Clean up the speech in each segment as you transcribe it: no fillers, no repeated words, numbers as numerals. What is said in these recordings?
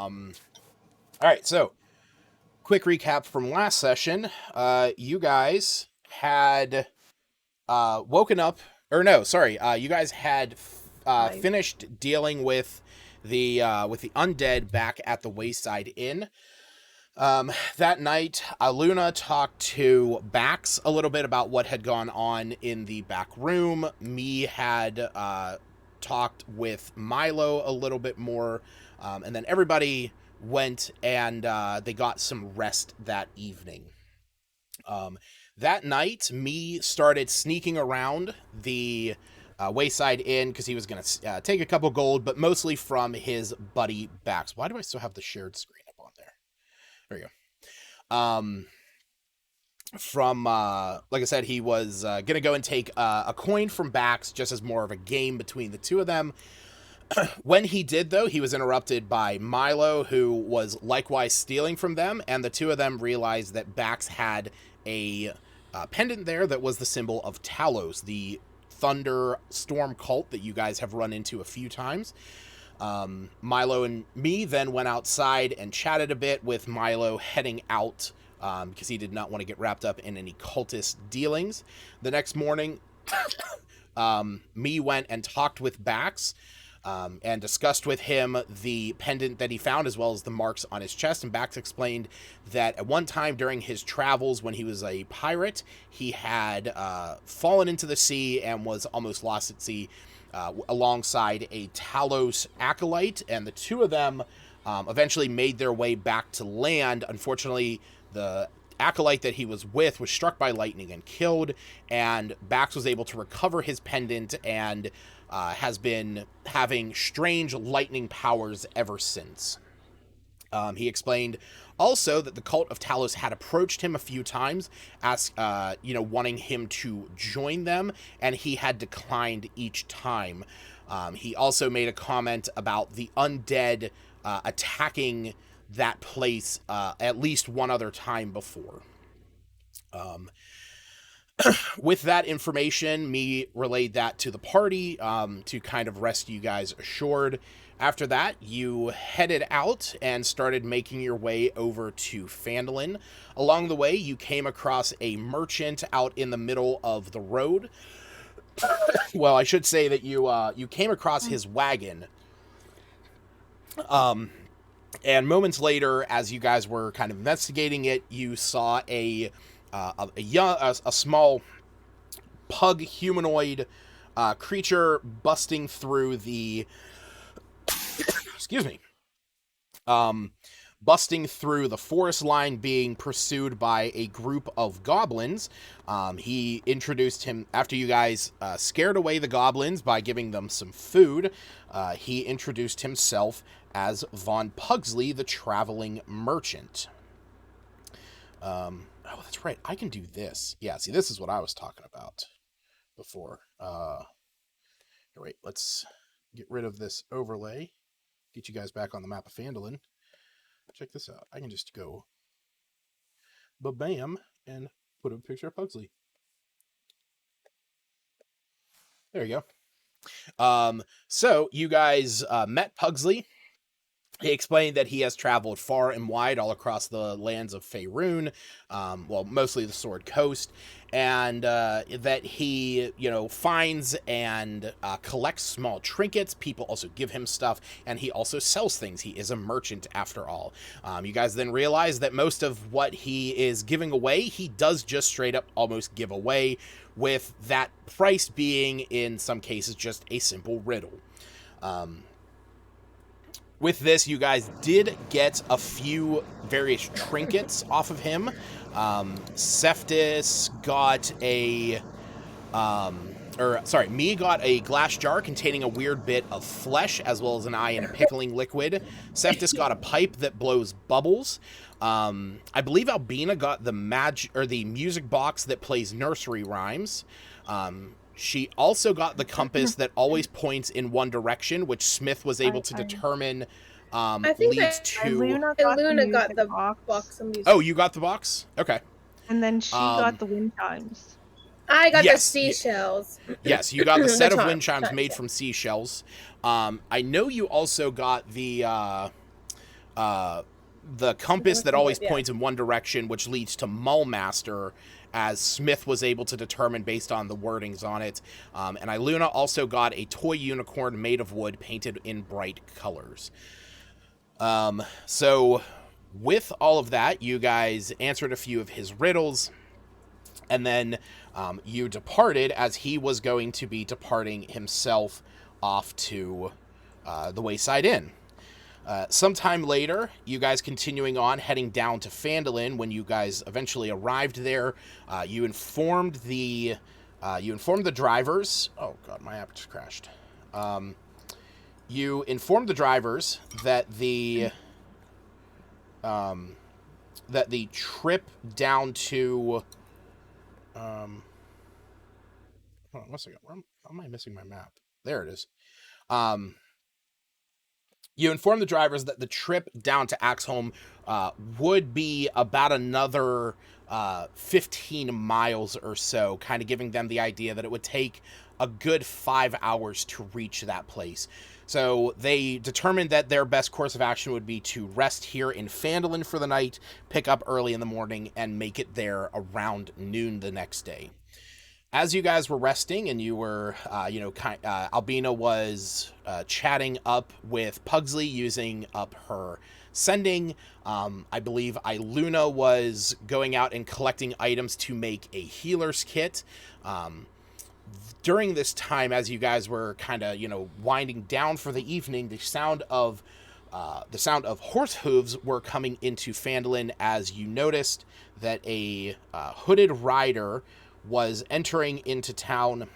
All right, so quick recap from last session. You guys had woken up, or no, sorry, you guys had finished dealing with the undead back at the Wayside Inn. That night, Luna talked to Bax a little bit about what had gone on in the back room. Me had talked with Milo a little bit more, and then everybody went and they got some rest that evening. That night, me started sneaking around the Wayside Inn because he was going to take a couple gold, but mostly from his buddy Bax. Why do I still have the shared screen up on there? There you go. Like I said, he was going to go and take a coin from Bax just as more of a game between the two of them. When he did, though, he was interrupted by Milo, who was likewise stealing from them, and the two of them realized that Bax had a pendant there that was the symbol of Talos, the thunder storm cult that you guys have run into a few times. Milo and me then went outside and chatted a bit, with Milo heading out because he did not want to get wrapped up in any cultist dealings. The next morning, me went and talked with Bax and discussed with him the pendant that he found, as well as the marks on his chest. And Bax explained that at one time during his travels when he was a pirate, he had fallen into the sea and was almost lost at sea alongside a Talos acolyte, and the two of them eventually made their way back to land. Unfortunately, the acolyte that he was with was struck by lightning and killed, and Bax was able to recover his pendant and has been having strange lightning powers ever since. He explained also that the cult of Talos had approached him a few times, wanting him to join them, and he had declined each time. He also made a comment about the undead attacking that place at least one other time before. With that information, me relayed that to the party to kind of rest you guys assured. After that, you headed out and started making your way over to Phandalin. Along the way, you came across a merchant out in the middle of the road. Well, I should say that you came across his wagon. And moments later, as you guys were kind of investigating it, you saw a small pug humanoid creature busting through the busting through the forest line, being pursued by a group of goblins. He introduced him after you guys scared away the goblins by giving them some food. He introduced himself as Von Pugsley, the traveling merchant. Oh, that's right. I can do this. Yeah, see, this is what I was talking about before. Here, wait, let's get rid of this overlay. Get you guys back on the map of Phandalin. Check this out. I can just go ba-bam and put a picture of Pugsley. There you go. So you guys met Pugsley. He explained that he has traveled far and wide all across the lands of Faerun, mostly the Sword Coast, and that he, finds and collects small trinkets. People also give him stuff, and he also sells things. He is a merchant after all. You guys then realize that most of what he is giving away, he does just straight up almost give away, with that price being, in some cases, just a simple riddle. With this, you guys did get a few various trinkets off of him. Cephas got me got a glass jar containing a weird bit of flesh, as well as an eye and a pickling liquid. Cephas got a pipe that blows bubbles. I believe Albina got the music box that plays nursery rhymes. She also got the compass that always points in one direction, which Smith was able to determine leads to... Luna got the box of music. Oh, you got the box? Okay. And then she got the wind chimes. I got the seashells. Yes, you got the set of wind chimes made from seashells. I know you also got the the compass that always points in one direction, which leads to Mulmaster, as Smith was able to determine based on the wordings on it. And Iluna also got a toy unicorn made of wood painted in bright colors. So with all of that, you guys answered a few of his riddles, and then you departed as he was going to be departing himself off to the Wayside Inn. Sometime later, you guys continuing on, heading down to Phandalin. When you guys eventually arrived there, you informed the drivers. Oh god, my app just crashed. You informed the drivers that the trip down to hold on 1 second. How am I missing my map? There it is. You informed the drivers that the trip down to Axholm would be about another 15 miles or so, kind of giving them the idea that it would take a good 5 hours to reach that place. So they determined that their best course of action would be to rest here in Phandalin for the night, pick up early in the morning, and make it there around noon the next day. As you guys were resting and you were, Albina was chatting up with Pugsley, using up her sending. I believe Iluna was going out and collecting items to make a healer's kit. During this time, as you guys were kind of, winding down for the evening, the sound of horse hooves were coming into Phandalin, as you noticed that a hooded rider was entering into town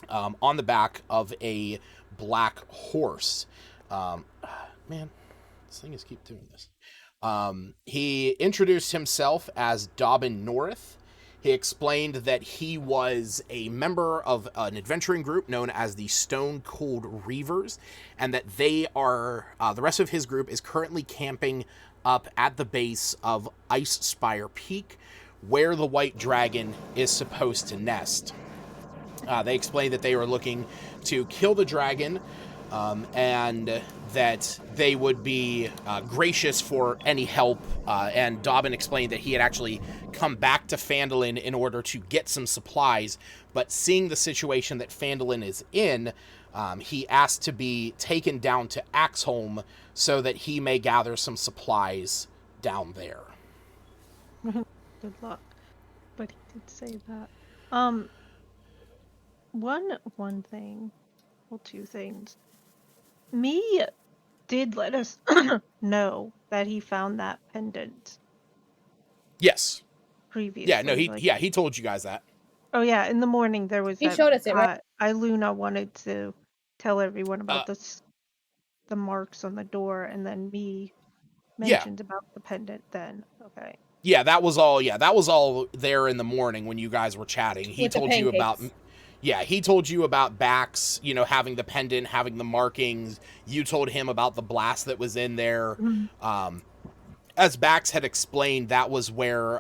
on the back of a black horse. Man, this thing is keep doing this. He introduced himself as Dobbin North. He explained that he was a member of an adventuring group known as the Stone Cold Reavers, and that they are, the rest of his group is currently camping up at the base of Ice Spire Peak, where the White Dragon is supposed to nest. They explained that they were looking to kill the dragon, and that they would be gracious for any help. And Dobbin explained that he had actually come back to Phandalin in order to get some supplies, but seeing the situation that Phandalin is in, he asked to be taken down to Axholm so that he may gather some supplies down there. Good luck. But he did say that. One thing, well, two things. Me did let us know that he found that pendant. Yes. Previously. Yeah, no, he told you guys that. Oh yeah, in the morning there was He showed us it, right? Iluna wanted to tell everyone about the marks on the door, and then me mentioned about the pendant then. Okay. Yeah, that was all there in the morning when you guys were chatting. He told you about he told you about Bax, having the pendant, having the markings. You told him about the blast that was in there. Mm-hmm. As Bax had explained, that was where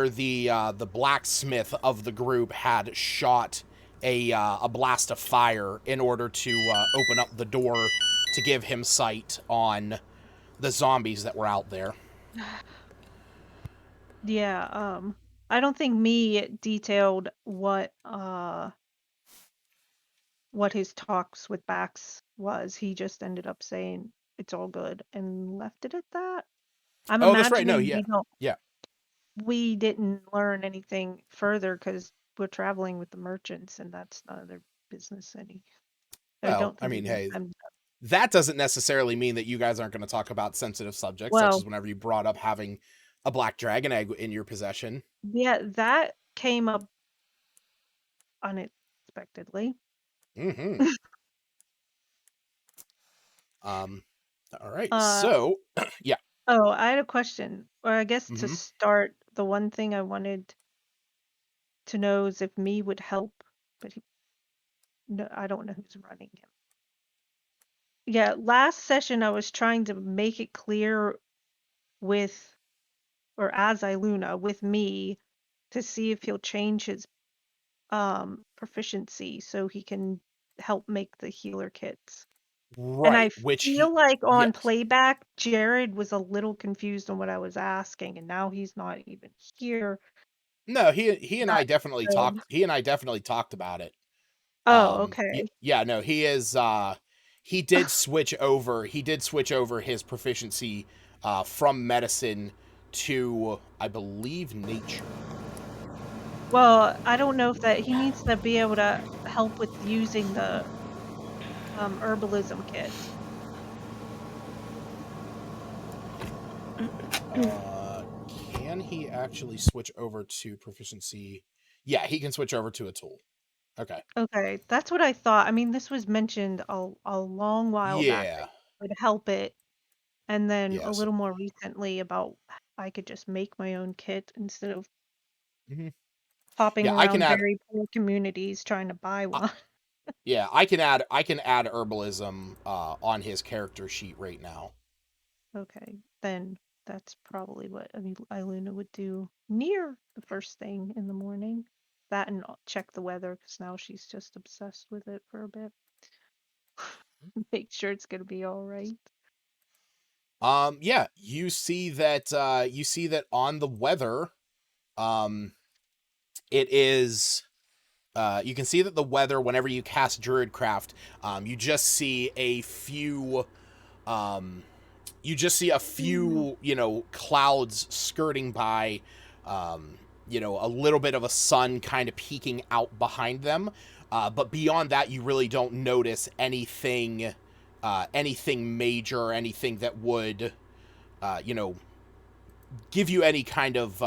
the blacksmith of the group had shot a blast of fire in order to open up the door to give him sight on the zombies that were out there. Yeah, I don't think me detailed what his talks with Bax was. He just ended up saying it's all good and left it at that. I'm imagining that's right. No, yeah. We didn't learn anything further because we're traveling with the merchants, and that's none of their business any. Well, that doesn't necessarily mean that you guys aren't going to talk about sensitive subjects, such as whenever you brought up having a black dragon egg in your possession. Yeah, that came up unexpectedly. Mm-hmm. All right. So, yeah. Oh, I had a question. Or I guess to start, the one thing I wanted to know is if me would help, but I don't know who's running him. Yeah, last session I was trying to make it clear as Iluna, with me, to see if he'll change his proficiency so he can help make the healer kits. Right, And I which feel like on yes. playback, Jared was a little confused on what I was asking, and now he's not even here. No, he and I That's definitely good. talked about it. Oh, okay. Yeah, no, he did switch over his proficiency from medicine to, I believe, nature. Well, I don't know if that he needs to be able to help with using the herbalism kit. Uh, can he actually switch over to proficiency? Yeah, he can switch over to a tool. Okay. Okay, that's what I thought. I mean, this was mentioned a long while back that Yeah. would help it, and then a Yes. little more recently about I could just make my own kit instead of Hmm. hopping Yeah, I can around add. very poor communities trying to buy Uh, one. yeah, I can add herbalism on his character sheet right now. Okay, then that's probably what Iluna would do near the first thing in the morning. That and check the weather because now she's just obsessed with it for a bit. Make sure it's gonna be all right. Yeah, you see that on the weather, um it is you can see that the weather whenever you cast Druidcraft, you just see a few um Mm. clouds skirting by, a little bit of a sun kind of peeking out behind them. But beyond that, you really don't notice anything major, or anything that would, uh, you know, give you any kind of,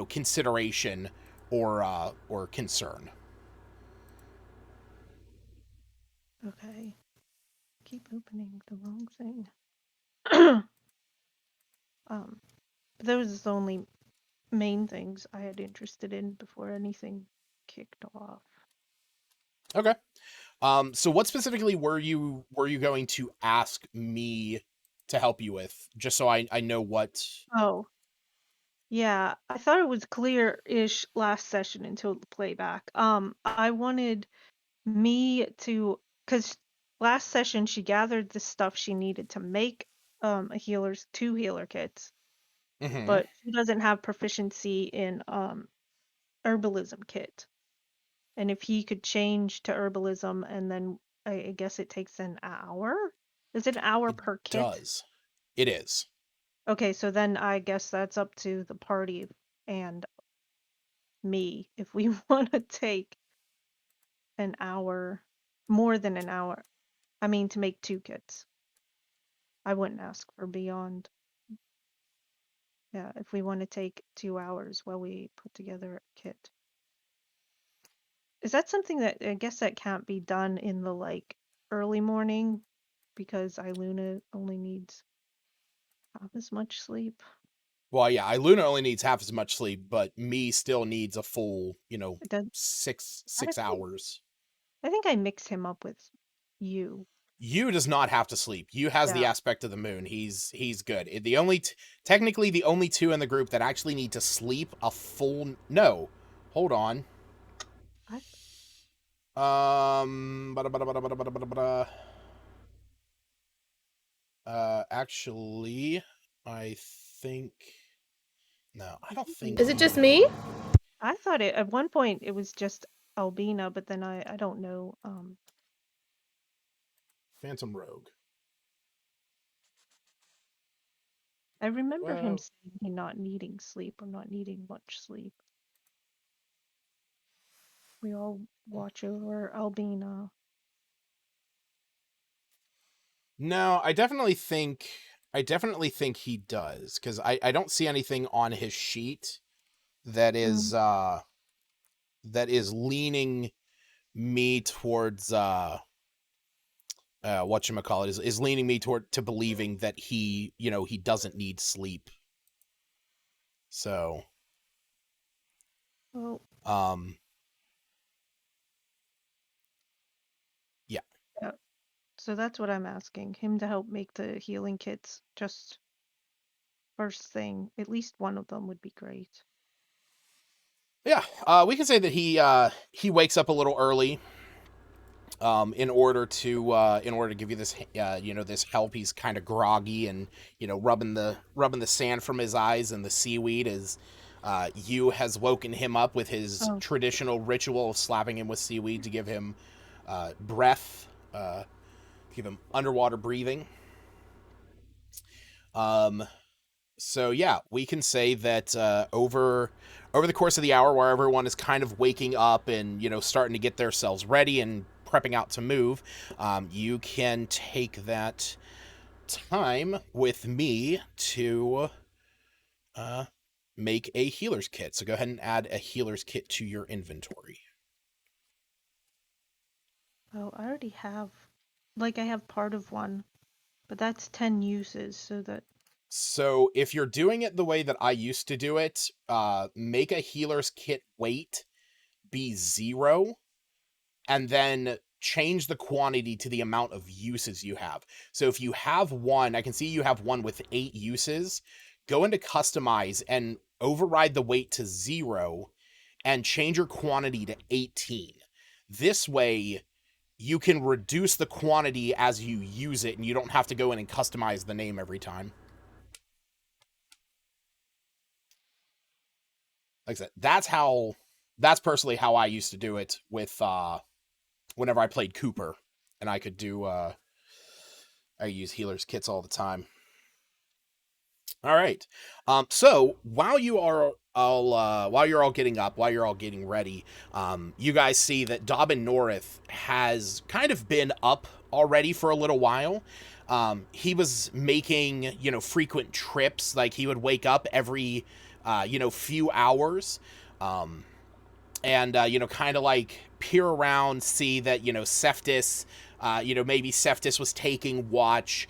consideration or concern. Okay, keep opening the wrong thing. Those are the only main things I had interested in before anything kicked off. Okay. So what specifically were you going to ask me to help you with, just so I know what? Oh, yeah, I thought it was clear-ish last session until the playback. I wanted me to, because last session she gathered the stuff she needed to make two healer kits, Mm-hmm. but she doesn't have proficiency in herbalism kit. And if he could change to herbalism and then I guess it takes an hour? Is it an hour It per kit? does. It is. Okay, so then I guess that's up to the party and me if we want to take an hour, more than an hour. I mean, to make two kits. I wouldn't ask for beyond. Yeah, if we want to take 2 hours while we put together a kit. Is that something that I guess that can't be done in the like early morning because Iluna only needs half as much sleep? Well, yeah, Luna only needs half as much sleep, but me still needs a full, It does. six I six think hours. I think I mix him up with you. You does not have to sleep. You has the Yeah. aspect of the moon. He's good. Technically the only two in the group that actually need to sleep a full. No, hold on. I Bada, bada, bada, bada, bada, bada, bada. Actually, I think no. I don't think. Is it just me? I thought it at one point it was just Albina, but then I don't know. Phantom Rogue. I remember him Well, saying he not needing sleep or not needing much sleep. We all watch over Albina. no, I definitely think he does, because I don't see anything on his sheet that Mm. is leaning me towards, whatchamacallit, is leaning me toward to believing that he doesn't need sleep. So, Well, um yeah. yeah. So that's what I'm asking him to help make the healing kits. Just first thing, at least one of them would be great. Yeah, we can say that he wakes up a little early, in order to give you this this help. He's kind of groggy and rubbing the sand from his eyes, and the seaweed is Yu has woken him up with his traditional ritual of slapping him with seaweed to give him breath, give him underwater breathing. So yeah, we can say that over the course of the hour, where everyone is kind of waking up and starting to get themselves ready and prepping out to move, you can take that time with me to make a healer's kit. So go ahead and add a healer's kit to your inventory. Oh, I already have, I have part of one, but that's 10 uses, so that... So if you're doing it the way that I used to do it, make a healer's kit weight be 0, and then change the quantity to the amount of uses you have. So if you have one, I can see you have one with 8 uses, go into customize and override the weight to 0 and change your quantity to 18. This way you can reduce the quantity as you use it, and you don't have to go in and customize the name every time. Like I said, that's personally how I used to do it with whenever I played Cooper, and I could do I use healer's kits all the time. All right. So while you're all getting up, while you're all getting ready, you guys see that Dobbin North has kind of been up already for a little while. He was making, frequent trips. Like he would wake up every few hours, and kind of like peer around, see that Seftis, maybe Seftis was taking watch,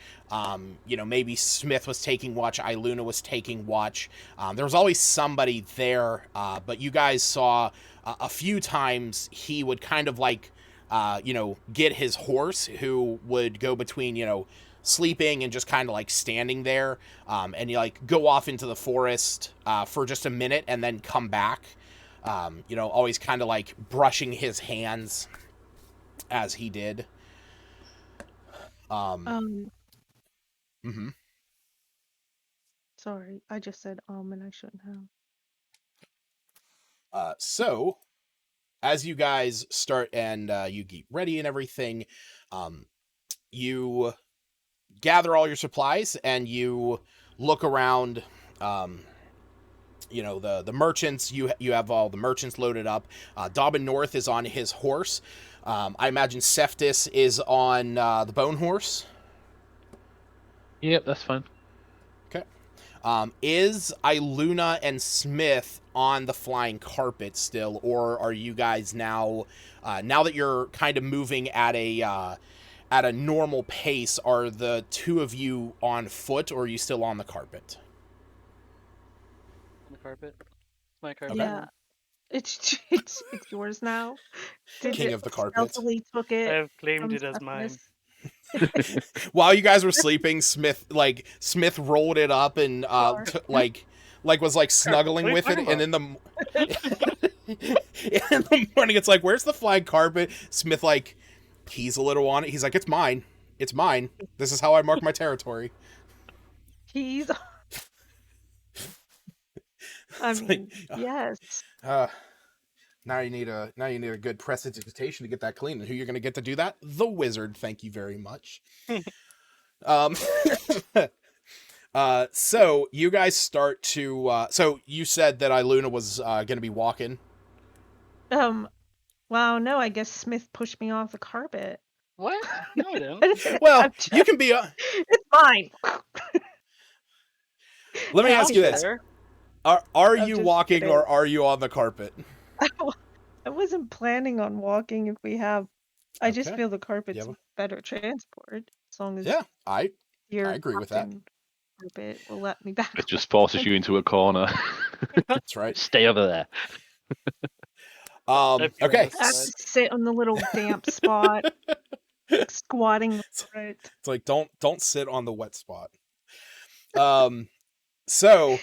maybe Smith was taking watch, Iluna was taking watch. There was always somebody there, but you guys saw a few times he would kind of like get his horse, who would go between sleeping and just kind of like standing there, and go off into the forest for just a minute and then come back, always kind of like brushing his hands as he did. Sorry, I just said and I shouldn't have. So as you guys start and you get ready and everything, you gather all your supplies and you look around. The merchants, you have all the merchants loaded up. Dobbin North is on his horse. I imagine Seftis is on the bone horse. Yep, that's fine. Okay. Is Iluna and Smith on the flying carpet still, or are you guys now that you're kind of moving at a normal pace, are the two of you on foot, or are you still on the carpet? On the carpet. It's my carpet. Yeah, it's yours now. King of the carpet. Took it. I have claimed it as mine. While you guys were sleeping, Smith rolled it up and was snuggling with it, and in the morning it's like, where's the flying carpet? Smith pees a little on it. He's like, it's mine. This is how I mark my territory. He's yes. Now you need a good prestidigitation to get that clean. And who you're going to get to do that? The wizard. Thank you very much. So you guys start to. So you said that Iluna was going to be walking. Well, no. I guess Smith pushed me off the carpet. What? No, I didn't. Well, you can be. It's mine. Let me ask you this: Are you walking kidding. Or are you on the carpet? I wasn't planning on walking. If we have, I just feel the carpet's better transport as long as I agree with that. Carpet will let me back. It just forces you into a corner. That's right. Stay over there. Okay. I have to sit on the little damp spot, squatting. It's like don't sit on the wet spot. So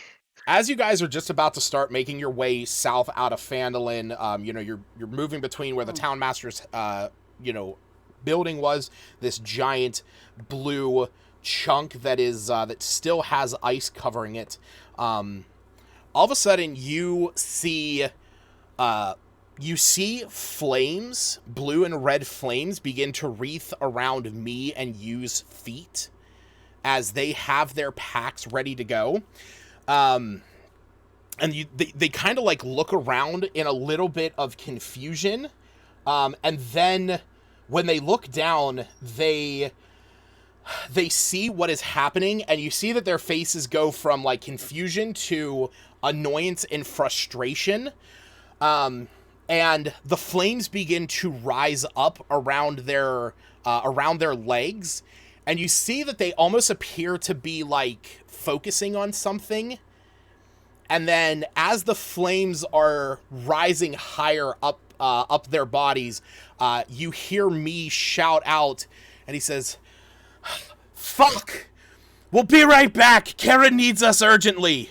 as you guys are just about to start making your way south out of Phandalin, you're moving between where the town masters, building was, this giant blue chunk that is that still has ice covering it. All of a sudden, you see flames, blue and red flames, begin to wreath around me and you's feet as they have their packs ready to go. And they kind of like look around in a little bit of confusion. And then when they look down, they see what is happening, and you see that their faces go from like confusion to annoyance and frustration. And the flames begin to rise up around their legs, and you see that they almost appear to be like focusing on something. And then as the flames are rising higher up their bodies, you hear me shout out, and he says, "Fuck! We'll be right back! Karen needs us urgently!"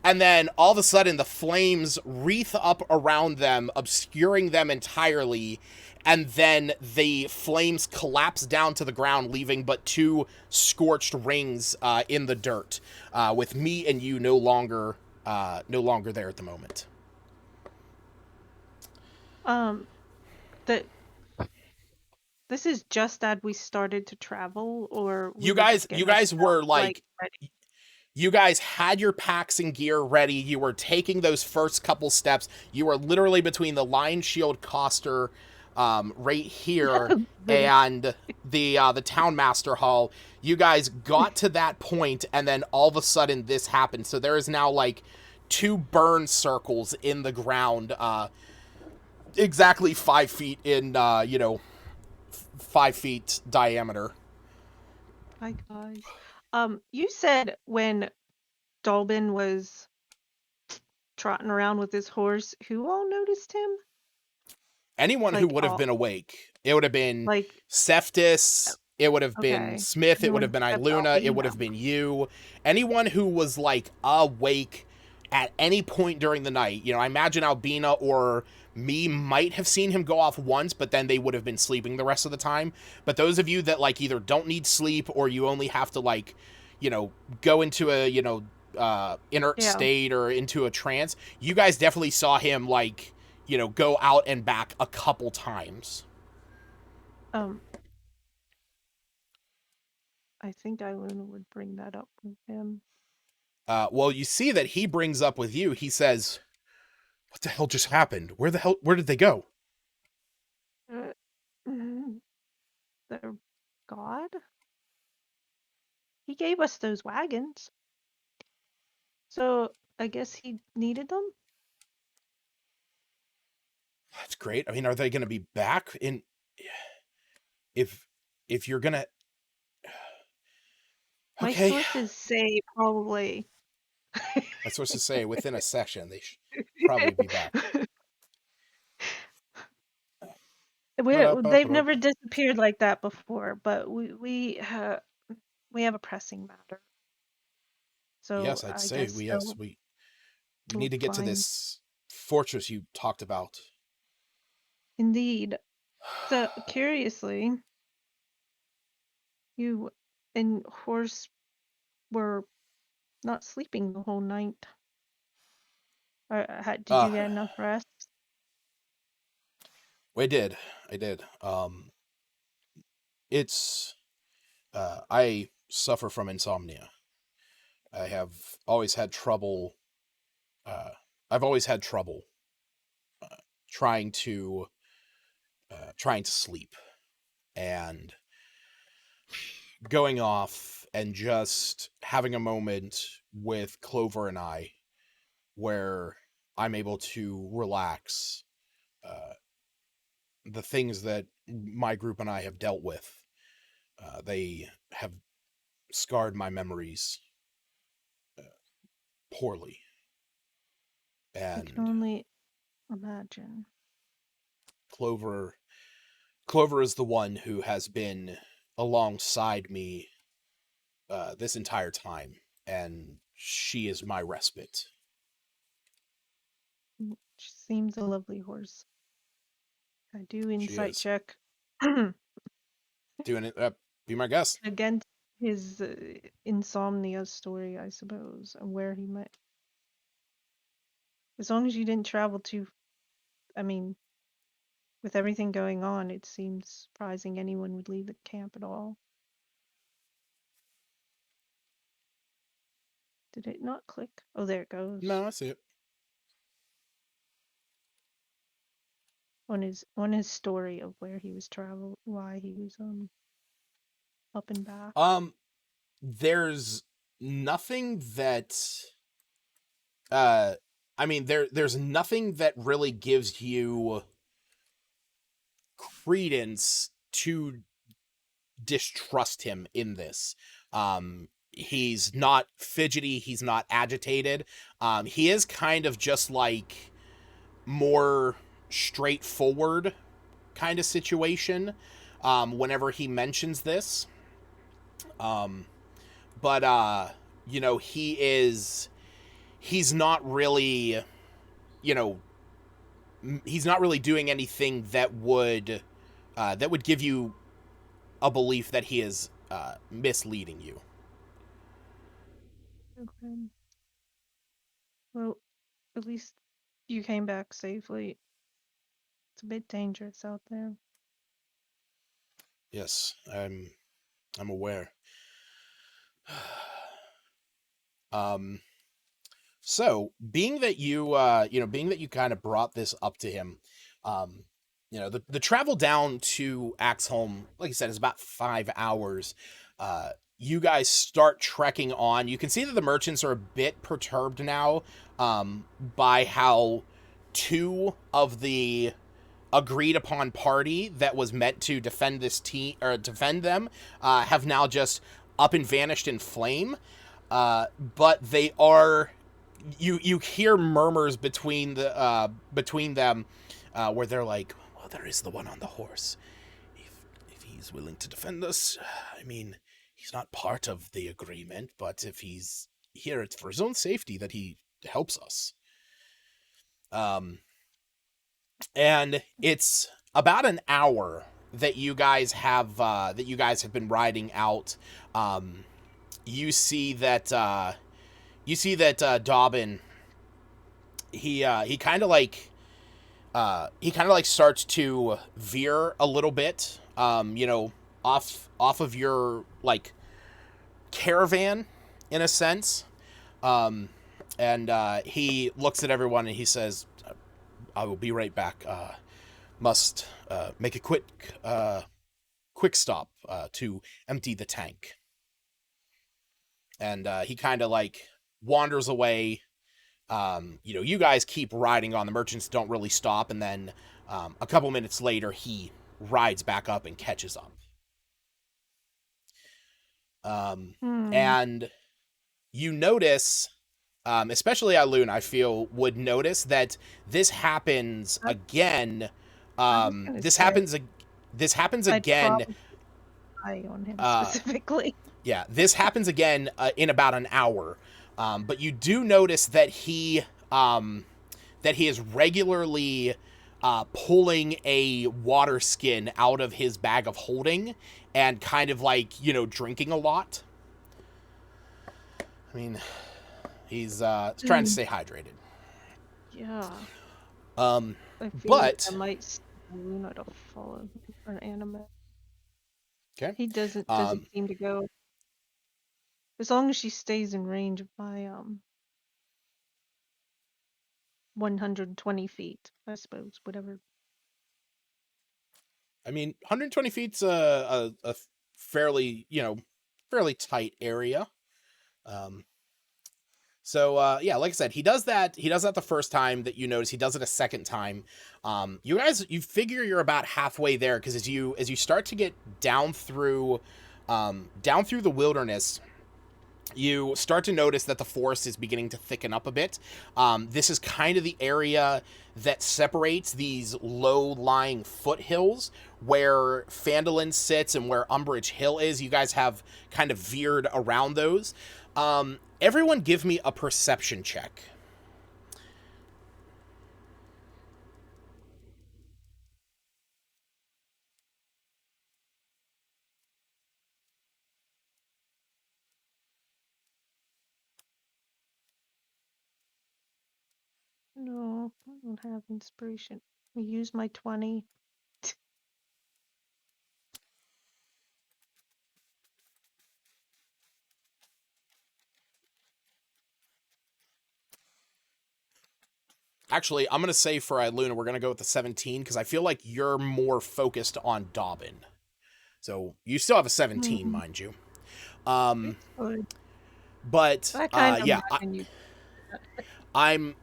And then all of a sudden the flames wreath up around them, obscuring them entirely, and then the flames collapse down to the ground, leaving but 2 scorched rings in the dirt, with me and you no longer there at the moment. This is just as we started to travel, or You guys were like ready? You guys had your packs and gear ready. You were taking those first couple steps. You were literally between the Lion Shield Coster right here and the Town Master Hall. You guys got to that point, and then all of a sudden this happened. So there is now like 2 burn circles in the ground, exactly 5 feet in, 5 feet diameter. Hi, guys. You said when Dolbin was trotting around with his horse, who all noticed him? Anyone who would have been awake. It would have been like Seftis, it would have been Smith, it would have been Iluna, it would have been you. Anyone who was like awake at any point during the night. I imagine Albina or me might have seen him go off once, but then they would have been sleeping the rest of the time. But those of you that like either don't need sleep or you only have to like, go into a, inert state or into a trance, you guys definitely saw him like, go out and back a couple times. I think Iluna would bring that up with him. Well, you see that he brings up with you. He says, "What the hell just happened? Where did they go?" Their god? He gave us those wagons. So I guess he needed them? That's great. I mean, are they going to be back in... If you're going to... Okay. My sources say probably. My sources say within a session they should probably be back. They've never disappeared like that before, but we have a pressing matter. So yes, I'd say we need to get to this fortress you talked about. Indeed. So curiously, you and Horse were not sleeping the whole night. Or did you get enough rest? I did. I suffer from insomnia. I have always had trouble. I've always had trouble trying to sleep, and going off and just having a moment with Clover and I where I'm able to relax. The things that my group and I have dealt with, they have scarred my memories poorly. And I can only imagine. Clover is the one who has been alongside me this entire time, and she is my respite. She seems a lovely horse. I do insight check Doing it. Be my guest. Against his insomnia story, I suppose, and where he might. As long as you didn't travel too. I mean, with everything going on, it seems surprising anyone would leave the camp at all. Did it not click? Oh, there it goes. No, I see it. On his story of where he was travel, why he was up and back. There's nothing that I mean there's nothing that really gives you credence to distrust him in this. He's not fidgety, he's not agitated. He is kind of just like more straightforward kind of situation whenever he mentions this. But you know, he's not really, you know, he's not really doing anything that would give you a belief that he is misleading you. Okay. Well, at least you came back safely. It's a bit dangerous out there. Yes, I'm aware. So being that you kind of brought this up to him, you know, the travel down to Axholm, like I said, is about 5 hours. You guys start trekking on. You can see that the merchants are a bit perturbed now by how two of the agreed upon party that was meant to defend this team or defend them have now just up and vanished in flame. But they are, you hear murmurs between them where they're like, well, there is the one on the horse. If he's willing to defend us, I mean, he's not part of the agreement, but if he's here, it's for his own safety that he helps us. And it's about an hour that you guys have been riding out. You see that Dobbin, he kind of like starts to veer a little bit, you know, off of your like caravan in a sense. And he looks at everyone and he says, I will be right back. Must make a quick stop to empty the tank. And he kind of like wanders away. You know, you guys keep riding on. The merchants don't really stop. And then a couple minutes later, he rides back up and catches up. And you notice, especially Alun, I feel, would notice that this happens again. This happens again. Eye on him specifically. Yeah, this happens again in about an hour. But you do notice that he is regularly pulling a water skin out of his bag of holding and kind of like, you know, drinking a lot. I mean, he's trying to stay hydrated. Yeah. But like I might Luna to follow for an anime. Okay. He doesn't seem to go. As long as she stays in range of my 120 feet, I suppose, whatever. I mean, 120 feet's a fairly, you know, fairly tight area. So yeah, like I said, he does that the first time that you notice. He does it a second time. You guys, you figure you're about halfway there, because as you start to get down through the wilderness, you start to notice that the forest is beginning to thicken up a bit. This is kind of the area that separates these low-lying foothills where Phandalin sits and where Umbrage Hill is. You guys have kind of veered around those. Everyone give me a perception check. No, I don't have inspiration. I use my 20. Actually, I'm going to say for Iluna, we're going to go with the 17 because I feel like you're more focused on Dobbin. So you still have a 17, mind you. It's good. But I kind of yeah, imagine you. I'm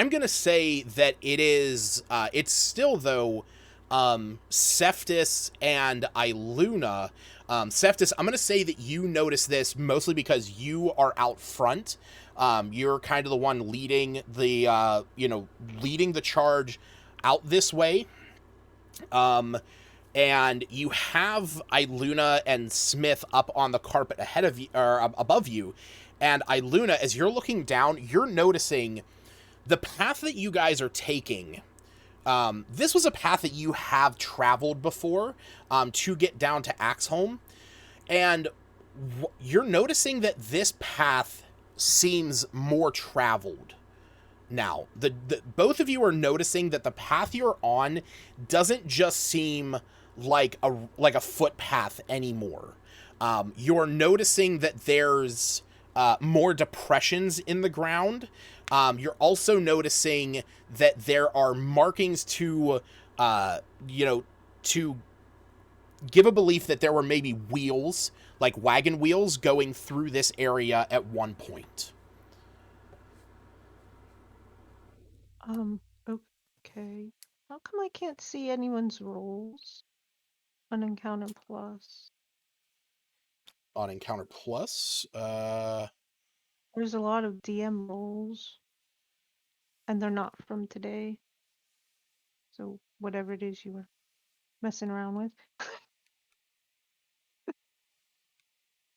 going to say that it is it's still though Seftis and Iluna. Seftis, I'm going to say that you notice this mostly because you are out front. You're kind of the one leading the leading the charge out this way. And you have Iluna and Smith up on the carpet ahead of you or above you. And Iluna, as you're looking down, you're noticing the path that you guys are taking. This was a path that you have traveled before to get down to Axholm. And you're noticing that this path seems more traveled now. The both of you are noticing that the path you're on doesn't just seem like a footpath anymore. You're noticing that there's more depressions in the ground. You're also noticing that there are markings to to give a belief that there were maybe wheels, like wagon wheels, going through this area at one point. Okay. How come I can't see anyone's rolls on Encounter Plus? On Encounter Plus, There's a lot of DM rolls, and they're not from today. So whatever it is you were messing around with.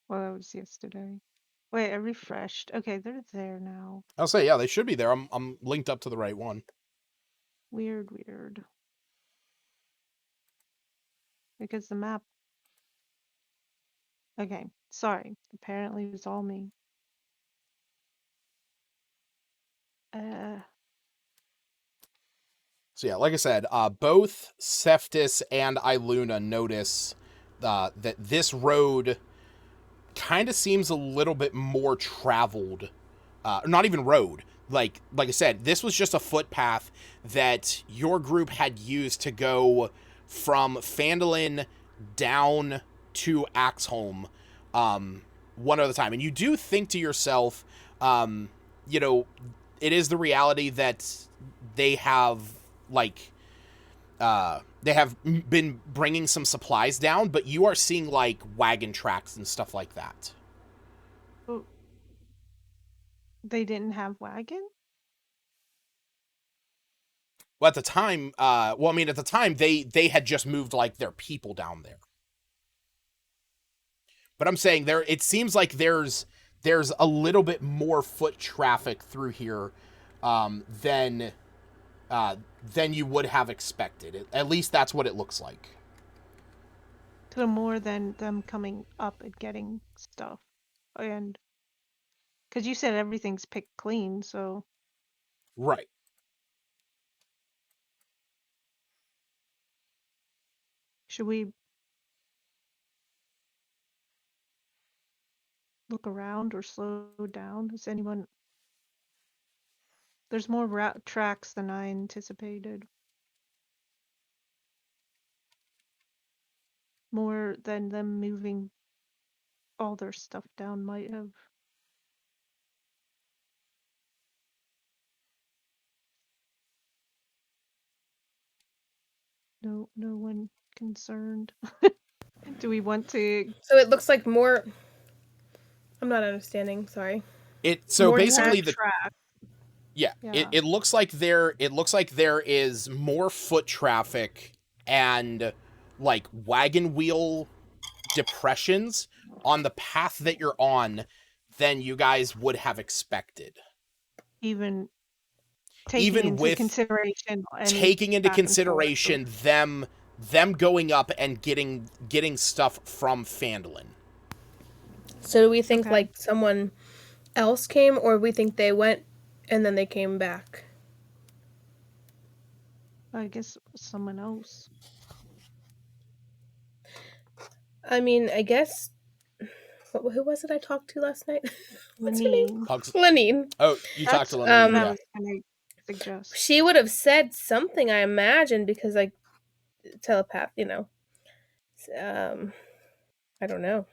Well, that was yesterday. Wait, I refreshed. Okay, they're there now. I'll say, yeah, they should be there. I'm linked up to the right one. Weird. Because the map. Okay, sorry. Apparently it was all me. So yeah, like I said, both Seftis and Iluna notice that this road kind of seems a little bit more traveled. Not even road. Like I said, this was just a footpath that your group had used to go from Phandalin down to Axholm one at a time. And you do think to yourself, it is the reality that they have been bringing some supplies down, but you are seeing like wagon tracks and stuff like that. Oh, they didn't have wagon? Well, at the time, at the time they had just moved like their people down there. But I'm saying it seems like there's a little bit more foot traffic through here than you would have expected. At least that's what it looks like. So more than them coming up and getting stuff. And because you said everything's picked clean, so. Right. Should we look around or slow down? Is anyone... There's more route tracks than I anticipated. More than them moving all their stuff down might have. No one concerned. Do we want to... So it looks like more. I'm not understanding. Sorry. So more basically track. Yeah. It looks like there is more foot traffic and like wagon wheel depressions on the path that you're on than you guys would have expected. Even taking into consideration them going up and getting stuff from Phandalin. So do we think like someone else came, or we think they went and then they came back? I guess someone else. I mean, I guess. Who was it I talked to last night? What's her name? Lenine. Lenine. Oh, you talked to That's Lenine, what I yeah. was gonna suggest. She would have said something, I imagine, because like telepath, I don't know.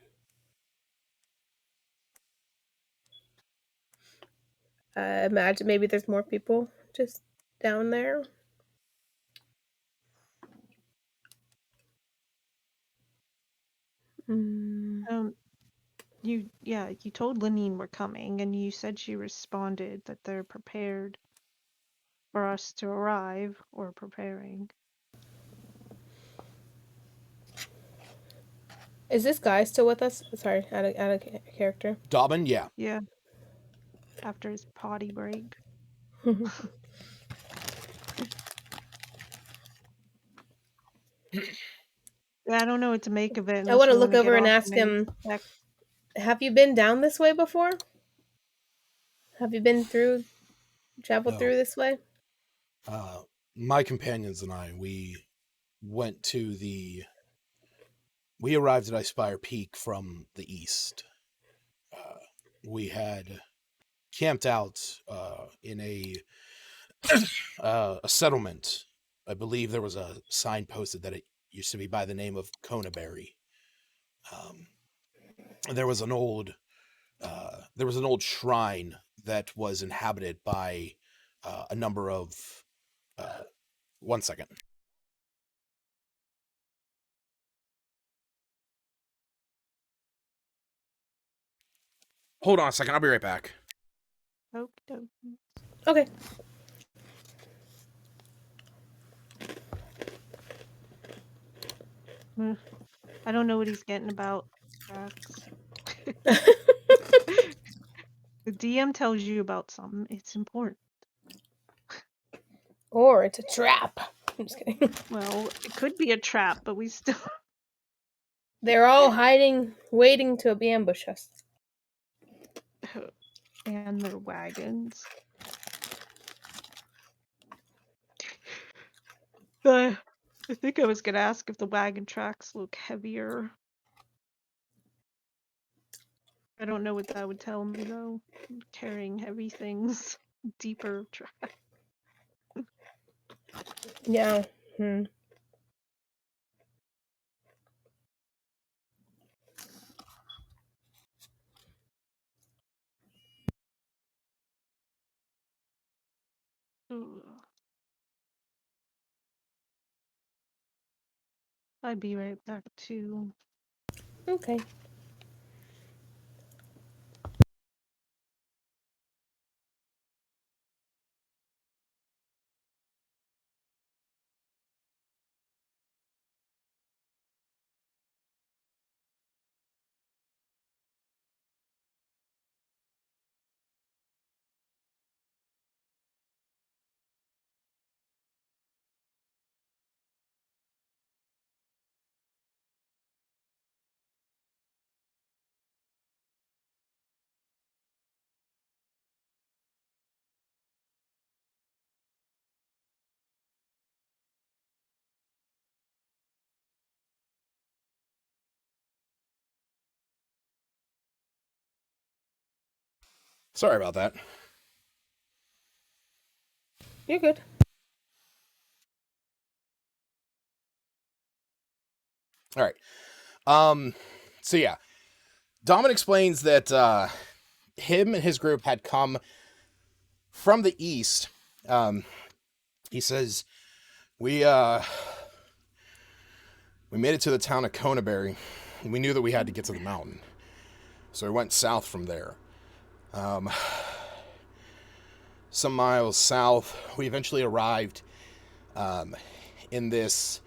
I imagine maybe there's more people just down there. You told Lenine we're coming, and you said she responded that they're prepared for us to arrive or preparing. Is this guy still with us? Sorry, out of character. Dobbin, yeah. Yeah. After his potty break. I don't know what to make of it. I want to you look wanna over get and off ask him, back. have you been down this way before? Have you been traveled through this way? My companions and I, we arrived at Icespire Peak from the east. We had camped out in a settlement. I believe there was a sign posted that it used to be by the name of Conaberry. There was an old shrine that was inhabited by a number of. One second. Hold on a second. I'll be right back. Okay. I don't know what he's getting about. The DM tells you about something. It's important. Or it's a trap. I'm just kidding. Well, it could be a trap, but we still. They're all hiding, waiting to ambush us. And their wagons. I think I was gonna ask if the wagon tracks look heavier. I don't know what that would tell me though. Carrying heavy things, deeper track. Yeah. I'd be right back too. Okay. Sorry about that. You're good. All right. So yeah, Domin explains that him and his group had come from the east. He says we made it to the town of Conaberry, and we knew that we had to get to the mountain, so we went south from there. Some miles south, we eventually arrived in this.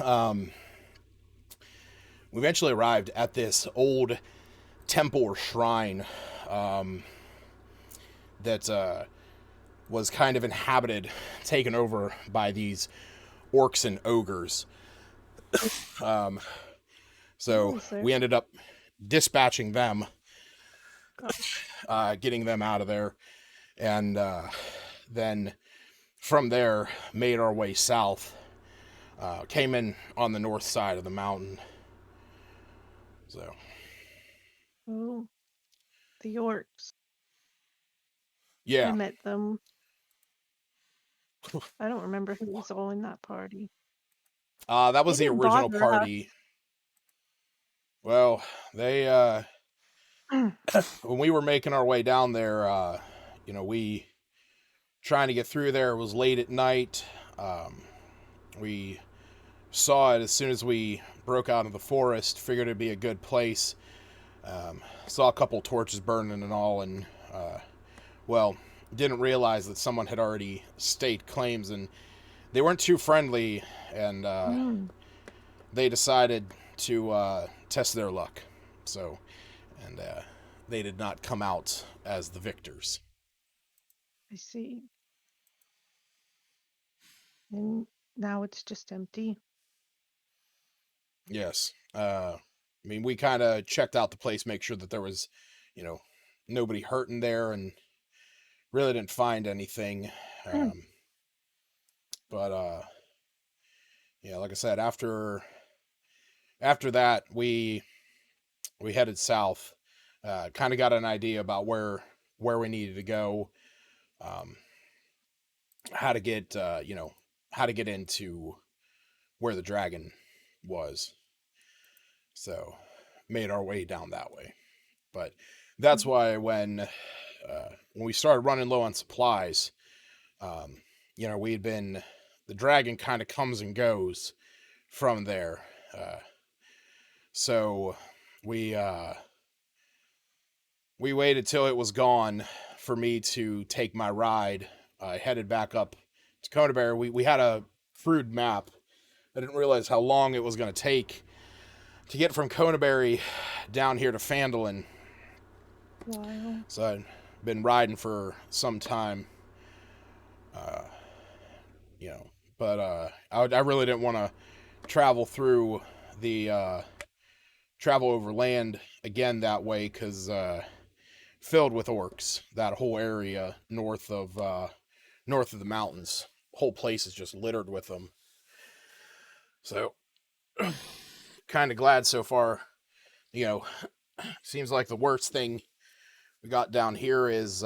We eventually arrived at this old temple or shrine that was kind of inhabited, taken over by these orcs and ogres. So we ended up dispatching them, getting them out of there, and then from there, made our way south. Came in on the north side of the mountain. So. Oh, the Orcs. Yeah. I met them. I don't remember who was all in that party. That was They the didn't original bother party. Well, they, when we were making our way down there, we trying to get through there. It was late at night. We saw it as soon as we broke out of the forest, figured it'd be a good place. Saw a couple torches burning and all, and, didn't realize that someone had already staked claims, and they weren't too friendly, and they decided to test their luck. So, and they did not come out as the victors. I see. And now it's just empty. Yes. We kind of checked out the place, make sure that there was, nobody hurting there, and really didn't find anything. But like I said, after that, we headed south. Kind of got an idea about where we needed to go, how to get into where the dragon was. So made our way down that way. But that's why when we started running low on supplies, the dragon kind of comes and goes from there. So we waited till it was gone for me to take my ride. I headed back up to Conaberry. We had a crude map. I didn't realize how long it was going to take to get from Conaberry down here to Phandalin. Wow. So I'd been riding for some time, but I really didn't want to travel through the travel over land again that way, because filled with orcs. That whole area north of the mountains, whole place is just littered with them. So kind of glad so far. Seems like the worst thing we got down here is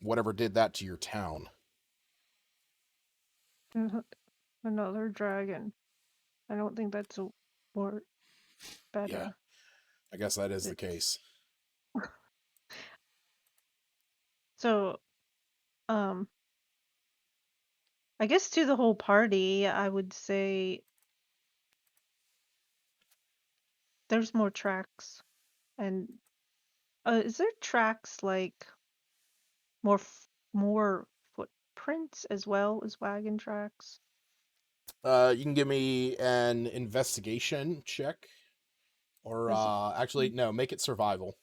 whatever did that to your town. Another dragon. I don't think that's a word better. Yeah, I guess that is the case. So, I guess to the whole party, I would say there's more tracks. And is there tracks like more footprints as well as wagon tracks? You can give me an investigation check, or actually no, make it survival.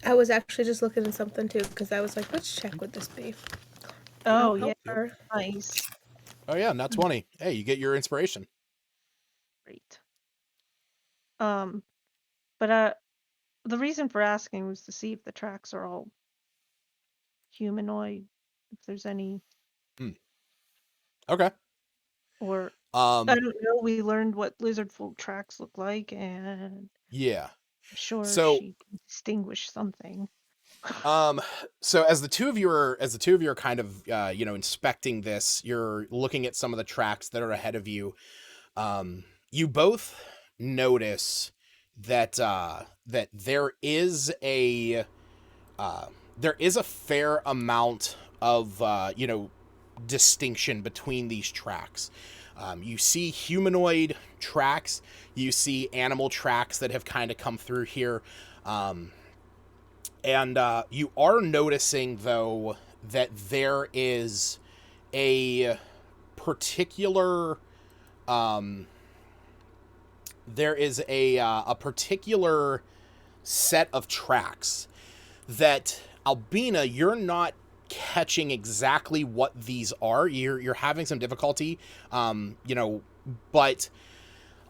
I was actually just looking at something too, because I was like, which check would this be? Oh, yeah. Yep. Nice. Oh yeah, not 20. Hey, you get your inspiration. Great. But the reason for asking was to see if the tracks are all humanoid, if there's any. Okay. Or I don't know. We learned what lizard folk tracks look like, and yeah, I'm sure so she can distinguish something. So as the two of you are kind of inspecting this, you're looking at some of the tracks that are ahead of you. You both notice that that there is a fair amount of distinction between these tracks. You see humanoid tracks, you see animal tracks that have kind of come through here. And you are noticing, though, that there is a particular set of tracks that, Albina, you're not catching exactly what these are. You're having some difficulty, but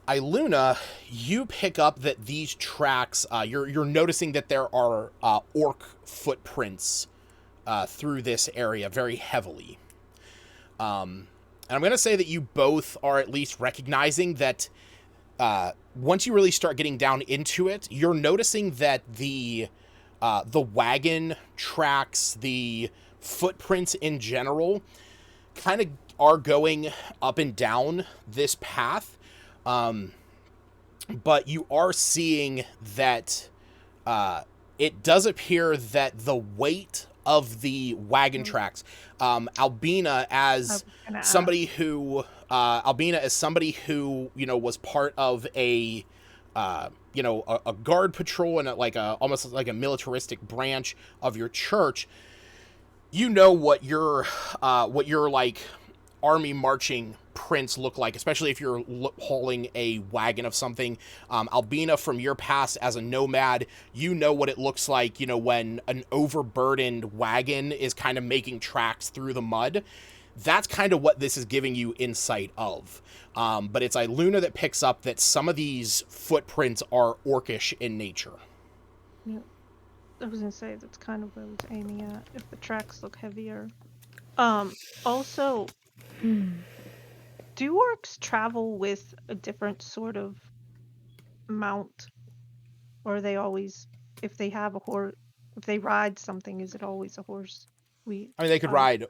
Iluna, you pick up that these tracks, you're noticing that there are orc footprints through this area very heavily. And I'm going to say that you both are at least recognizing that once you really start getting down into it, you're noticing that the wagon tracks, the footprints in general, kind of are going up and down this path. But you are seeing that it does appear that the weight of the wagon tracks, Albina as somebody who was part of a guard patrol and almost like a militaristic branch of your church, what your like army marching prints look like, especially if you're hauling a wagon of something. Albina, from your past as a nomad, what it looks like, when an overburdened wagon is kind of making tracks through the mud. That's kind of what this is giving you insight of. But it's Iluna that picks up that some of these footprints are orcish in nature. Yeah. I was gonna say that's kind of what I was aiming at, if the tracks look heavier. Also, do orcs travel with a different sort of mount? Or are they always, if they have a horse, if they ride something, is it always a horse? They could ride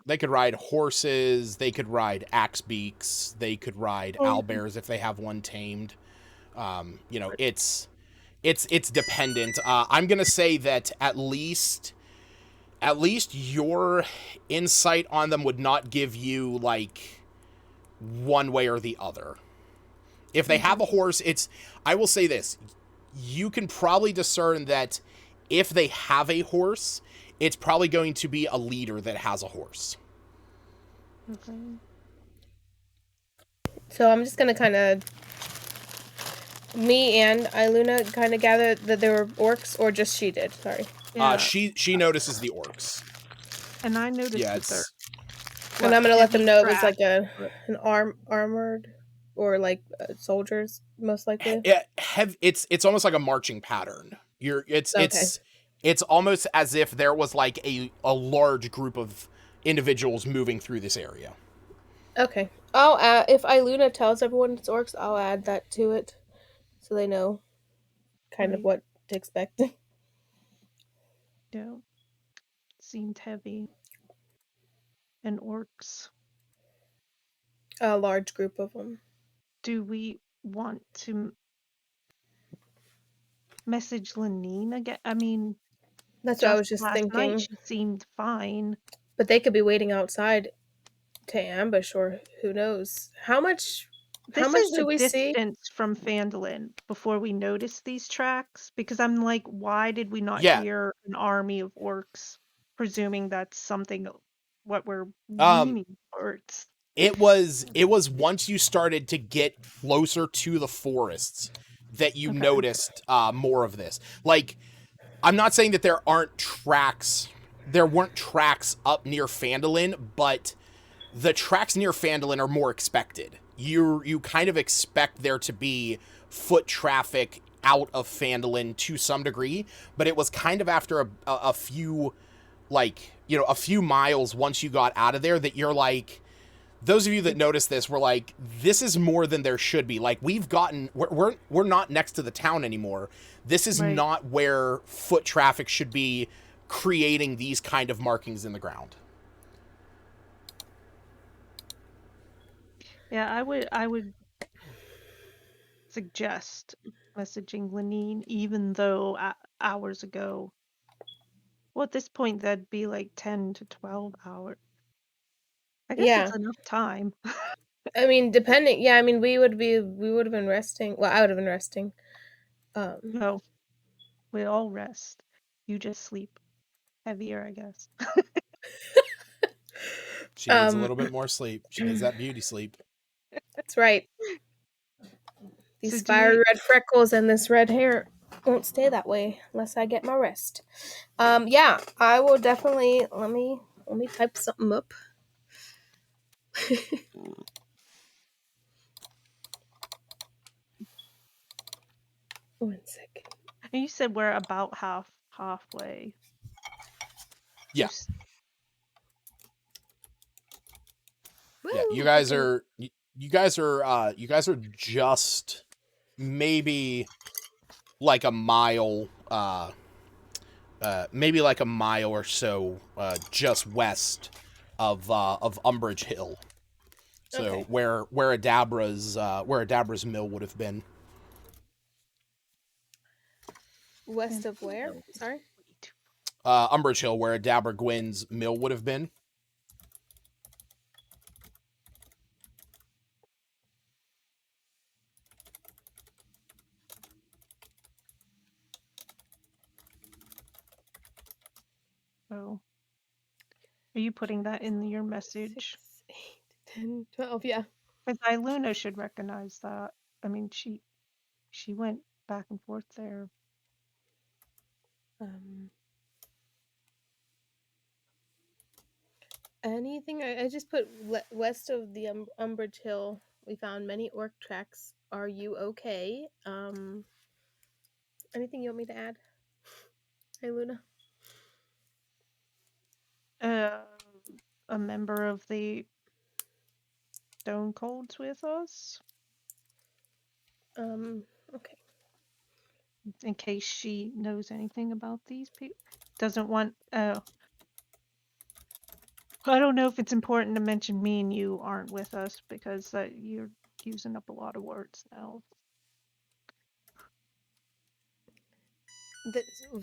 horses, they could ride axe beaks, they could ride owlbears if they have one tamed. It's dependent. I'm gonna say that at least your insight on them would not give you like one way or the other. If they have a horse, I will say this, you can probably discern that if they have a horse, it's probably going to be a leader that has a horse. Okay. So I'm just gonna kind of, me and Iluna kind of gather that there were orcs, or just she did. Sorry. Yeah. She notices the orcs. And I noticed that they're. And I'm gonna let them know it was like an armored, or like soldiers, most likely. Yeah, it's almost like a marching pattern. It's almost as if there was like a large group of individuals moving through this area. Okay. I'll add, if Iluna tells everyone it's orcs, I'll add that to it, so they know kind of what to expect. Yeah. Seemed heavy. And orcs. A large group of them. Do we want to message Lenine again? I mean, that's what I was just thinking. Night she seemed fine, but they could be waiting outside to ambush, or who knows? How much do we see? Distance from Phandalin before we notice these tracks? Because I'm like, why did we not hear an army of orcs? Presuming that's something what we're leaning towards. It was once you started to get closer to the forests that you noticed more of this. Like, I'm not saying that there weren't tracks up near Phandalin, but the tracks near Phandalin are more expected. You kind of expect there to be foot traffic out of Phandalin to some degree, but it was kind of after a few, like, a few miles once you got out of there that you're like, those of you that noticed this were like, this is more than there should be. Like, we're not next to the town anymore. This is not where foot traffic should be creating these kind of markings in the ground. Yeah, I would suggest messaging Lenine, even though hours ago. Well, at this point, that'd be like 10 to 12 hours. I guess it's enough time. I mean, depending. Yeah, I mean, we would have been resting. Well, I would have been resting. No, we all rest. You just sleep heavier, I guess. She needs a little bit more sleep. She needs that beauty sleep. That's right. These fiery red freckles and this red hair won't stay that way unless I get my rest. Yeah, I will definitely. Let me type something up. 1 second. And you said we're about halfway. Yeah. Yeah, Woo! you guys are just maybe like a mile maybe like a mile or so just west of Umbridge Hill. So Okay. where Adabra's mill would have been. West of where? Sorry. Umbridge Hill, where Adabra Gwyn's mill would have been. Oh. Are you putting that in your message? 6, 8, 10, 12, yeah. Because Iluna should recognize that. I mean, she went back and forth there. Anything? I just put west of the Umbridge Hill. We found many orc tracks. Are you okay? Anything you want me to add? Hey, Luna. A member of the Stone Colds with us. Okay. In case she knows anything about these people. Doesn't want. I don't know if it's important to mention me and you aren't with us because you're using up a lot of words now.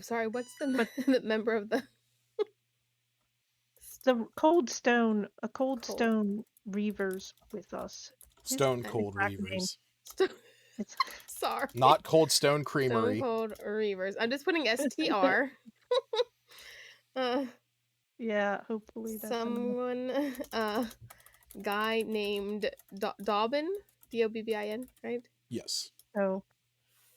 Sorry, what's the member of the Cold Stone Reavers with us. Stone Cold Reavers. It's sorry. Not Cold Stone Stone Creamery. Cold Reavers. I'm just putting STR. Yeah, hopefully that's someone guy named Dobbin, Dobbin, right? Yes. Oh,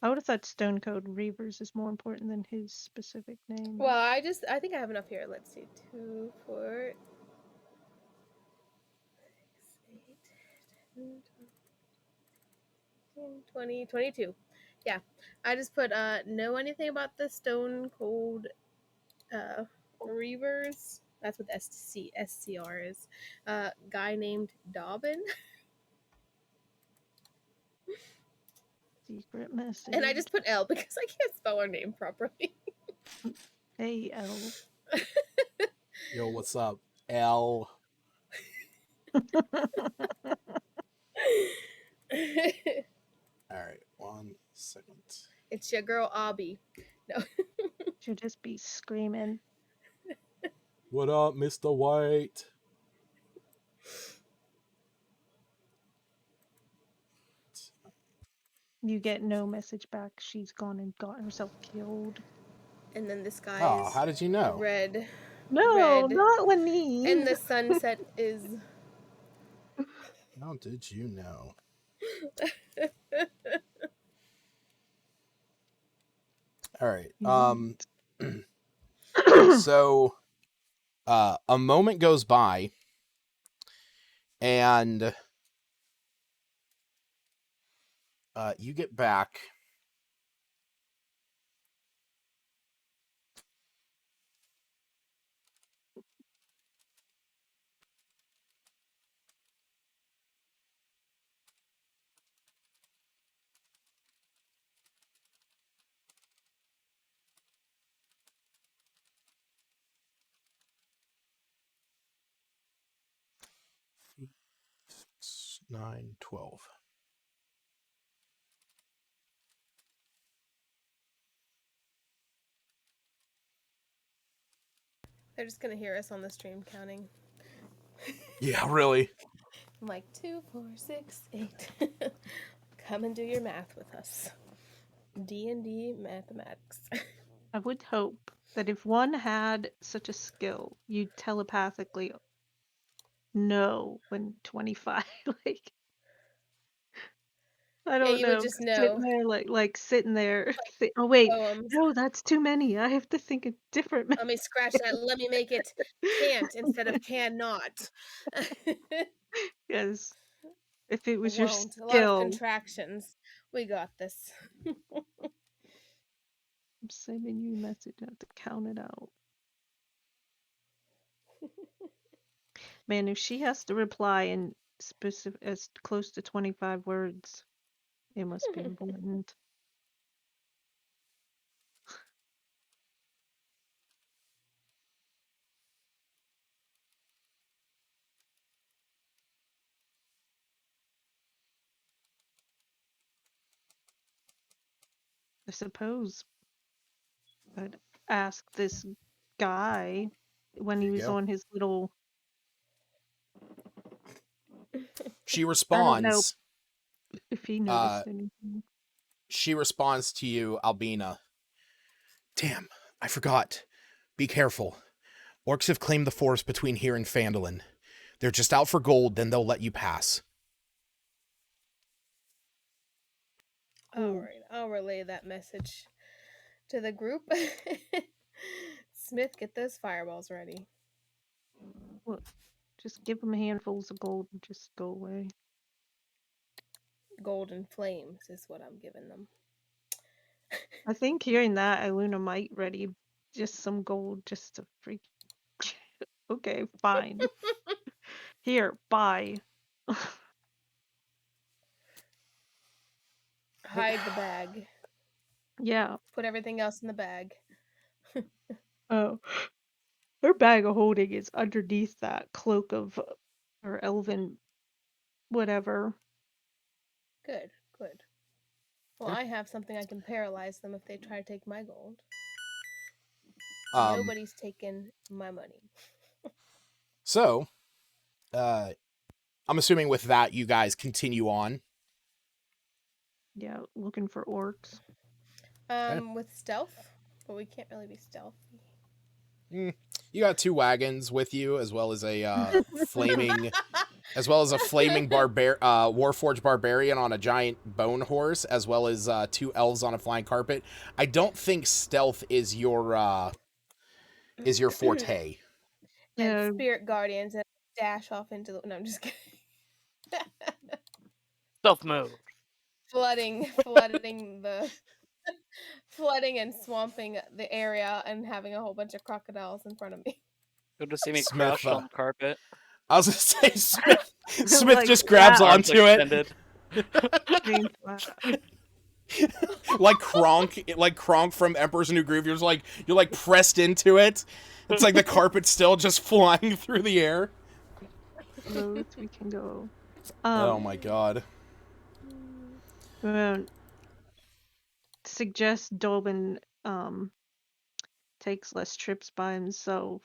I would have thought Stone Cold Reavers is more important than his specific name. Well, I think I have enough here. Let's see, 2, 4, 6, 8, 10, 20, 22. Yeah, I just put know anything about the Stone Cold Reavers? That's what SCR is. Guy named Dobbin. Secret message. And I just put L because I can't spell her name properly. Hey, L. Yo, what's up? L. Alright, 1 second. It's your girl Abby. No. She'll just be screaming. What up, Mr. White? You get no message back. She's gone and got herself killed. And then this guy Oh, is how did you know? red. No, red. not Lenny. And the sunset is. How did you know? All right. So, a moment goes by, and you get back. It's 9, 12. They're just gonna hear us on the stream counting. Yeah, really. I'm like 2, 4, 6, 8. Come and do your math with us. D&D mathematics. I would hope that if one had such a skill, you'd telepathically know when 25, like, I don't you know. would just Sitting know. there, like sitting there. Oh wait, Poems. no, that's too many. I have to think of different. Let me scratch that. Let me make it can't instead of cannot. Yes, if it was your Won't. A lot of skill. contractions. We got this. I'm sending you a message. I have to count it out. Man, if she has to reply in specific as close to 25 words, it must be important. I suppose I'd ask this guy when he There you was go. on his little. She I don't know responds. if he noticed anything. She responds to you, Albina. Damn, I forgot. Be careful. Orcs have claimed the forest between here and Phandalin. They're just out for gold, then they'll let you pass. All right, I'll relay that message to the group. Smith, get those fireballs ready. Well, just give them handfuls of gold and just go away. Golden flames is what I'm giving them. I think hearing that, Iluna might ready just some gold just to freak. Okay, fine. Here, buy. Hide the bag. Yeah. Put everything else in the bag. Oh. Her bag of holding is underneath that cloak of her elven whatever. Good, good. Well, I have something I can paralyze them if they try to take my gold. Nobody's taken my money. So, I'm assuming with that, you guys continue on. Yeah, looking for orcs. With stealth, but we can't really be stealthy. You got 2 wagons with you, as well as a flaming Warforged barbarian on a giant bone horse, as well as 2 elves on a flying carpet. I don't think stealth is your forte. And spirit guardians and dash off into the. No, I'm just kidding. Stealth mode. Flooding and swamping the area and having a whole bunch of crocodiles in front of me. Good to see me Smith, crouched on the carpet. I was gonna say Smith Like just grabs that. onto it. like Kronk from Emperor's New Groove. You're like pressed into it. It's like the carpet's still just flying through the air. Roads we can go. Oh my god. Suggest Dolben takes less trips by himself.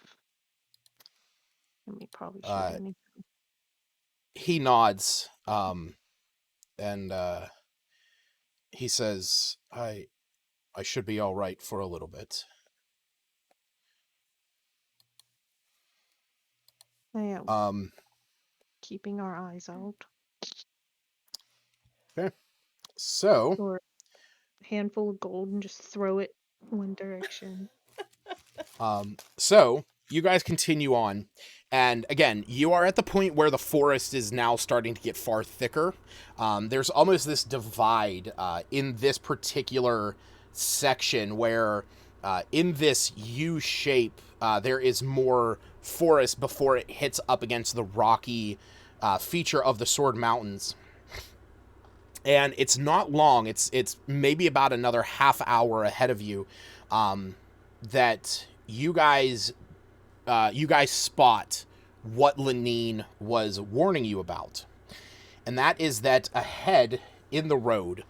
And we probably should. He nods, and he says, I should be all right for a little bit. Yeah. Keeping our eyes out. Okay. So, or a handful of gold and just throw it one direction. So you guys continue on, and again, you are at the point where the forest is now starting to get far thicker. There's almost this divide in this particular section where in this U shape there is more forest before it hits up against the rocky feature of the Sword Mountains. And it's not long, it's maybe about another half hour ahead of you that you guys spot what Lenine was warning you about. And that is that ahead in the road,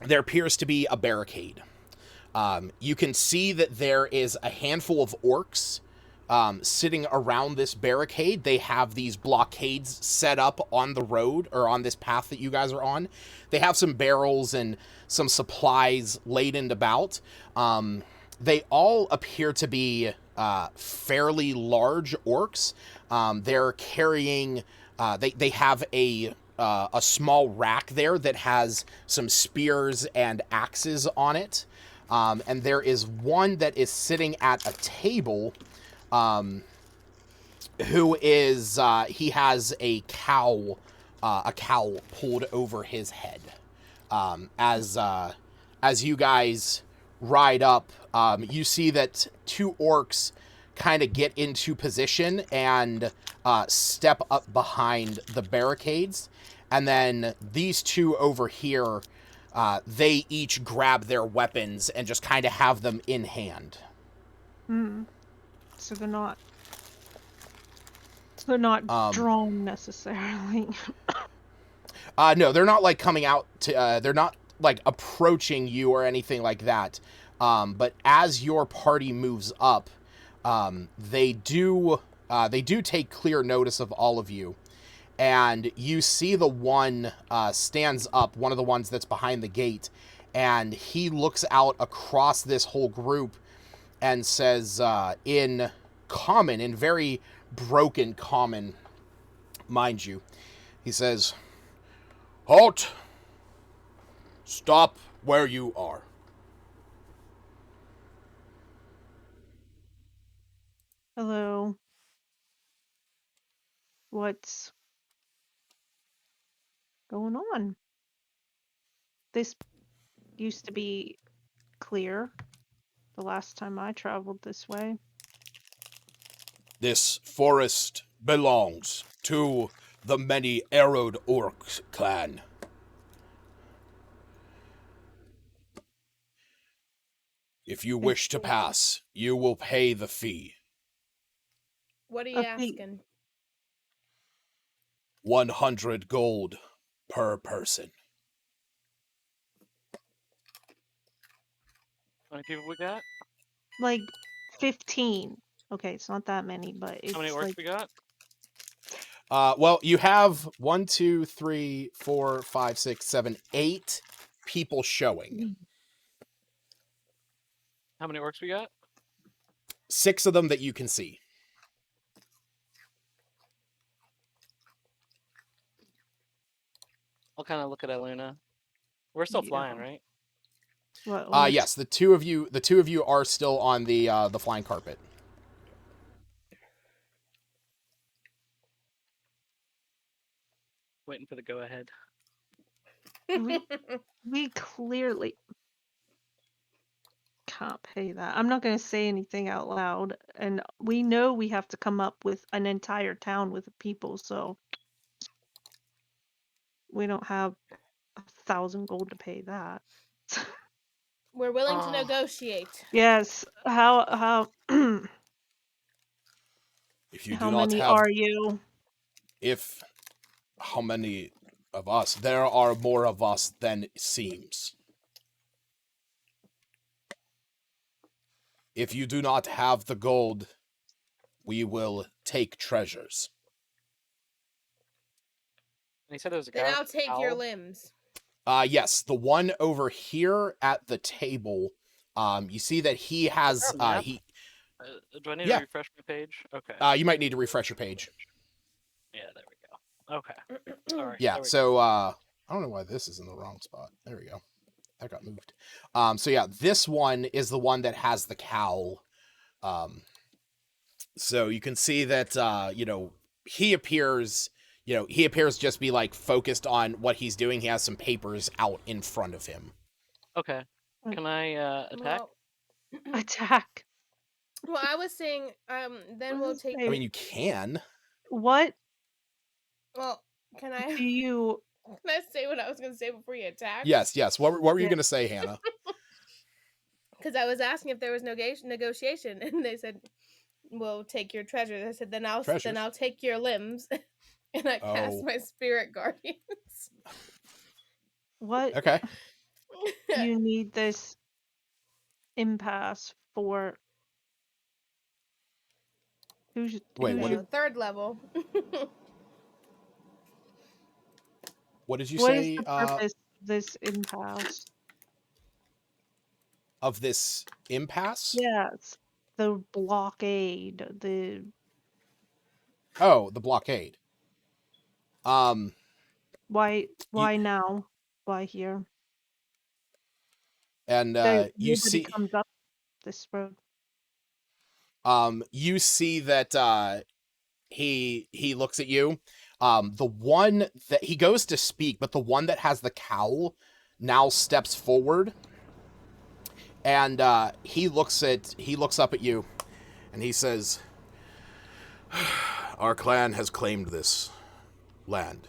there appears to be a barricade. You can see that there is a handful of orcs sitting around this barricade. They have these blockades set up on the road, or on this path that you guys are on. They have some barrels and some supplies laden about. They all appear to be fairly large orcs. They're carrying, they have a small rack there that has some spears and axes on it. And there is one that is sitting at a table, who is, he has a cowl pulled over his head. As you guys ride up, you see that 2 orcs kind of get into position and step up behind the barricades. And then these two over here, they each grab their weapons and just kind of have them in hand. So they're not drawn necessarily. No, they're not like coming out to, they're not like approaching you or anything like that. But as your party moves up, they do take clear notice of all of you. And you see the one stands up, one of the ones that's behind the gate, and he looks out across this whole group and says, in common, in very broken common, mind you, he says, "Halt! Stop where you are." Hello. What's going on? This used to be clear the last time I traveled this way. This forest belongs to the many-arrowed Orcs clan. If you wish to pass, you will pay the fee. What are you asking? 100 gold per person. How many people we got? Like 15. Okay, it's not that many, but it's How many orcs like we got? Well, you have 1, 2, 3, 4, 5, 6, 7, 8 people showing. How many orcs we got? 6 of them that you can see. I'll kind of look at Elena. We're still Yeah. flying, right? what? Yes, the two of you are still on the flying carpet. Waiting for the go ahead. We clearly can't pay that. I'm not going to say anything out loud, and we know we have to come up with an entire town with people, so we don't have 1,000 gold to pay that. We're willing to negotiate. Yes. How If you do how not many have, are you? how many of us? There are more of us than it seems. If you do not have the gold, we will take treasures. And he said there was a guy. Then with I'll a take your cowl. limbs. Yes, the one over here at the table, you see that he has, Is there a map? he, Do I need Yeah. to refresh my page? Okay. you might need to refresh your page. Yeah, there we go. Okay. All right. Yeah, there we so, I don't know why this is in the wrong spot. There we go. That got moved. So yeah, this one is the one that has the cowl. So you can see that, he appears just be like focused on what he's doing. He has some papers out in front of him. go. Okay. Can I attack? Well, Attack. well, I was saying, then we'll take. I mean, you can. What Well, can I? do you? Can I say what I was going to say before you attack? Yes. What were you Yeah. going to say, Hannah? Because I was asking if there was negotiation, and they said, "We'll take your treasures." I said, "Then I'll take your limbs," and I cast my spirit guardians. What Okay. you need this impasse for? Wait, who's what your- did- Third level. What did you what say? is the purpose of this impasse? Of this impasse? Yes, the blockade. Oh, the blockade. Why now? Why here? And you Nobody see, comes up this road. you see that he looks at you. The one that he goes to speak, but the one that has the cowl now steps forward, and he looks up at you, And he says, "Our clan has claimed this land.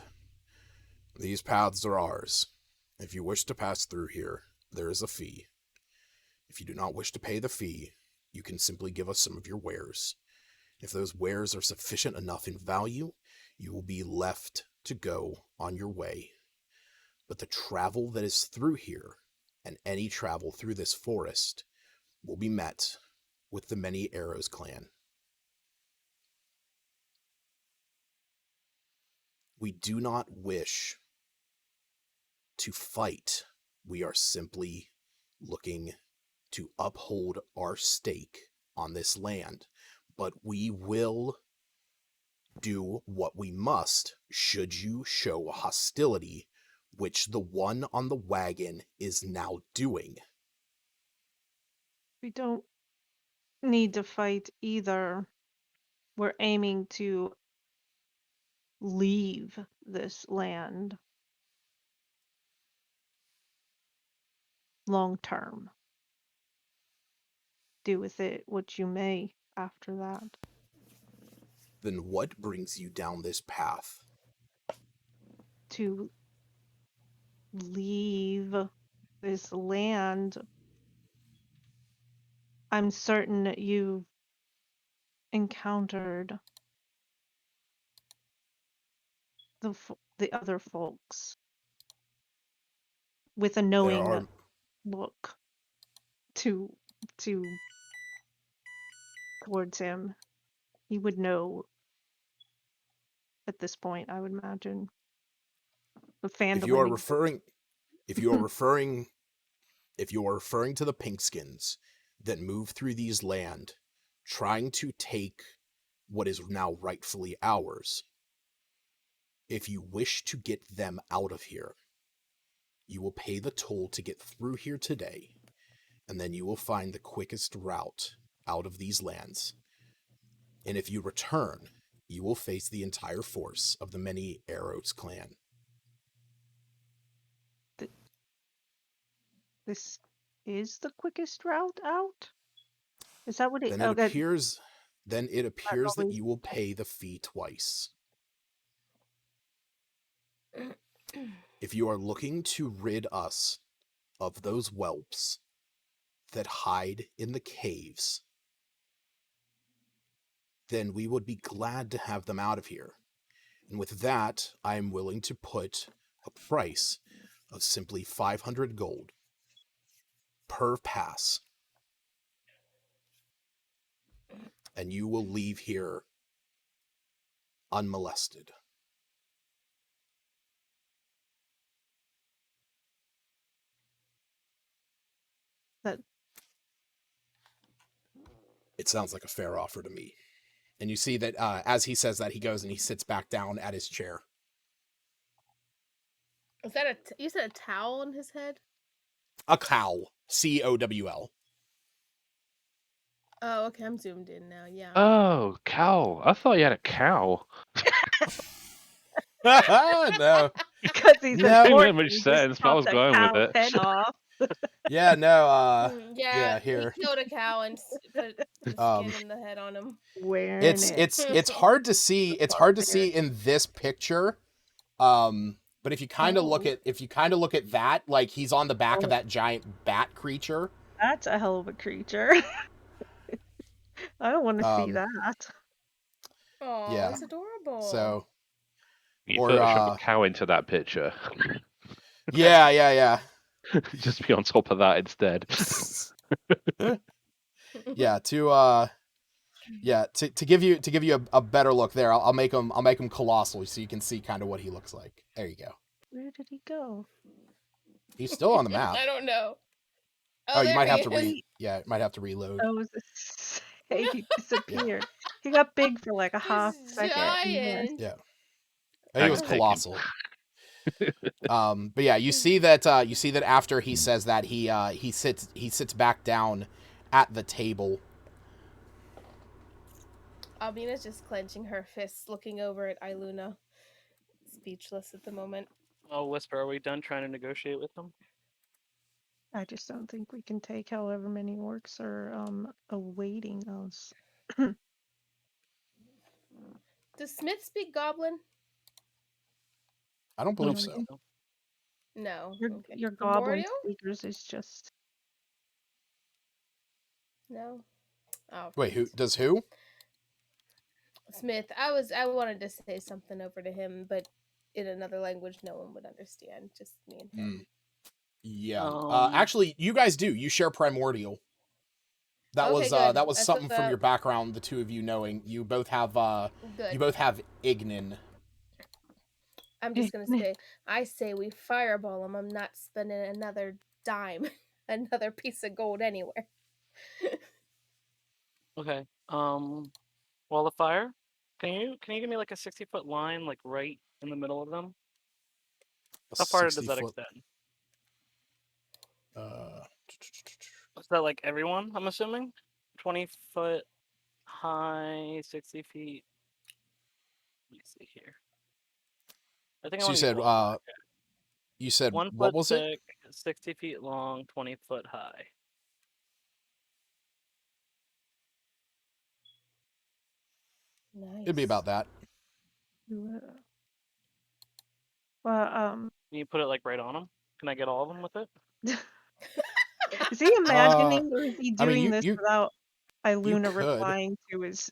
These paths are ours. If you wish to pass through here, there is a fee. If you do not wish to pay the fee, you can simply give us some of your wares. If those wares are sufficient enough in value, you will be left to go on your way. But the travel that is through here, and any travel through this forest, will be met with the Many Arrows clan. We do not wish to fight. We are simply looking to uphold our stake on this land. But we will do what we must should you show hostility, which the one on the wagon is now doing." We don't need to fight either. We're aiming to leave this land long term. Do with it what you may after that. Then what brings you down this path? To leave this land. I'm certain that you've encountered the other folks with a knowing look to towards him. He would know at this point, I would imagine. The Phandalin. If you are referring to the Pinkskins that move through these land, trying to take what is now rightfully ours, if you wish to get them out of here, you will pay the toll to get through here today, and then you will find the quickest route out of these lands. And if you return, you will face the entire force of the Many Arrows clan. This is the quickest route out? Is that what it... Then it appears that you will pay the fee twice. If you are looking to rid us of those whelps that hide in the caves, then we would be glad to have them out of here. And with that, I am willing to put a price of simply 500 gold per pass. And you will leave here unmolested. It sounds like a fair offer to me. And you see that as he says that, he goes and he sits back down at his chair. Is that you said a towel on his head? A cowl. C-O-W-L. Oh, okay. I'm zoomed in now. Yeah. Oh, cow. I thought you had a cow. No. Because he's No. Didn't orc, make much sense, but I was going with it. head off. Yeah, no, yeah, He here. killed a cow and put the skin and the head on him. It's hard to see. It's hard to see in this picture. But if you kind of look at that, like he's on the back of that giant bat creature. That's a hell of a creature. I don't want to see that. Oh, yeah. it's adorable. So you Photoshop a cow into that picture. Yeah. Just be on top of that instead. Yeah, to give you a better look there, I'll make him colossal so you can see kind of what he looks like. There you go. Where did he go? He's still on the map. I don't know. Oh, you might have to might have to reload. Oh, he disappeared. He got big for like a half second. Giant. Yeah. He was colossal. But yeah, you see that after he says that he sits back down at the table. Almina's just clenching her fists, looking over at Iluna, speechless at the moment. Oh, Whisper, are we done trying to negotiate with them? I just don't think we can take however many orcs are awaiting us. Does Smith speak Goblin? I don't believe so. No. Okay. Your goblin Primordial? speakers is just... No. Oh. Wait, who does who? Smith. I wanted to say something over to him, but in another language no one would understand. Just me and him. Yeah. Actually, you guys do. You share primordial. That was something from your background. The two of you knowing you both have Good. You both have Ignin. I'm just gonna say we fireball him. I'm not spending another dime, another piece of gold anywhere. Okay. Wall of fire. Can you give me like a 60-foot line, like right in the middle of them? How far does that extend? Is that like everyone? I'm assuming 20 foot high, 60 feet. Let me see here. I think So you said 1 what foot was thick, 60 feet long, 20 foot high. Nice. It'd be about that. Well, Can you put it like right on them? Can I get all of them with it? is he imagining or is he doing this you without Iluna could. replying to his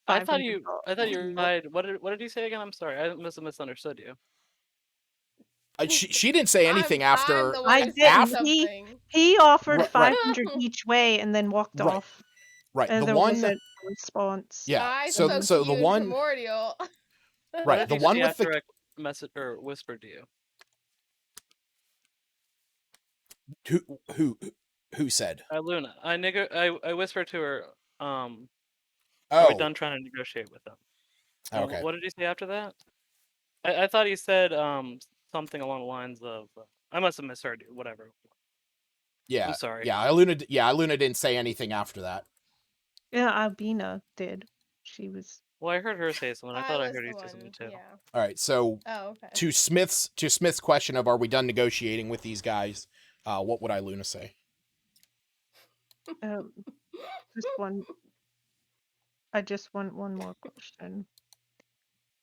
I thought $500? you replied. What did you say again? I'm sorry, I must have misunderstood you. She didn't say anything after. I didn't. He offered 500 each way and then walked off. Right. And the there one wasn't a response. Yeah. So the one primordial. Right. The one with the message or whispered to who said? Luna. I whispered to her. Are we done trying to negotiate with them? Okay. What did he say after that? I thought he said something along the lines of I must have misheard you. Whatever. Yeah. I'm sorry. Yeah. Iluna didn't say anything after that. Yeah, Albina did. She was. Well, I heard her say something. I thought I heard you say something too. Yeah. All right. So to Smith's question of are we done negotiating with these guys? What would Iluna say? Just one. I just want one more question.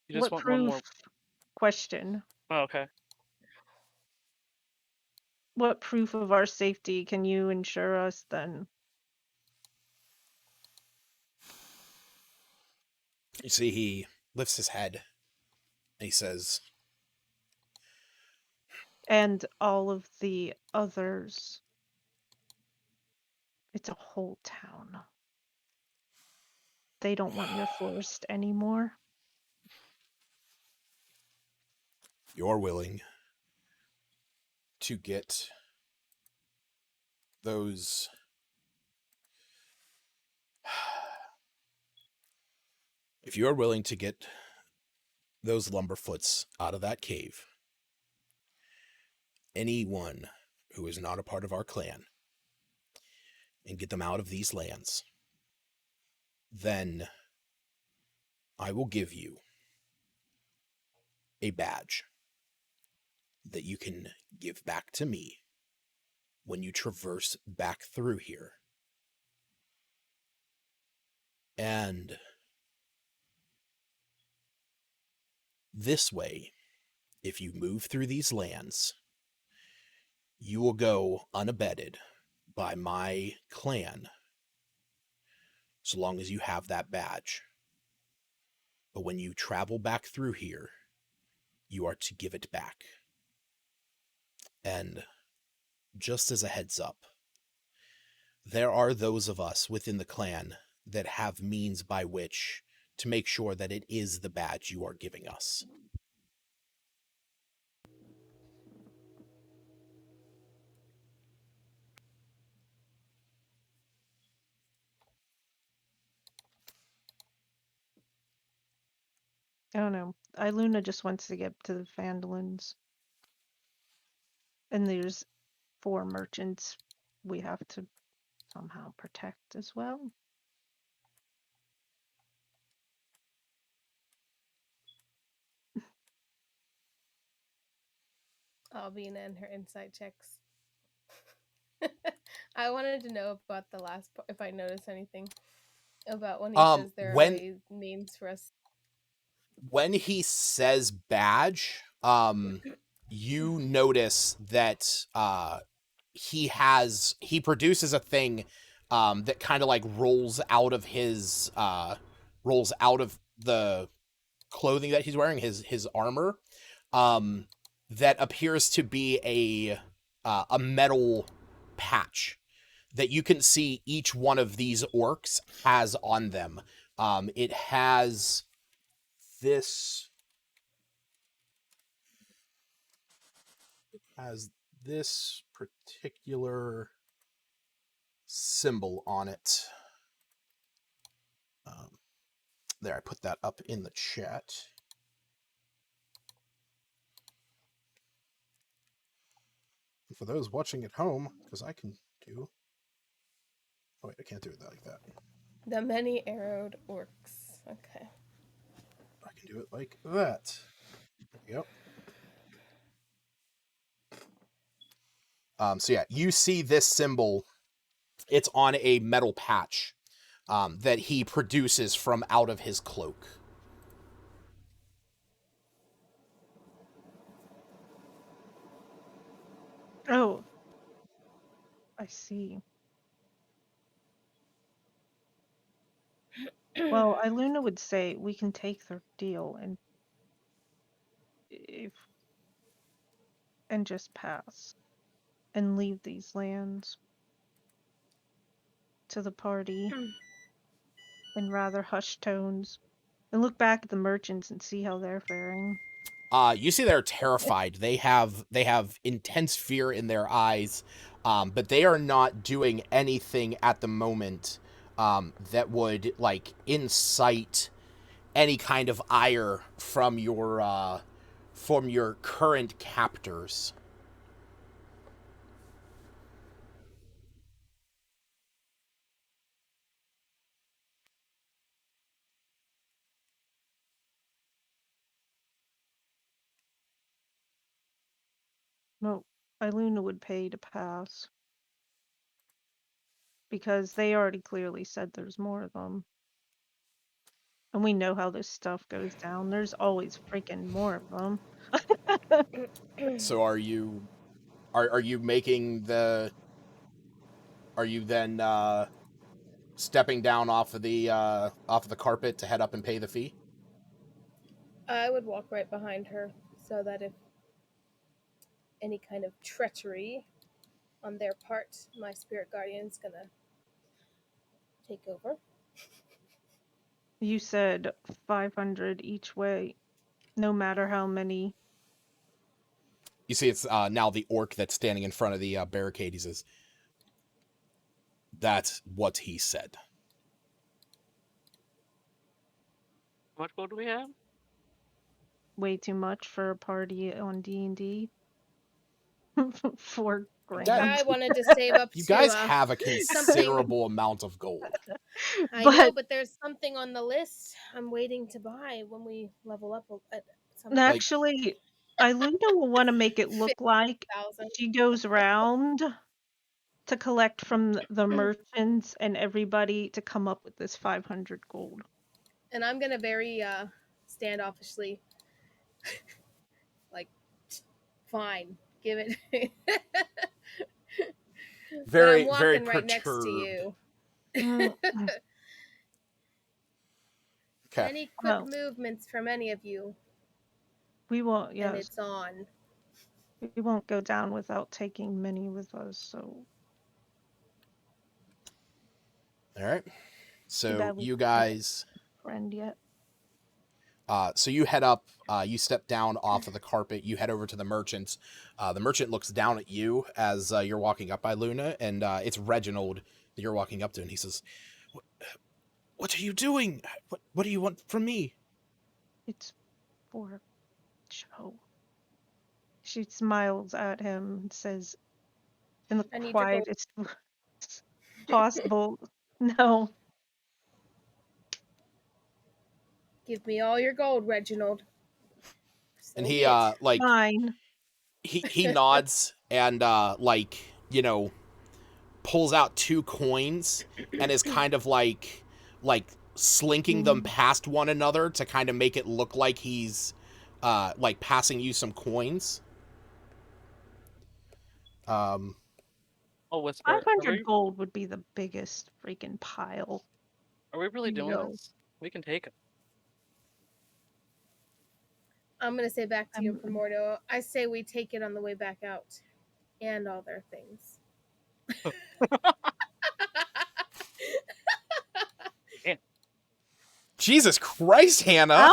You just want one more question? Oh, okay. What proof of our safety can you ensure us then? You see, he lifts his head and he says, and all of the others. It's a whole town. They don't want your forest anymore. You're willing to get those if you're willing to get those lumberfoots out of that cave, anyone who is not a part of our clan, and get them out of these lands, then I will give you a badge that you can give back to me when you traverse back through here. And this way, if you move through these lands, you will go unabetted by my clan so long as you have that badge. But when you travel back through here, you are to give it back. And just as a heads up, there are those of us within the clan that have means by which to make sure that it is the badge you are giving us. I don't know. Iluna just wants to get to the Phandalins. And there's 4 merchants we have to somehow protect as well. Albina and her insight checks. I wanted to know about the last part, if I noticed anything. About when he says there are names for us. When he says badge, you notice that he produces a thing that kind of like rolls out of the clothing that he's wearing, his armor, that appears to be a metal patch that you can see each one of these orcs has on them. It has this particular symbol on it. There, I put that up in the chat. And for those watching at home, because I can do... Oh, wait, I can't do it like that. The many-arrowed orcs. Okay. I can do it like that. Yep. So yeah, you see this symbol. It's on a metal patch that he produces from out of his cloak. Oh, I see. Well, Iluna would say we can take their deal and just pass and leave these lands to the party in rather hushed tones and look back at the merchants and see how they're faring. You see they're terrified. They have intense fear in their eyes, but they are not doing anything at the moment that would like incite any kind of ire from your current captors. No, Iluna would pay to pass. Because they already clearly said there's more of them. And we know how this stuff goes down. There's always freaking more of them. So are you making the... Are you then stepping down off of the carpet to head up and pay the fee? I would walk right behind her so that if any kind of treachery on their part, my spirit guardian's gonna take over. You said 500 each way, no matter how many. You see it's now the orc that's standing in front of the barricade. He says, that's what he said. How much gold do we have? Way too much for a party on D&D. 4 grand. I wanted to save up You to, guys have a considerable amount of gold. I know, but there's something on the list I'm waiting to buy when we level up at some point. Actually, Iluna will want to make it look like she goes around to collect from the merchants and everybody to come up with this 500 gold. And I'm gonna very standoffishly, like, fine, give it. Very, but I'm walking very right next to you. Okay. Any quick movements from any of you? We won't. Yes. And it's on. We won't go down without taking many with us. So. All right. So you guys. Friend yet? So you head up. You step down off of the carpet. You head over to the merchants. The merchant looks down at you as you're walking up by Luna, and it's Reginald that you're walking up to, and he says, "What are you doing? What do you want from me?" It's for show. She smiles at him and says, in the quietest possible, "No." Give me all your gold, Reginald. And he like Fine. he nods and like, you know, pulls out 2 coins and is kind of like like slinking them past one another to kind of make it look like he's like passing you some coins. Whisper. 500 gold would be the biggest freaking pile. Are we really doing this? We can take it. I'm gonna say back to you, Primordial. I say we take it on the way back out, and all their things. Yeah. Jesus Christ, Hannah!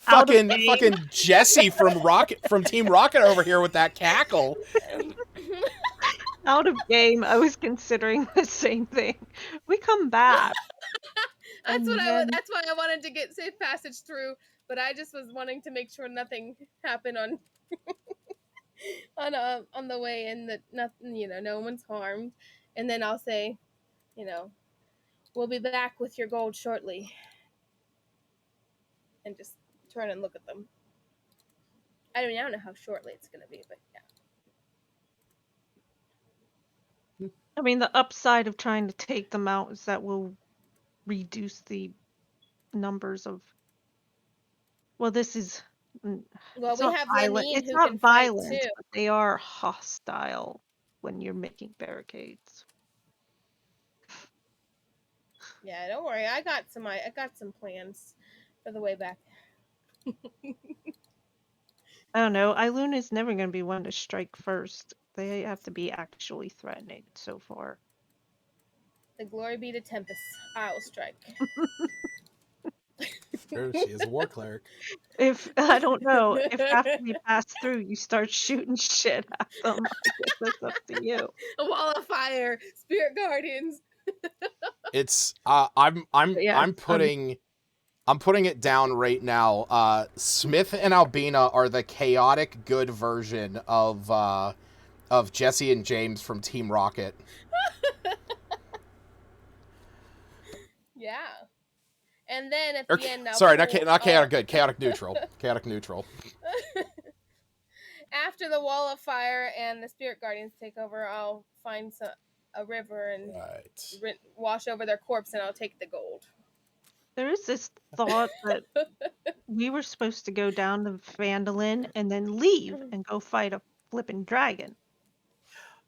Fucking Jesse from Team Rocket over here with that cackle. Out of game, I was considering the same thing. We come back. That's why I wanted to get safe passage through, but I just was wanting to make sure nothing happened on on the way in, that nothing, no one's harmed. And then I'll say, we'll be back with your gold shortly. And just turn and look at them. I don't know how shortly it's going to be, but yeah. I mean, the upside of trying to take them out is that we'll reduce the numbers of. Well, this is. Well, we have Lenine it's who not can violent, fight too. But they are hostile when you're making barricades. Yeah, don't worry. I got some plans for the way back. I don't know. Eilun is never going to be one to strike first. They have to be actually threatening so far. The glory be to Tempest. I will strike. Sure, she is a war cleric. If I don't know, if after we pass through you start shooting shit at them, I guess that's up to you. A wall of fire, spirit guardians. It's I'm putting it down right now. Smith and Albina are the chaotic good version of Jesse and James from Team Rocket. Yeah. And then at the end, sorry, not chaotic good, chaotic neutral. Chaotic neutral. After the wall of fire and the spirit guardians take over, I'll find a river and wash over their corpse, and I'll take the gold. There is this thought that we were supposed to go down to Phandalin and then leave and go fight a flippin' dragon.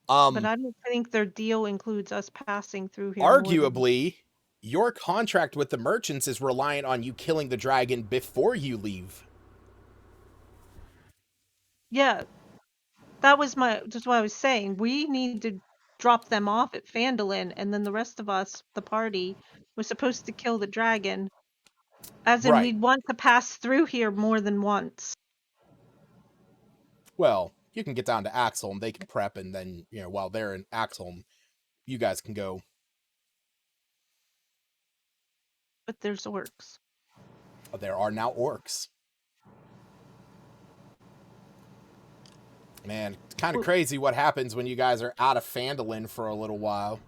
But I don't think their deal includes us passing through here. Arguably, your contract with the merchants is reliant on you killing the dragon before you leave. Yeah, that was just what I was saying. We need to drop them off at Phandalin, and then the rest of us, the party, was supposed to kill the dragon. As in, we'd want to pass through here more than once. Well, you can get down to Axel, and they can prep, and then, while they're in Axel, you guys can go. But there's orcs. There are now orcs. Man, it's kind of crazy what happens when you guys are out of Phandalin for a little while.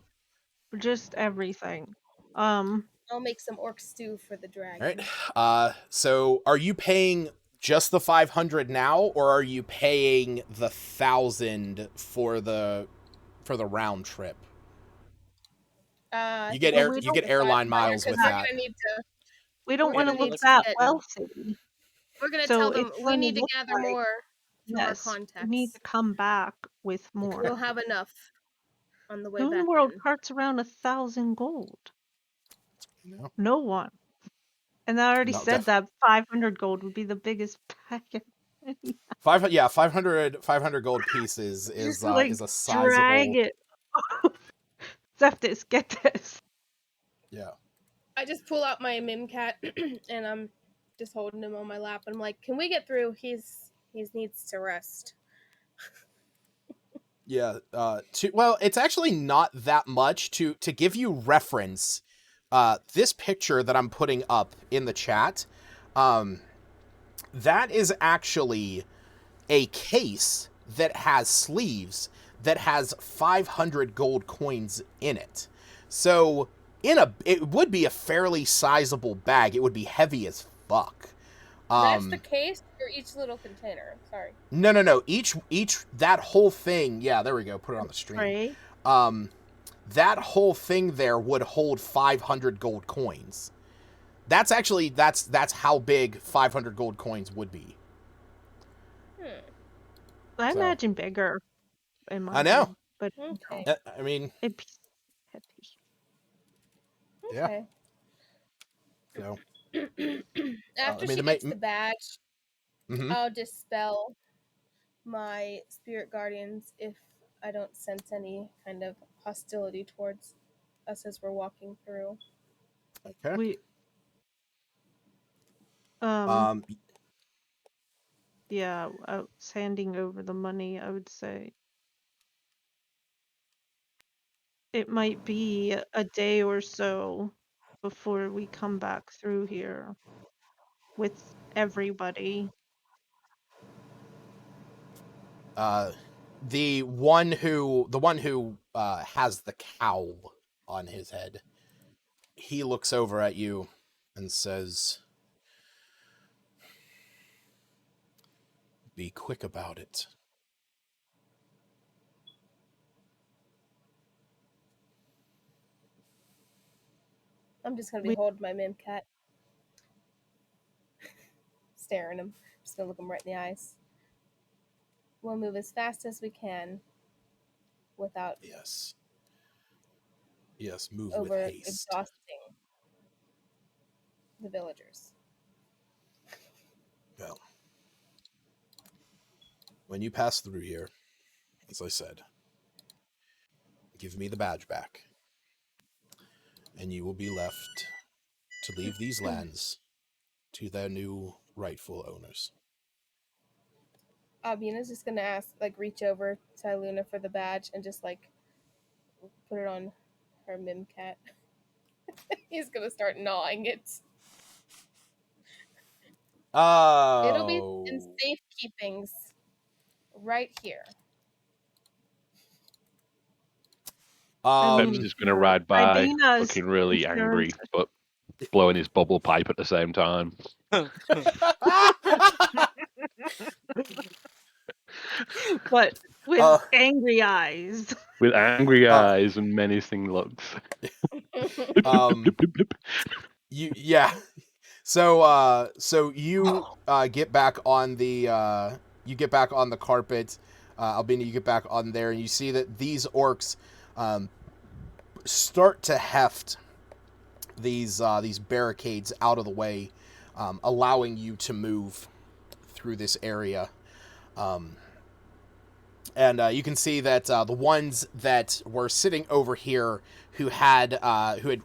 Just everything. I'll make some orc stew for the dragon. All right. So are you paying just the 500 now, or are you paying the 1,000 for the round trip? You get airline miles with that. We don't want to look that wealthy. We're going to tell them we need to gather more contacts. We need to come back with more. We'll have enough on the way back. Who in the world carts around 1,000 gold? No one. And I already said that 500 gold would be the biggest packet. 500 gold pieces is a sizable. Drag it. Zeptis, get this. Yeah. I just pull out my Mimcat and I'm just holding him on my lap. I'm like, can we get through? He needs to rest. Yeah. Well, it's actually not that much to give you reference. This picture that I'm putting up in the chat, that is actually a case that has sleeves that has 500 gold coins in it. So it would be a fairly sizable bag. It would be heavy as fuck. That's the case or each little container? Sorry. No. Each that whole thing. Yeah, there we go. Put it on the stream. Right. that whole thing there would hold 500 gold coins. That's actually, that's how big 500 gold coins would be. I imagine bigger in my I know. head, but Okay. I mean, it'd be heavy. Okay. Yeah. So, After I mean, she gets the badge, Mm-hmm. I'll dispel my spirit guardians if I don't sense any kind of hostility towards us as we're walking through. Okay. We yeah, handing over the money, I would say. It might be a day or so before we come back through here with everybody. The one who has the cowl on his head, he looks over at you and says, "Be quick about it." I'm just gonna be holding my mim cat, staring him. Just gonna look him right in the eyes. We'll move as fast as we can without Yes, move with over haste. exhausting the villagers. Well, when you pass through here, as I said, give me the badge back, and you will be left to leave these lands to their new rightful owners. Abina's just gonna reach over to Luna for the badge and just put it on her mim cat. He's gonna start gnawing it. Oh. It'll be in safe keepings right here. Peps is going to ride by, looking really angry, but blowing his bubble pipe at the same time. But with angry eyes. With angry eyes and menacing looks. Yeah. So you get back on the carpet. Albina, you get back on there, and you see that these orcs start to heft these barricades out of the way, allowing you to move through this area. And you can see that the ones that were sitting over here who had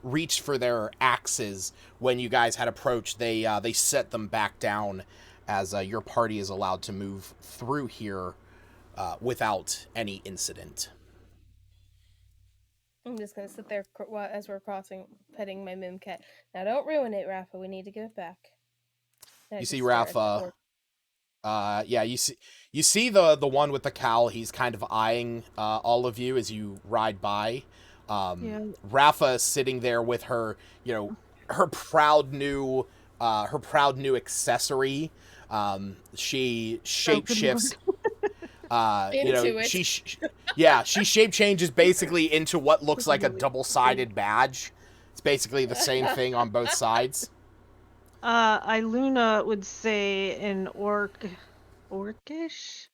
reached for their axes when you guys had approached, they set them back down as your party is allowed to move through here without any incident. I'm just gonna sit there as we're crossing, petting my mim cat. Now, don't ruin it, Rafa. We need to give it back. You see Rafa. Yeah, you see the one with the cowl. He's kind of eyeing all of you as you ride by. Rafa sitting there with her, her proud new accessory. She shapeshifts. She shape changes basically into what looks like a double-sided badge. It's basically the same thing on both sides. Iluna would say an orcish?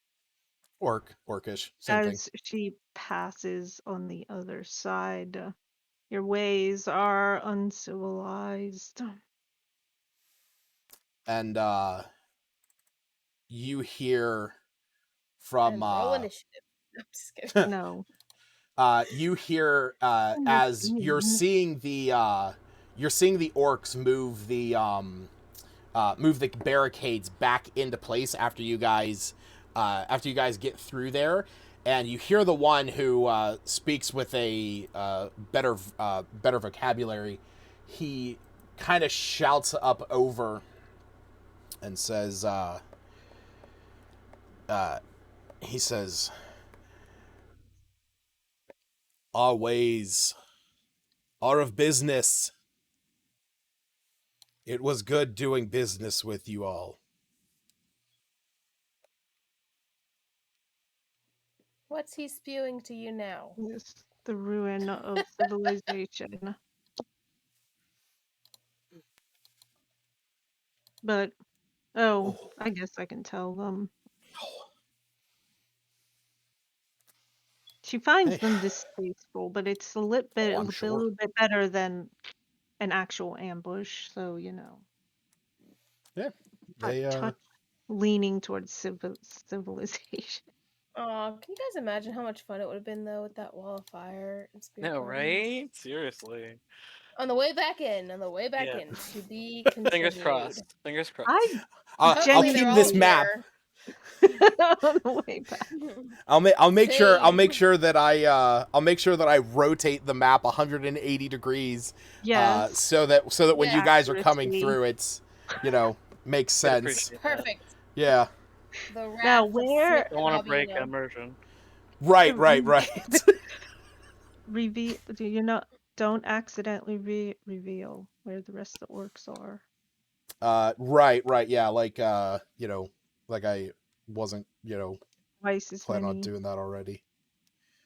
Orcish, same as thing. She passes on the other side. Your ways are uncivilized. And you hear from roll initiative. I'm just kidding. No. You hear as you're seeing the orcs move the barricades back into place after you guys get through there, and you hear the one who speaks with a better vocabulary. He kind of shouts up over and says, he says, "Our ways are of business. It was good doing business with you all." What's he spewing to you now? the ruin of civilization. But I guess I can tell them. She finds them distasteful, but it's a little bit better than an actual ambush. So Yeah, a touch leaning towards civilization. Oh, can you guys imagine how much fun it would have been though with that wall of fire and spirit? No, gardens? right? Seriously. On the way back in, to be continued. Fingers crossed. Fingers crossed. I'll keep this map. On the way back. I'll make sure that I rotate the map 180 degrees. Yes. So that when you guys are coming through, it's makes sense. Perfect. Yeah. Now where? I want to break immersion. Right. Reveal. Don't accidentally reveal where the rest of the orcs are. Right. Yeah, like like I wasn't twice as planning many. on doing that already.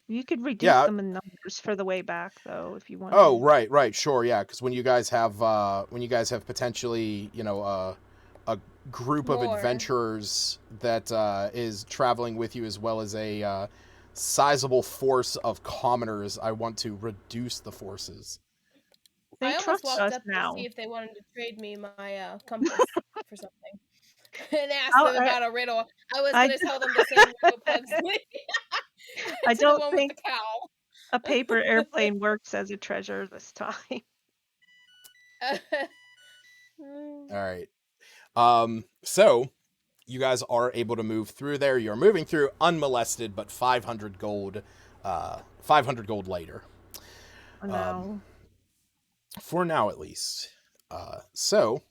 You could reduce them in numbers for the way back though, if you want. Oh, right, sure, yeah, because when you guys have potentially a group of adventurers that is traveling with you, as well as a sizable force of commoners, I want to reduce the forces. They trust us now. To see if they wanted to trade me my compass for something, and ask them about a riddle. I was going to tell them the same riddle, Pugsley. I don't think a paper airplane works as a treasure this time. All right. So you guys are able to move through there. You're moving through unmolested, but 500 gold later. No. For now, at least. So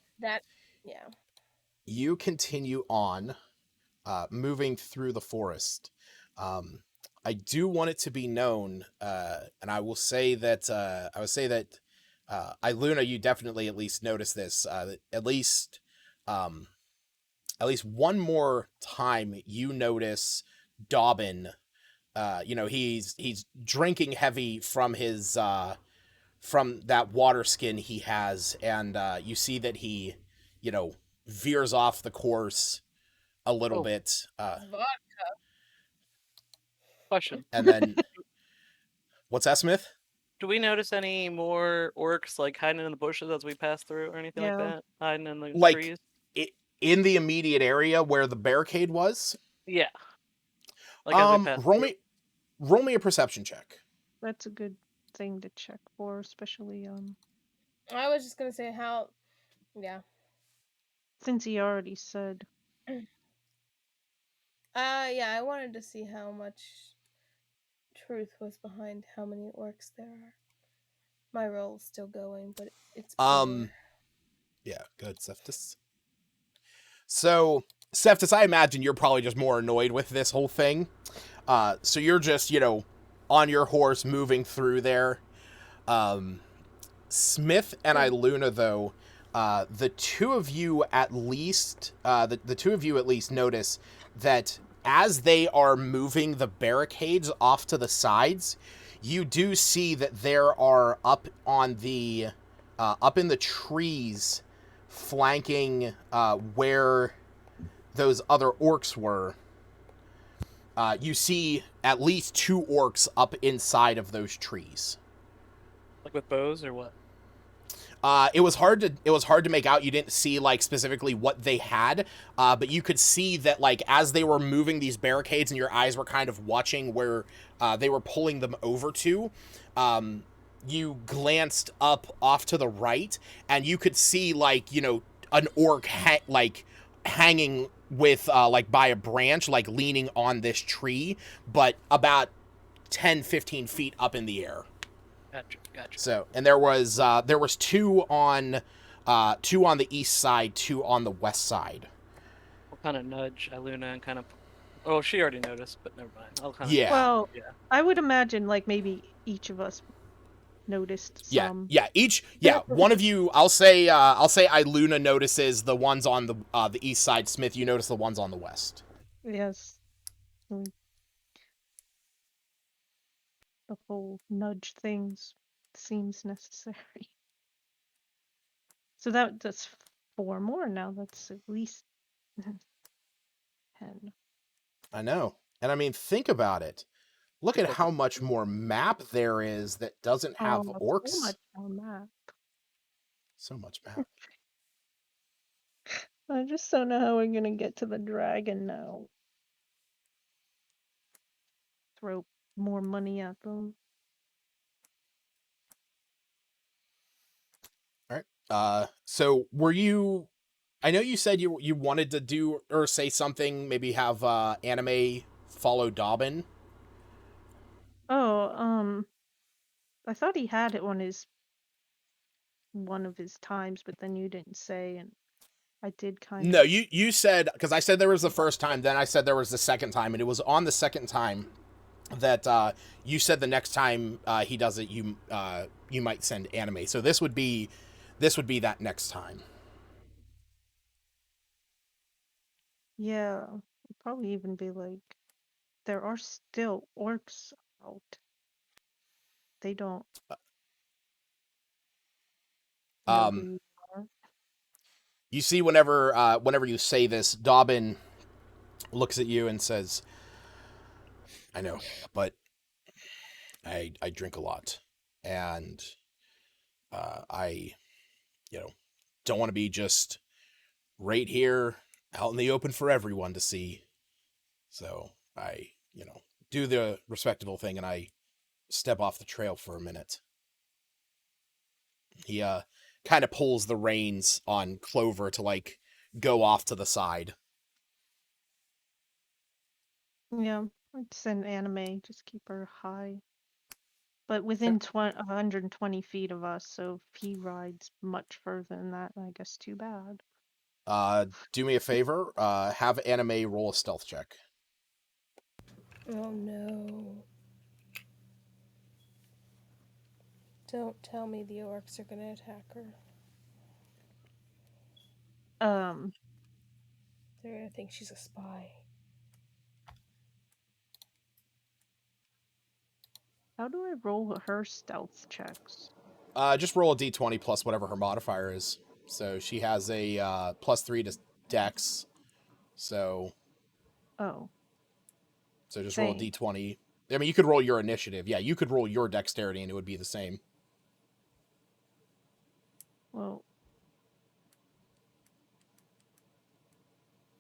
you continue on, moving through the forest. I do want it to be known, and I will say that Iluna, you definitely at least notice this. At least one more time, you notice Dobbin. He's drinking heavy from his from that water skin he has, and you see that he, veers off the course a little bit. Vodka. Question. And then, what's that, Smith? Do we notice any more orcs hiding in the bushes as we pass through, or anything like that? Hiding in the trees? In the immediate area where the barricade was? Yeah. As we pass roll me a perception check. That's a good thing to check for, especially I was just gonna say since he already said. I wanted to see how much truth was behind how many orcs there are. My roll's still going, but it's poor. Yeah, good, Seftis. So, Seftis, I imagine you're probably just more annoyed with this whole thing. So you're just, on your horse moving through there. Smith and Iluna, though, the two of you at least notice that as they are moving the barricades off to the sides, you do see that there are up in the trees flanking where those other orcs were. You see at least 2 orcs up inside of those trees. Like with bows or what? It was hard to make out. You didn't see specifically what they had, but you could see that as they were moving these barricades and your eyes were kind of watching where they were pulling them over to. You glanced up off to the right, and you could see an orc hanging with by a branch, leaning on this tree, but about 10-15 feet up in the air. Gotcha. So, and there was 2 on the east side, 2 on the west side. I'll kind of nudge Iluna and kind of. Oh, she already noticed, but never mind. I'll kind of. Yeah. Well, yeah. I would imagine maybe each of us noticed some. Yeah. One of you. I'll say Iluna notices the ones on the east side. Smith, you notice the ones on the west. Yes. the whole nudge things seems necessary. So that's 4 more now. That's at least 10. I know. And I mean, think about it. Look at how much more map there is that doesn't have orcs. So much more map. So much map. I just don't know how we're gonna get to the dragon now. Throw more money at them. All right. So were you? I know you said you wanted to do or say something. Maybe have anime follow Dobbin. Oh, I thought he had it on one of his times, but then you didn't say, and I did kind of. No, you said, because I said there was the first time, then I said there was the second time, and it was on the second time that you said the next time he does it, you might send anime. So this would be that next time. Yeah, it'd probably even be like, there are still orcs out. They don't know who you are. You see, whenever you say this, Dobbin looks at you and says, "I know, but I drink a lot, and I don't want to be just right here out in the open for everyone to see. So I do the respectable thing and I step off the trail for a minute." He kind of pulls the reins on Clover to like go off to the side. Yeah, I'd send anime, just keep her high. But within 120 feet of us, so if he rides much further than that, I guess too bad. Do me a favor, have anime roll a stealth check. Oh no. Don't tell me the orcs are gonna attack her. They're gonna think she's a spy. How do I roll her stealth checks? Just roll a d20 plus whatever her modifier is. So she has a +3 to dex. So just roll a d20. I mean, you could roll your initiative. Yeah, you could roll your dexterity and it would be the same. Well,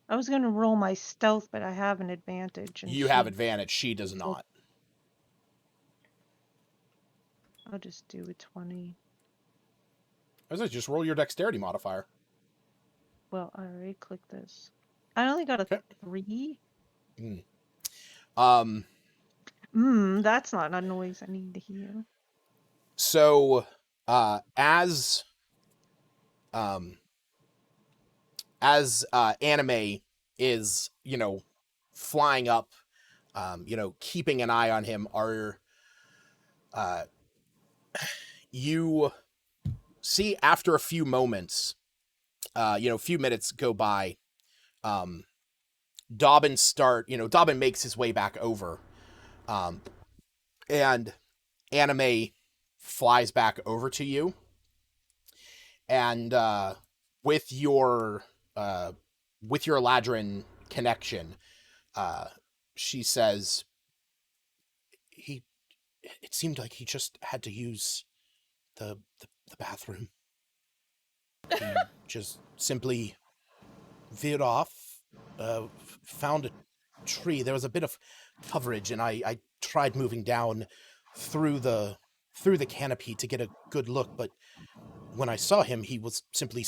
I was going to roll my stealth, but I have an advantage. And you have advantage. She does not. I'll just do a 20. I was like, just roll your dexterity modifier. Well, I already clicked this. I only got a 3. That's not a noise I need to hear. So, as anime is, flying up, keeping an eye on him, you see after a few moments, a few minutes go by, Dobbin makes his way back over, and anime flies back over to you, and with your Eladrin connection, she says, it seemed like he just had to use the bathroom. He just simply veered off, found a tree. There was a bit of coverage, and I tried moving down through the canopy to get a good look, but when I saw him, he was simply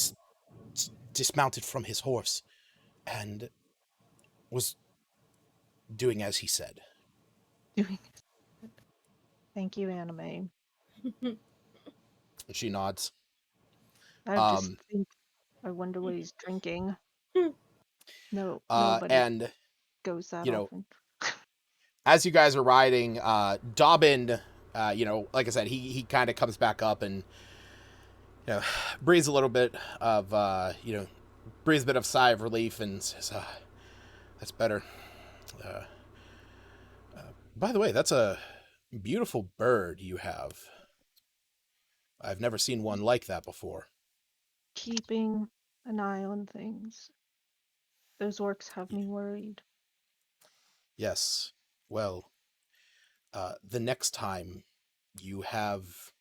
dismounted from his horse and was doing as he said. Thank you, anime. She nods. I just think, I wonder what he's drinking. No, nobody and goes that often. As you guys are riding, Dobbin, like I said, he kind of comes back up and breathes a little bit of breathes a bit of sigh of relief and says, "That's better. By the way, that's a Beautiful bird you have. I've never seen one like that before. Keeping an eye on things. Those orcs have me worried. Yes. Well, the next time you have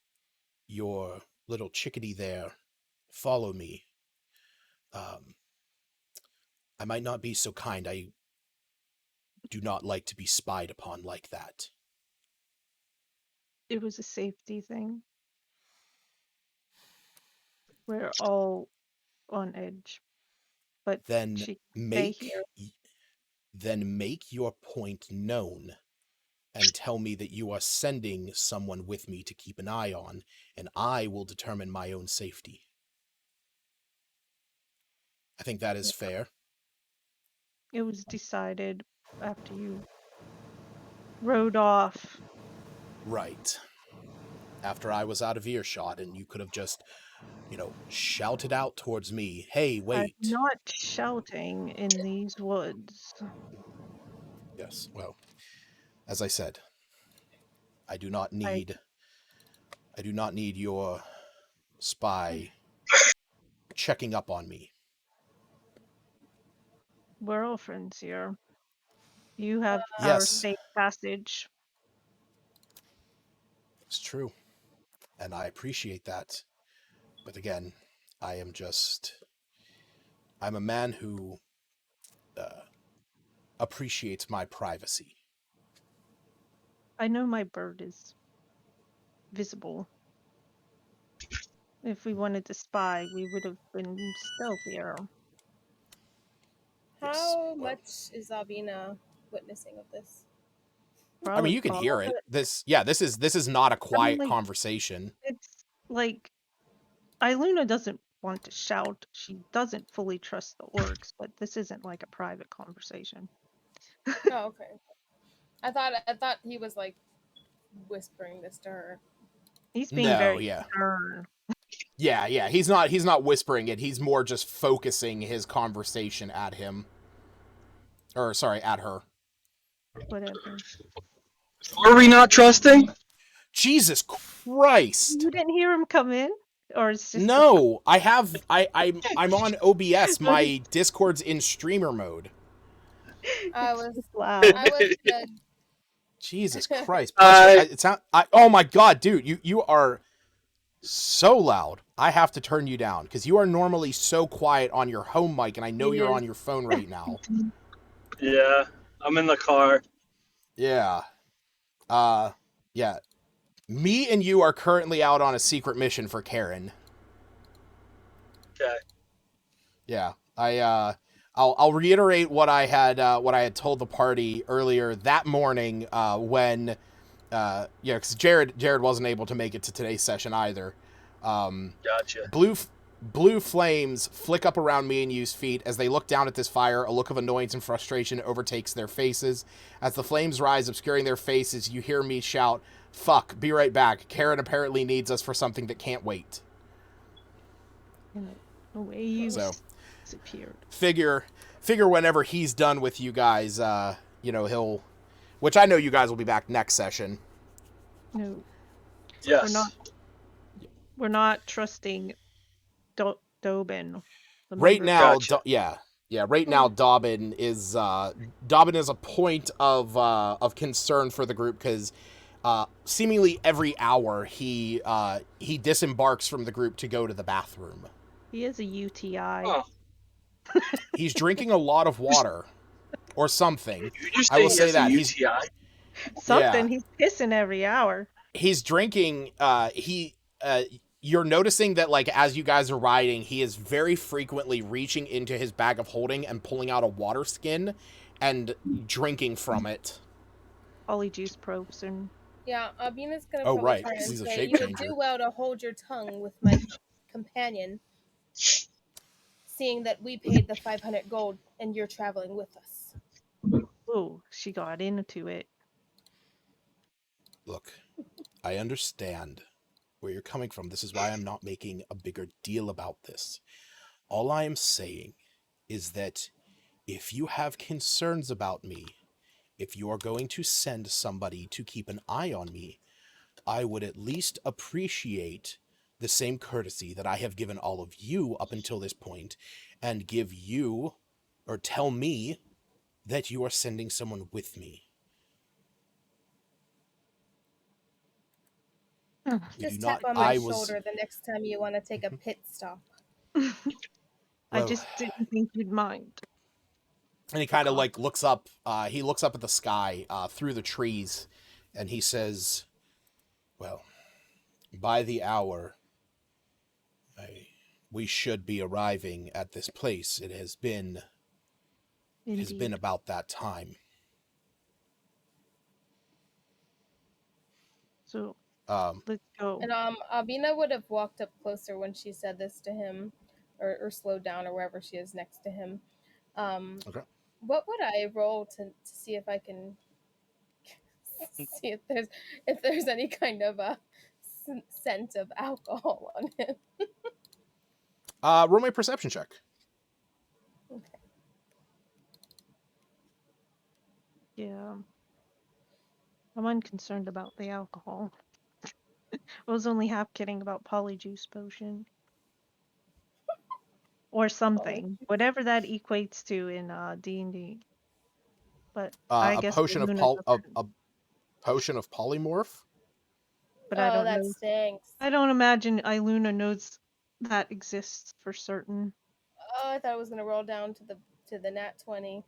your little chickadee there follow me, I might not be so kind. I do not like to be spied upon like that. It was a safety thing. We're all on edge. But Then she stay make here. then make your point known and tell me that you are sending someone with me to keep an eye on, and I will determine my own safety. I think that is fair. It was decided after you rode off. Right. After I was out of earshot, and you could have just, shouted out towards me, "Hey, wait." I'm not shouting in these woods. Yes, well, as I said, I do not need your spy checking up on me. We're all friends here. You have our Yes, safe passage. it's true, and I appreciate that. But again, I'm a man who appreciates my privacy. I know my bird is visible. If we wanted to spy, we would have been stealthier. How much is Avina witnessing of this? I mean, you can hear it. This is not a quiet conversation. It's like Iluna doesn't want to shout. She doesn't fully trust the orcs, but this isn't like a private conversation. Oh, okay. I thought he was like whispering this to her. He's being very stern. Yeah. He's not whispering it. He's more just focusing his conversation at him. Or sorry, at her. Whatever. Are we not trusting? Jesus Christ! You didn't hear him come in, or it's just no. I'm on OBS. My Discord's in streamer mode. I was loud. Jesus Christ! Oh my God, dude, you are so loud. I have to turn you down because you are normally so quiet on your home mic, and I know you're on your phone right now. Yeah, I'm in the car. Yeah. Yeah. Me and you are currently out on a secret mission for Karen. Okay. Yeah. I'll reiterate what I had told the party earlier that morning when because Jared wasn't able to make it to today's session either. Gotcha. Blue flames flick up around me and you's feet as they look down at this fire. A look of annoyance and frustration overtakes their faces. As the flames rise, obscuring their faces, you hear me shout, "Fuck, be right back. Karen apparently needs us for something that can't wait." The way you disappeared. Figure whenever he's done with you guys, he'll... Which I know you guys will be back next session. No. Yes. We're not trusting Dobin. Right now, Gotcha. right now, Dobbin is a point of concern for the group because seemingly every hour he disembarks from the group to go to the bathroom. He has a UTI. Oh. He's drinking a lot of water or something. I will say that he's something. He's pissing every hour. He's drinking. You're noticing that, like, as you guys are riding, he is very frequently reaching into his bag of holding and pulling out a water skin and drinking from it. Polyjuice probes and... Yeah, Abina's gonna right, try and he's a say, shape you would changer. do well to hold your tongue with my companion, seeing that we paid the 500 gold and you're traveling with us. Oh, she got into it. Look, I understand where you're coming from. This is why I'm not making a bigger deal about this. All I am saying is that if you have concerns about me if you're going to send somebody to keep an eye on me, I would at least appreciate the same courtesy that I have given all of you up until this point, and give you, or tell me, that you are sending someone with me. Just tap on my shoulder the next time you want to take a pit stop. I just didn't think you'd mind. And he kind of like looks up, he looks up at the sky through the trees, and he says, well, by the hour, we should be arriving at this place. It has been about that time. So let's go. And Abina would have walked up closer when she said this to him, or slowed down, or wherever she is next to him. Okay. What would I roll to see if I can see if there's any kind of a scent of alcohol on him? Roll me a perception check. Okay. Yeah. I'm unconcerned about the alcohol. I was only half kidding about polyjuice potion. Or something. Whatever that equates to in D&D. But I guess a potion of polymorph? But I don't that know. stinks. I don't imagine Iluna knows that exists for certain. Oh, I thought I was gonna roll down to the nat 20.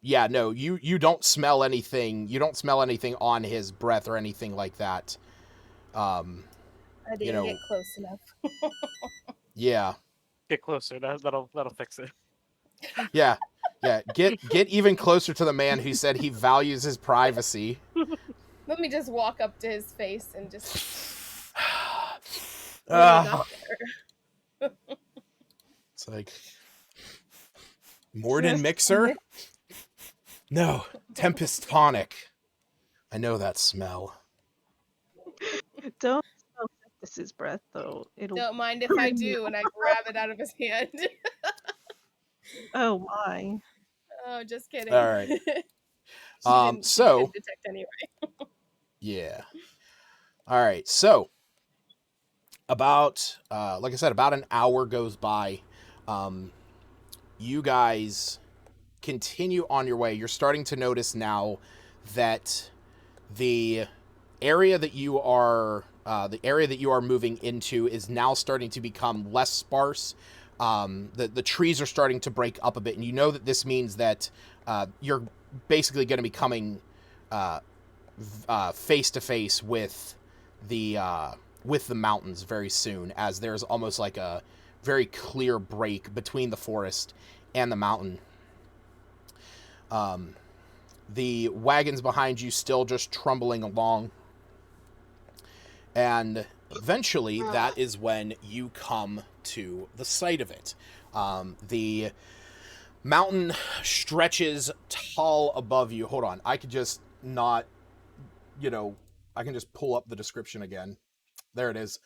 Yeah, no, you don't smell anything. You don't smell anything on his breath or anything like that. I didn't get close enough. Yeah. Get closer. That'll fix it. Yeah. Yeah. Get even closer to the man who said he values his privacy. Let me just walk up to his face and just It's like Morden Mixer? No, Tempest Tonic. I know that smell. Don't smell Septus's breath, though. Don't mind if I do, and I grab it out of his hand. Oh my. Oh, just kidding. All right. She didn't detect anyway. Yeah. All right. So about like I said, about an hour goes by. You guys continue on your way. You're starting to notice now that the area that you are moving into is now starting to become less sparse. The trees are starting to break up a bit, and you know that this means that you're basically going to be coming face to face with the mountains very soon, as there's almost like a very clear break between the forest and the mountain. The wagons behind you still just trundling along. And eventually, that is when you come to the site of it. The mountain stretches tall above you. Hold on. I could just not, I can just pull up the description again. There it is.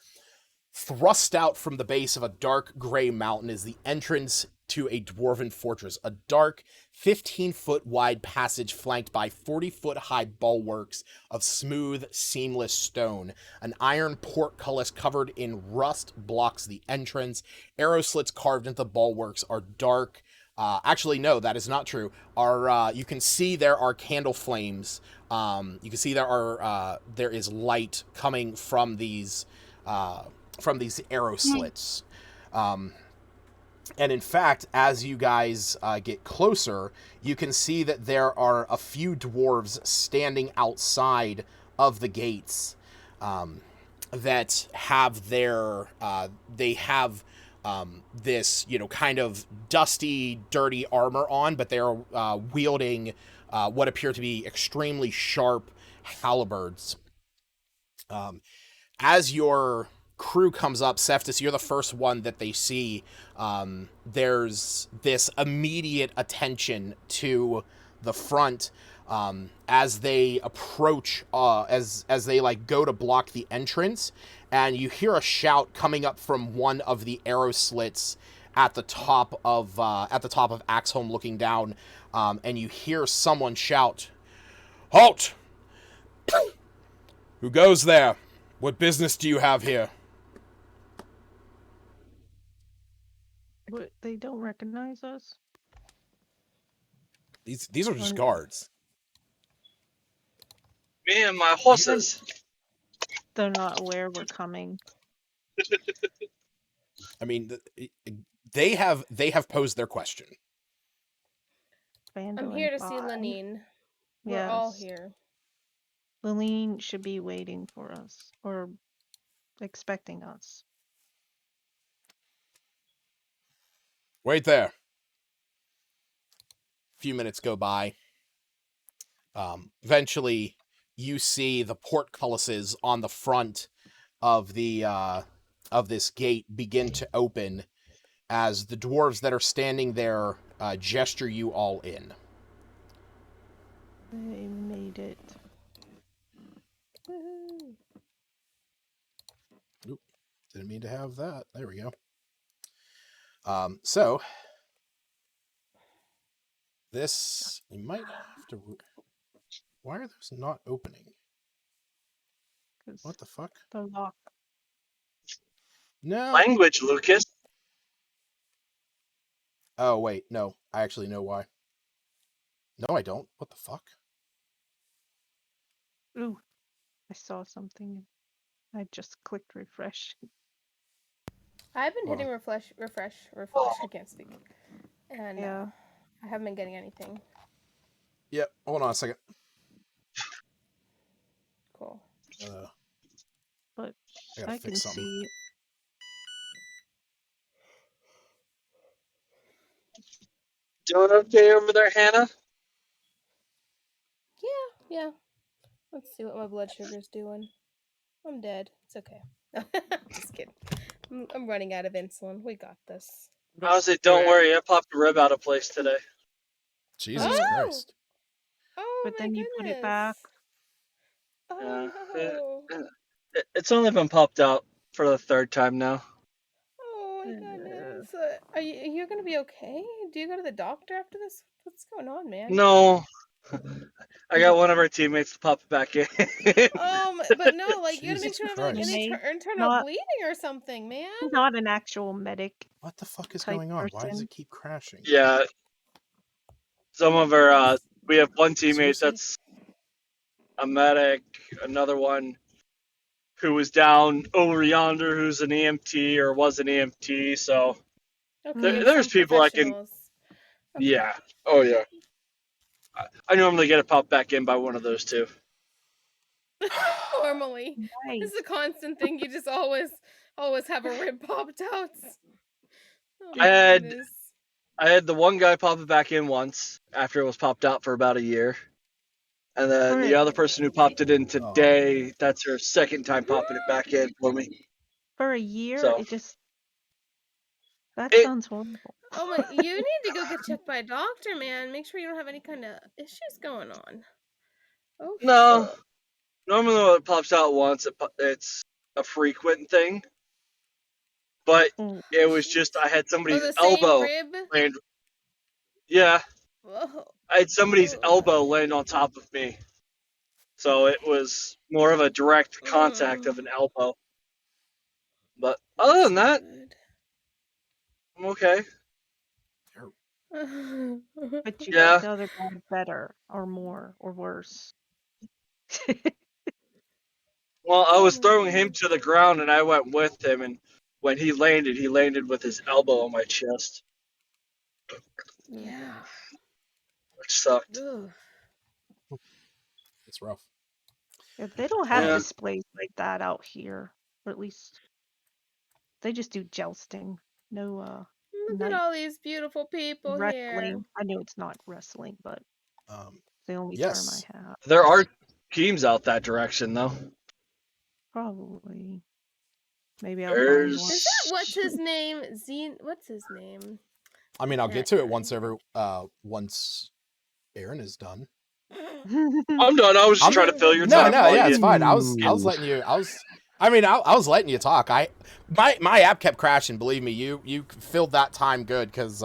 Thrust out from the base of a dark gray mountain is the entrance to a dwarven fortress, a dark 15-foot wide passage flanked by 40-foot high bulwarks of smooth, seamless stone. An iron portcullis covered in rust blocks the entrance. Arrow slits carved into the bulwarks are dark. Actually, no, that is not true. You can see there are candle flames. You can see there is light coming from these arrow slits. And in fact, as you guys get closer, you can see that there are a few dwarves standing outside of the gates that have this, kind of dusty, dirty armor on, but they're wielding what appear to be extremely sharp halberds. As your crew comes up, Cephas, you're the first one that they see. There's this immediate attention to the front as they approach, as they go to block the entrance, and you hear a shout coming up from one of the arrow slits at the top of Axholm, looking down, and you hear someone shout, "Halt! Who goes there? What business do you have here?" What, they don't recognize us? These are just guards. Me and my horses. They're not aware we're coming. I mean, they have posed their question. I'm here to see Lenine. We're all here. Lenine should be waiting for us, or expecting us. Wait there. A few minutes go by. Eventually, you see the portcullises on the front of the of this gate begin to open as the dwarves that are standing there gesture you all in. They made it. Oop, didn't mean to have that. There we go. So this, you might have to. Why are those not opening? What the fuck? They're locked. No. Language, Lucas. Oh, wait. No. I actually know why. No, I don't. What the fuck? Ooh. I saw something. I just clicked refresh. I've been hitting refresh. I can't speak. And yeah. I haven't been getting anything. Yep. Hold on a second. Cool. But I can see. Doing okay over there, Hannah? Yeah. Let's see what my blood sugar's doing. I'm dead. It's okay. Just kidding. I'm running out of insulin. We got this. How's it? Don't worry, I popped a rib out of place today. Jesus Christ. Oh, but then you put it back. Oh, no. It's only been popped out for the third time now. Oh my goodness. Are you gonna be okay? Do you go to the doctor after this? What's going on, man? No. I got one of our teammates to pop it back in. But no, like you gotta make sure you have like any internal bleeding or something, man. Not an actual medic. What the fuck is going on? Why does it keep crashing? Yeah. Some of our we have one teammate that's a medic, another one who was down over yonder who's an EMT or was an EMT, so there's people I can... Okay. Yeah. Oh, yeah. I normally get it popped back in by one of those two. Normally. Nice. It's a constant thing. You just always have a rib popped out. Oh, I had the one guy pop it back in once after it was popped out for about a year. And then the other person who popped it in today, that's her second time popping it back in for me. For a year? So, that sounds horrible. Oh my, you need to go get checked by a doctor, man. Make sure you don't have any kind of issues going on. Oh, no. Normally when it pops out once, it's a frequent thing. But it was just, I had somebody's elbow land. Yeah. Whoa. I had somebody's elbow land on top of me. So it was more of a direct contact of an elbow. But other than that, I'm okay. But you got the other guy better or more or worse. Well, I was throwing him to the ground and I went with him, and when he landed with his elbow on my chest. Yeah. Which sucked. It's rough. Yeah, they don't have displays like that out here. Or at least they just do jousting. No Look at all these beautiful people wrestling. here. I know it's not wrestling, but the only term I have. There are teams out that direction, though. Probably. Maybe I'll find one. Is that what's his name? What's his name? I mean, I'll get to it once Aaron is done. I'm done. I was just trying to fill your time. No, yeah, it's fine. I was letting you. I mean, I was letting you talk. My app kept crashing. Believe me, you filled that time good because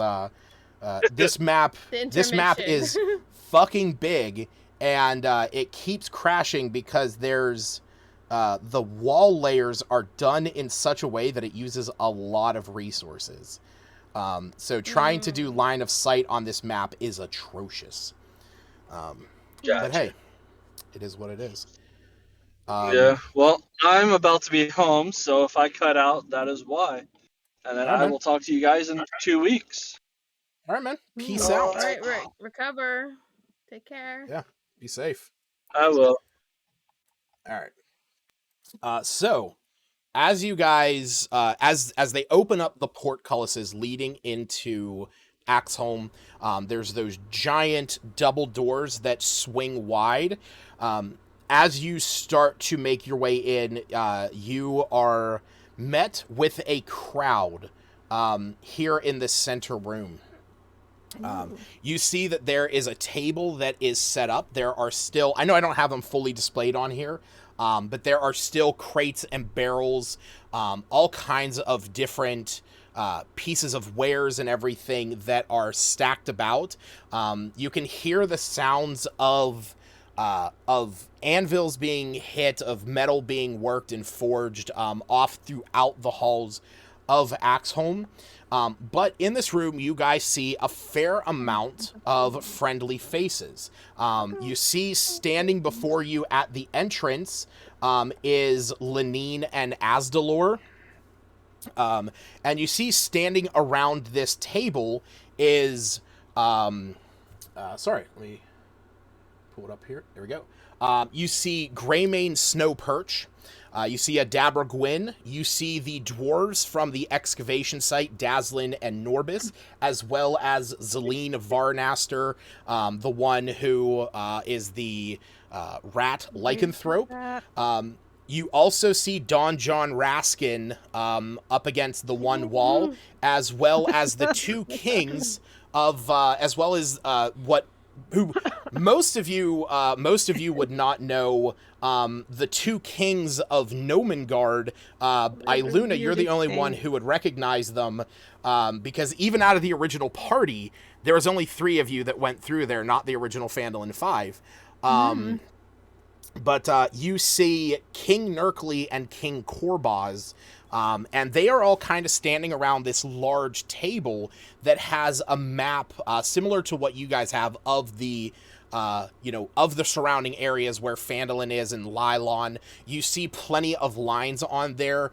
this map is fucking big, and it keeps crashing because there's the wall layers are done in such a way that it uses a lot of resources. So trying to do line of sight on this map is atrocious. But hey, it is what it is. Yeah, well, I'm about to be home, so if I cut out, that is why. And then I will talk to you guys in 2 weeks. All right, man. Peace out. All right, recover. Take care. Yeah, be safe. I will. All right. So, as you guys, as they open up the portcullises leading into Axholm, there's those giant double doors that swing wide. As you start to make your way in, you are met with a crowd here in the center room. You see that there is a table that is set up. There are still, I know I don't have them fully displayed on here, but there are still crates and barrels, all kinds of different pieces of wares and everything that are stacked about. You can hear the sounds of anvils being hit, of metal being worked and forged off throughout the halls of Axholm. But in this room, you guys see a fair amount of friendly faces. You see standing before you at the entrance is Lenine and Asdalor. And you see standing around this table is... sorry, let me pull it up here. There we go. You see Greymane Snowperch. You see a Dabra Gwyn. You see the dwarves from the excavation site, Daslin and Norbis, as well as Zeline Varnaster, the one who is the rat lycanthrope. You also see Don John Raskin up against the one wall, as well as the two kings of, as well as who most of you would not know, the two kings of Gnomengard. Iluna, you're the only one who would recognize them, because even out of the original party, there was only 3 of you that went through there, not the original Phandalin Five. But you see King Nerkly and King Korbaz, and they are all kind of standing around this large table that has a map similar to what you guys have of the, of the surrounding areas where Phandalin is and Lylon. You see plenty of lines on there.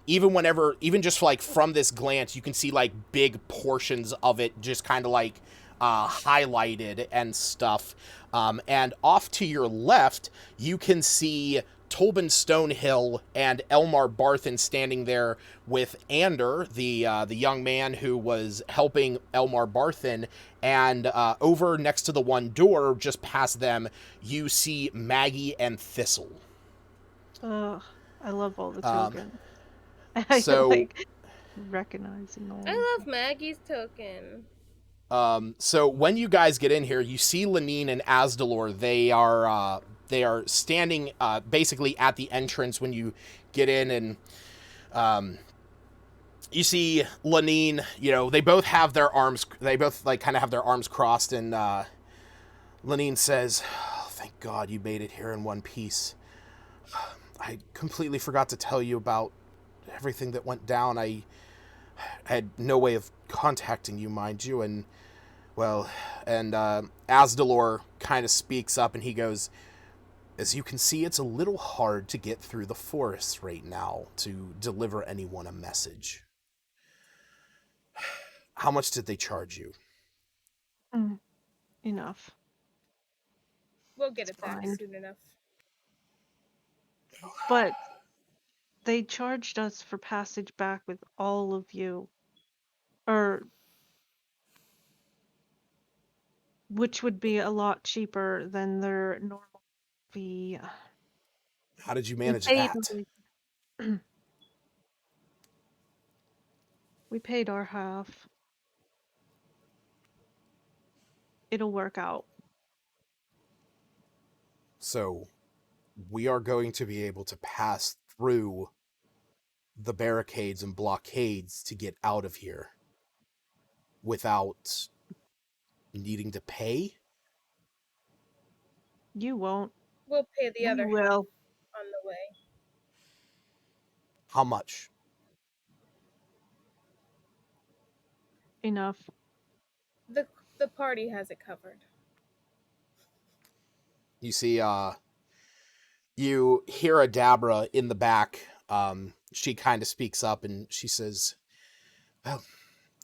Even just like from this glance, you can see like big portions of it just kind of like highlighted and stuff. And off to your left, you can see Tolbin Stonehill and Elmar Barthen standing there with Ander, the young man who was helping Elmar Barthen. And over next to the one door, just past them, you see Maggie and Thistle. Oh, I love all the tokens. So, like recognizing all. I love Maggie's token. So when you guys get in here, you see Lenine and Asdalor. They are standing basically at the entrance when you get in, and you see Lenine. They both have their arms. They both like kind of have their arms crossed, and Lenine says, oh, "Thank God you made it here in one piece. I completely forgot to tell you about everything that went down. I had no way of contacting you, mind you, and Asdalor kind of speaks up and he goes, as you can see, it's a little hard to get through the forest right now to deliver anyone a message. How much did they charge you? Enough. We'll get it back soon enough. But they charged us for passage back with all of you. Which would be a lot cheaper than their normal fee. How did you manage that? We paid our half. It'll work out. So, we are going to be able to pass through the barricades and blockades to get out of here without needing to pay? You won't. We'll pay the other half will. on the way. How much? Enough. The party has it covered. You see, you hear Adabra in the back. She kind of speaks up and she says, well,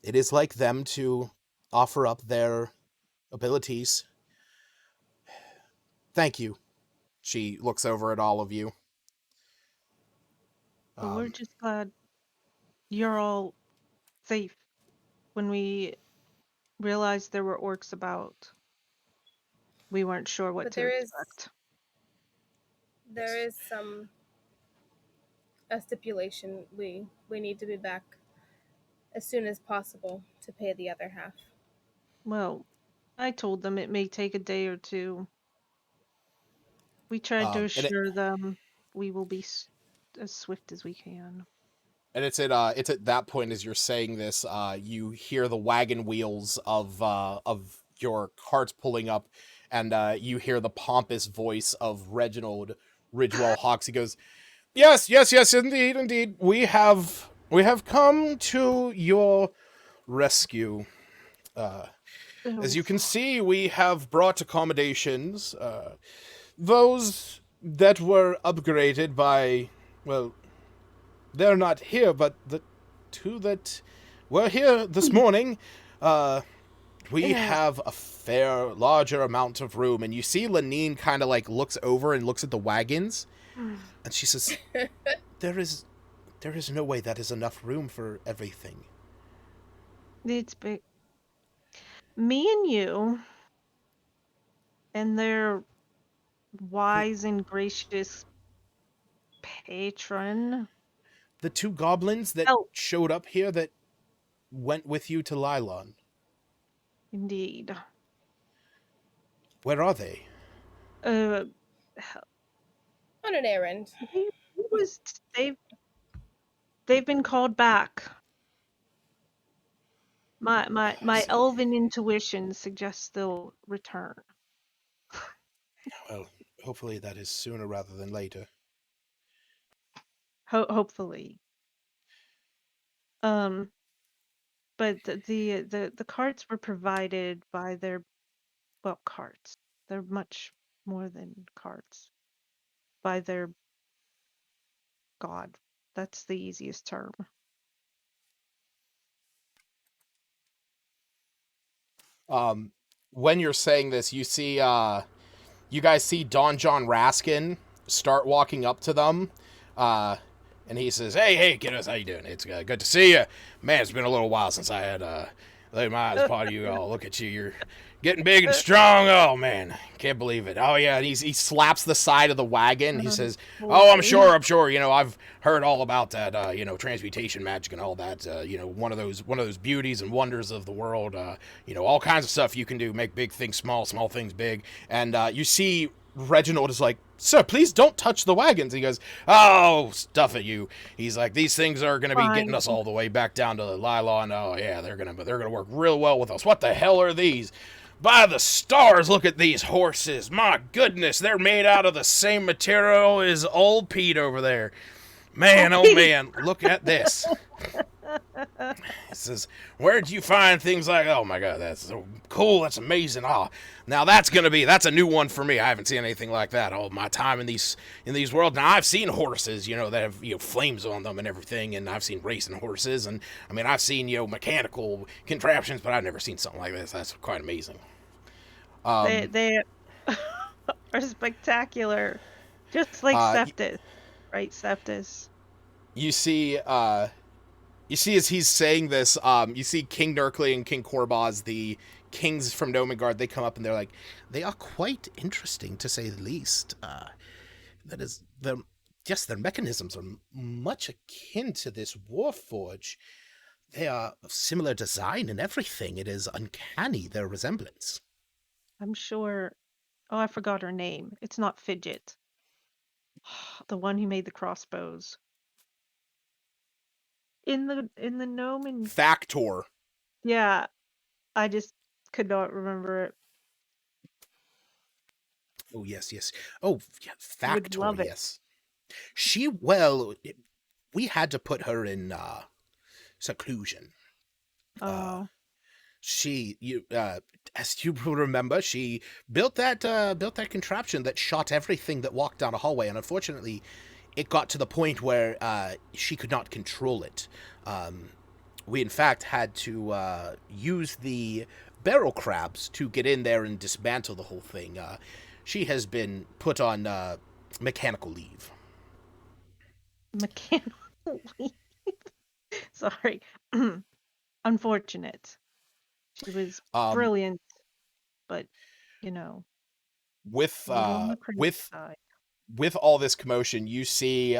it is like them to offer up their abilities. Thank you. She looks over at all of you. Well, we're just glad you're all safe. When we realized there were orcs about, we weren't sure what to expect. There is a stipulation. We need to be back as soon as possible to pay the other half. Well, I told them it may take a day or two. We tried to assure them we will be as swift as we can. And it's at that point as you're saying this, you hear the wagon wheels of your carts pulling up, and you hear the pompous voice of Reginald Ridgewell Hawks. He goes, "Yes, indeed. We have come to your rescue. As you can see, we have brought accommodations. Those that were upgraded by, well, they're not here, but the two that were here this morning, we have a fair, larger amount of room." And you see Lenine kind of like looks over and looks at the wagons, and she says, there is no way that is enough room for everything. It's big. Me and you, and their wise and gracious patron. The two goblins that showed up here that went with you to Lylon. Indeed. Where are they? On an errand. They've been called back. My elven intuition suggests they'll return. Well, hopefully that is sooner rather than later. Hopefully. But the carts were provided by their, well, carts. They're much more than carts. By their god. That's the easiest term. When you're saying this, you see, you guys see Don John Raskin start walking up to them, and he says, hey, kiddos, how you doing? It's good to see you. Man, it's been a little while since I had laid my eyes upon you all. Look at you, you're getting big and strong. Oh, man, can't believe it. Oh, yeah, and he slaps the side of the wagon. He says, oh, I'm sure, you know, I've heard all about that, you know, transmutation magic and all that, you know, one of those beauties and wonders of the world, you know, all kinds of stuff you can do, make big things small, small things big. And you see Reginald is like, sir, please don't touch the wagons. He goes, oh, stuff it, you. He's like, these things are going to be getting us all the way back down to Lylon. Oh, yeah, they're going to work real well with us. What the hell are these? By the stars, look at these horses. My goodness, they're made out of the same material as old Pete over there. Man, oh man, look at this. He says, where'd you find things like, oh my god, that's so cool, that's amazing. Oh, now that's a new one for me. I haven't seen anything like that all my time in these worlds. Now I've seen horses, you know, that have, you know, flames on them and everything, and I've seen racing horses, and I mean I've seen, you know, mechanical contraptions, but I've never seen something like this. That's quite amazing. They are spectacular. Just like Septus. Right, Septus? You see as he's saying this, you see King Nurkley and King Korbaz, the kings from Gnomengard, they come up and they're like, they are quite interesting to say the least. That is, their mechanisms are much akin to this Warforge. They are of similar design and everything. It is uncanny, their resemblance. I'm sure. Oh, I forgot her name. It's not Fidget. The one who made the crossbows. In the gnome and Factor. yeah, I just could not remember it. Oh yes, yes. Oh yeah, Would Factor. love it. Yes. We had to put her in seclusion. Oh. As you will remember, she built that contraption that shot everything that walked down a hallway, and unfortunately, it got to the point where she could not control it. We in fact had to use the barrel crabs to get in there and dismantle the whole thing. She has been put on mechanical leave. Mechanical leave. Sorry. Unfortunate. She was brilliant, but with all this commotion, you see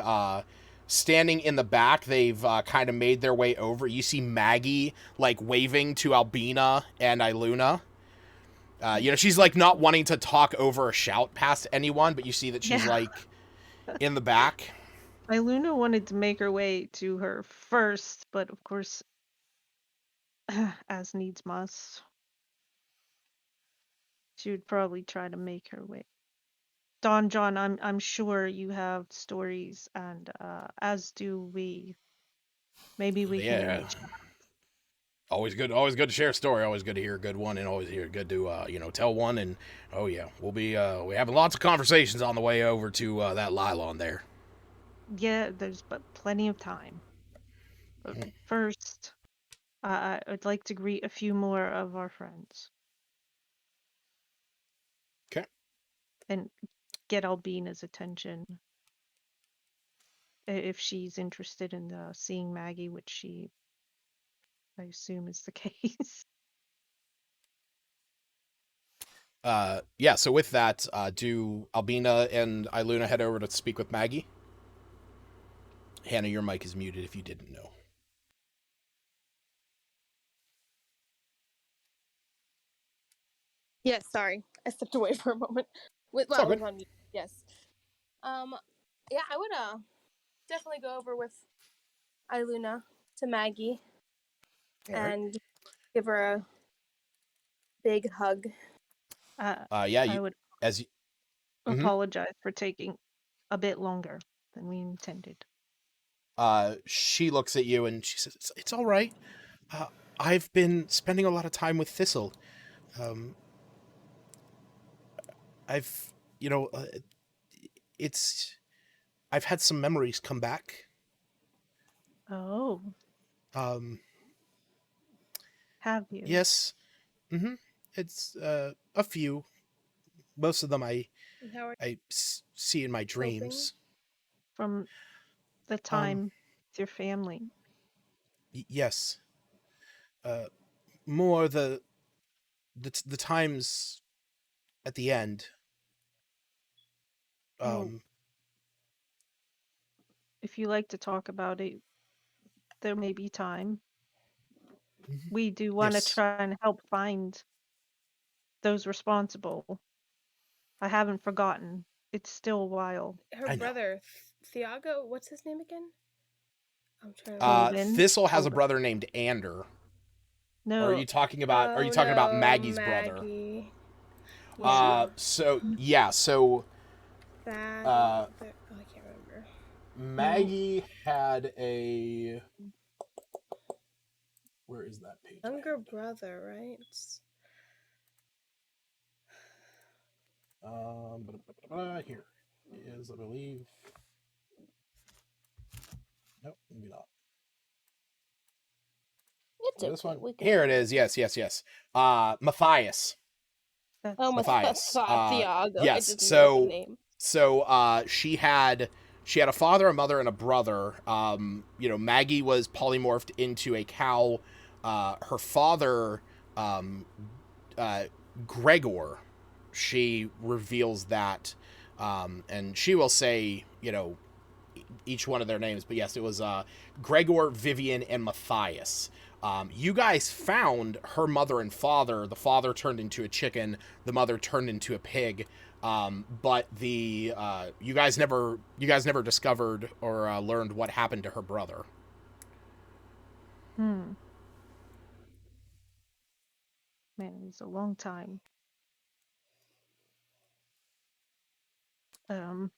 standing in the back, they've kind of made their way over. You see Maggie like waving to Albina and Iluna. She's like not wanting to talk over or shout past anyone, but you see that she's like in the back. Iluna wanted to make her way to her first, but of course, as needs must, she would probably try to make her way. Don John, I'm sure you have stories, and as do we. Maybe we can arrange. Always good to share a story. Always good to hear a good one, and always good to tell one. And oh yeah, we having lots of conversations on the way over to that Lylon there. Yeah, there's but plenty of time. But first, I'd like to greet a few more of our friends. Okay. And get Albina's attention. If she's interested in seeing Maggie, which I assume is the case. Yeah, so with that, do Albina and Iluna head over to speak with Maggie? Hannah, your mic is muted if you didn't know. Yes, sorry. I stepped away for a moment. I was on mute. Yes. Yeah, I would definitely go over with Iluna to Maggie and give her a big hug. I would apologize for taking a bit longer than we intended. She looks at you and she says, "It's all right. I've been spending a lot of time with Thistle. I've had some memories come back." Oh. Have you? Yes. Mm-hmm. It's a few. Most of them I see in my dreams. From the time with your family. Yes. More the times at the end. If you like to talk about it, there may be time. We do want to try and help find those responsible. I haven't forgotten. It's still a while. Her brother, Thiago, what's his name again? I'm trying to Thistle has a brother named Ander. No. Or are you talking about about Maggie's brother? So I can't remember. Maggie had a where is that page? Younger brother, right? Here is, I believe. Nope, maybe not. It's this one. Here it is. Yes. Matthias. Matthias. Thiago. Yes. So she had a father, a mother, and a brother. Maggie was polymorphed into a cow. Her father, Gregor, she reveals that, and she will say, each one of their names, but yes, it was Gregor, Vivian, and Matthias. You guys found her mother and father. The father turned into a chicken. The mother turned into a pig. But the you guys never discovered or learned what happened to her brother. Man, it was a long time. Well,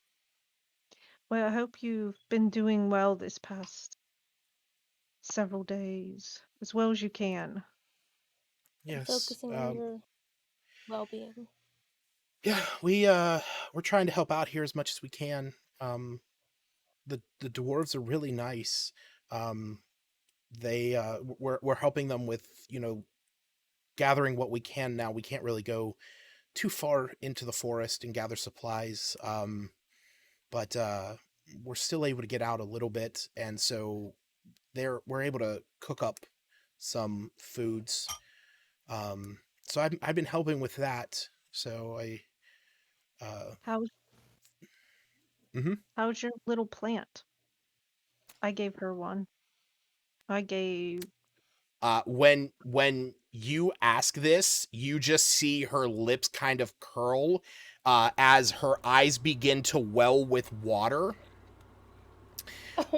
I hope you've been doing well this past several days, as well as you can. Yes. Focusing on your well-being. Yeah, we're trying to help out here as much as we can. The dwarves are really nice. We're helping them with, gathering what we can now. We can't really go too far into the forest and gather supplies. But we're still able to get out a little bit, and so we're able to cook up some foods. So I've been helping with that. So How's your little plant? I gave her one. I gave. When you ask this, you just see her lips kind of curl as her eyes begin to well with water.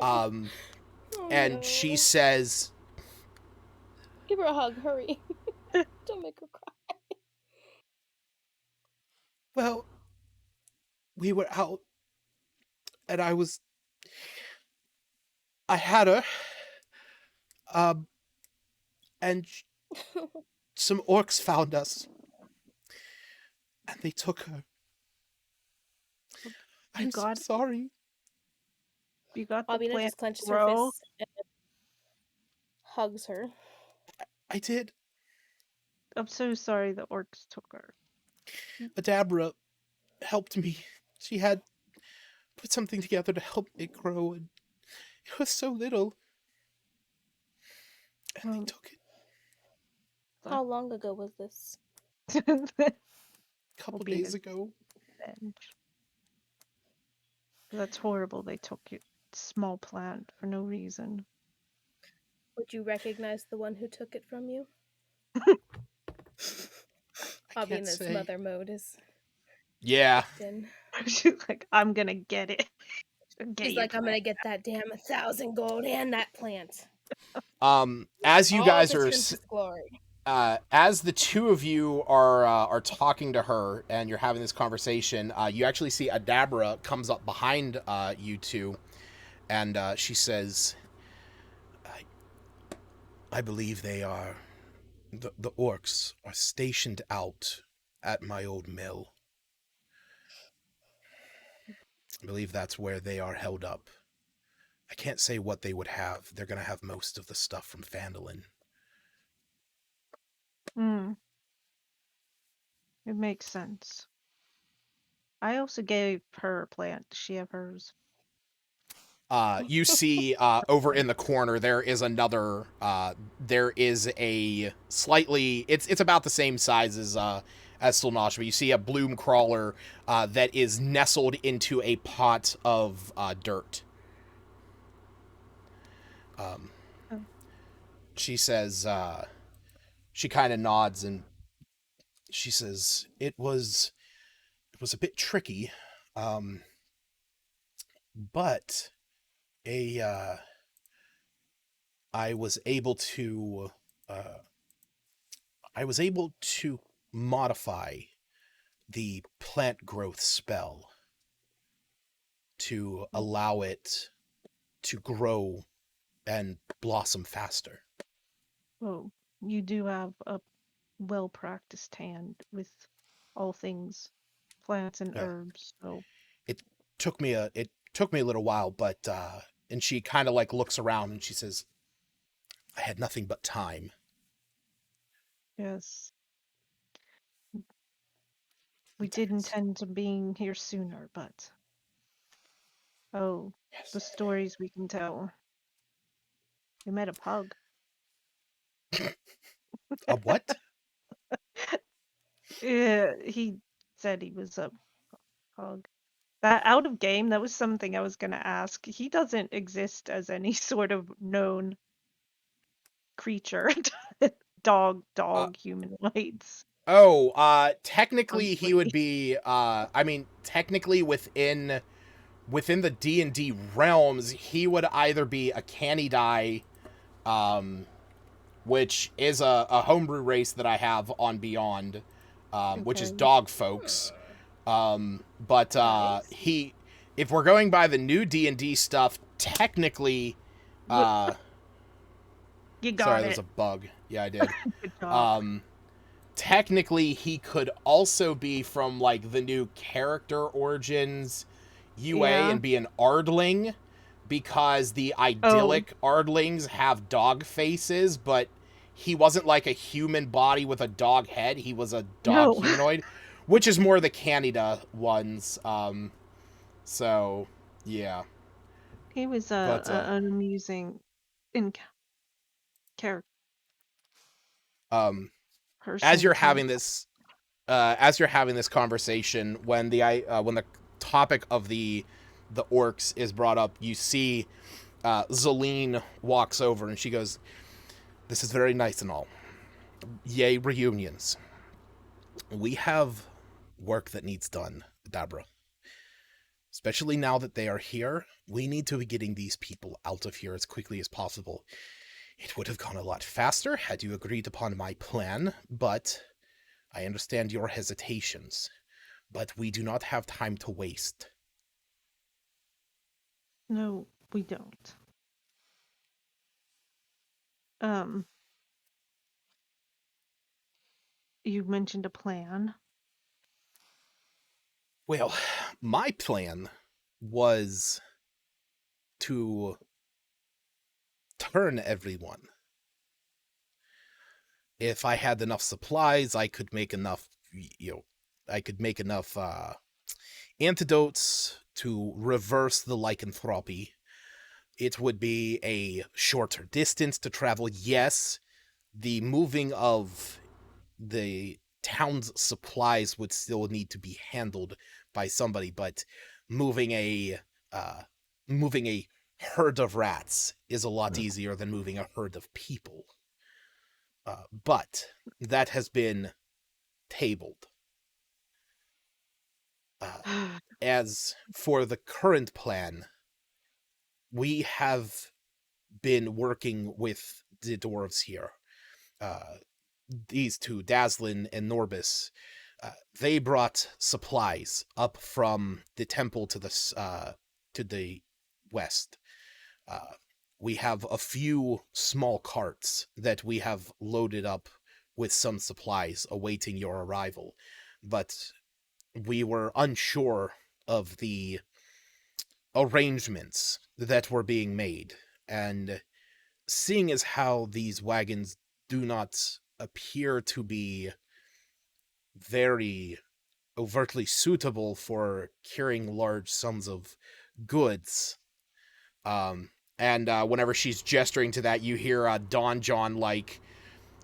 And no. She says, "Give her a hug, hurry. Don't make her cry." Well, we were out, and I had her, and some orcs found us, and they took her. I'm so sorry. You got the Albina plant just clenches grow. her fists and hugs her. I did. I'm so sorry the orcs took her. Adabra helped me. She had put something together to help it grow, and it was so little. And they took it. How long ago was this? A couple days ago. That's horrible. They took your small plant for no reason. Would you recognize the one who took it from you? Albina's mother mode is. Yeah. She's like, I'm gonna get it. She's like, I'm gonna get that damn 1,000 gold and that plant. As you all guys are glory. As the two of you are talking to her and you're having this conversation, you actually see Adabra comes up behind you two, and she says, I believe they are the orcs are stationed out at my old mill. I believe that's where they are held up. I can't say what they would have. They're going to have most of the stuff from Phandalin. It makes sense. I also gave her a plant. Does she have hers? You see over in the corner there is another. There is a slightly. It's about the same size as Stilnosh, but you see a bloom crawler that is nestled into a pot of dirt. She says. She kind of nods and she says, "It was a bit tricky, but I was able to modify the plant growth spell to allow it to grow and blossom faster." Oh, you do have a well-practiced hand with all things plants and herbs. So it took me a little while, but and she kind of like looks around and she says, "I had nothing but time." Yes. We did intend to being here sooner, but the stories we can tell. We met a pug. A what? Yeah, he said he was a pug. That out of game, that was something I was going to ask. He doesn't exist as any sort of known creature. dog, humanoids. Technically he would be, technically within the D&D realms, he would either be a Canidai, which is a homebrew race that I have on Beyond, which is dog folks. But if we're going by the new D&D stuff, technically, you got sorry, there's a bug. Yeah, I did. Good job. Technically, he could also be from like the new character origins UA and be an Ardling, because the idyllic Ardlings have dog faces, but he wasn't like a human body with a dog head. He was a dog humanoid, which is more the Canada ones. So, yeah. He was an amusing character. As you're having this conversation, when the topic of the orcs is brought up, you see Zelene walks over and she goes, "This is very nice and all. Yay, reunions. We have work that needs done, Dabra. Especially now that they are here, we need to be getting these people out of here as quickly as possible. It would have gone a lot faster had you agreed upon my plan, but I understand your hesitations. But we do not have time to waste." No, we don't. You mentioned a plan. Well, my plan was to turn everyone. If I had enough supplies, I could make enough, antidotes to reverse the lycanthropy. It would be a shorter distance to travel. Yes, the moving of the town's supplies would still need to be handled by somebody, but moving a herd of rats is a lot easier than moving a herd of people. But that has been tabled. As for the current plan, we have been working with the dwarves here. These two, Daslin and Norbis, they brought supplies up from the temple to the west. We have a few small carts that we have loaded up with some supplies awaiting your arrival, but we were unsure of the arrangements that were being made, and seeing as how these wagons do not appear to be very overtly suitable for carrying large sums of goods, and whenever she's gesturing to that, you hear Don John like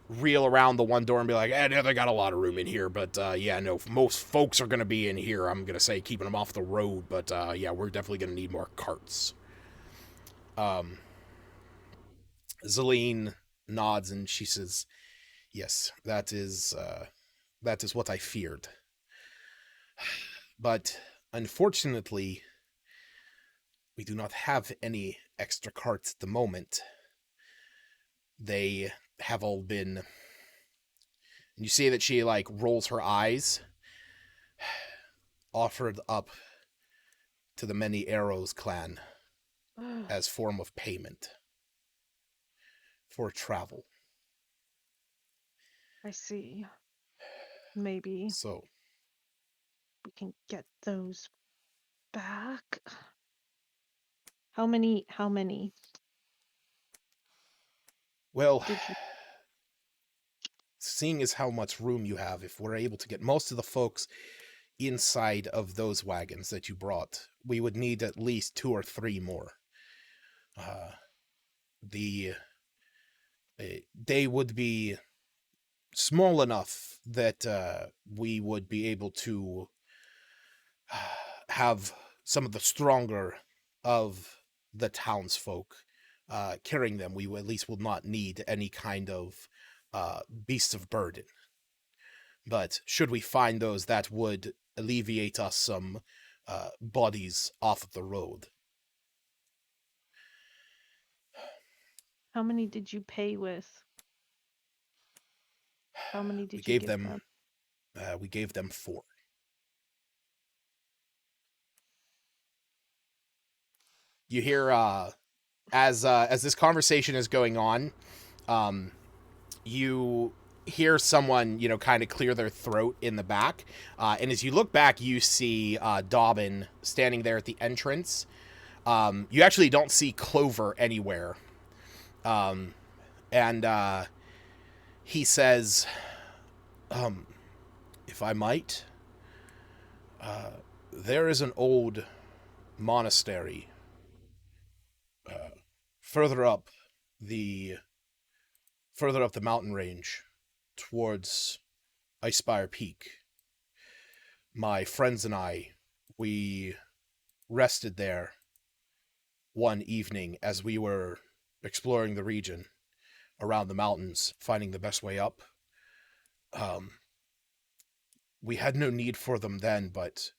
reel around the one door and be like, "Yeah, they got a lot of room in here, but most folks are going to be in here. I'm going to say keeping them off the road, but we're definitely going to need more carts." Zelene nods and she says, "Yes, that is what I feared. But unfortunately, we do not have any extra carts at the moment. They have all been..." And you see that she like rolls her eyes. "Offered up to the Many Arrows clan as form of payment for travel." I see. Maybe so we can get those back. How many? Well, seeing as how much room you have, if we're able to get most of the folks inside of those wagons that you brought, we would need at least 2 or 3 more. They would be small enough that we would be able to have some of the stronger of the townsfolk carrying them, we at least will not need any kind of beasts of burden. But should we find those, that would alleviate us some bodies off of the road. How many did you pay with? How many did you give them? We gave them 4. You hear as this conversation is going on, you hear someone, kind of clear their throat in the back, and as you look back, you see Dobbin standing there at the entrance. You actually don't see Clover anywhere, and he says, if I might, there is an old monastery further up the mountain range towards Icespire Peak. My friends and I, we rested there one evening as we were exploring the region around the mountains, finding the best way up. We had no need for them then, but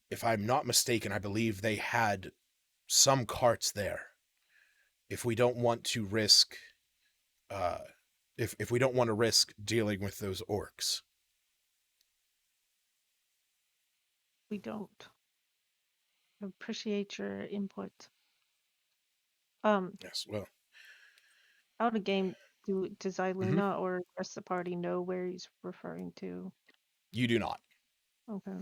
if I'm not mistaken, I believe they had some carts there. If we don't want to risk, if we don't want to risk dealing with those orcs. We don't. I appreciate your input. Yes, well. Out of game, does Iluna or the rest of the party know where he's referring to? You do not. Okay.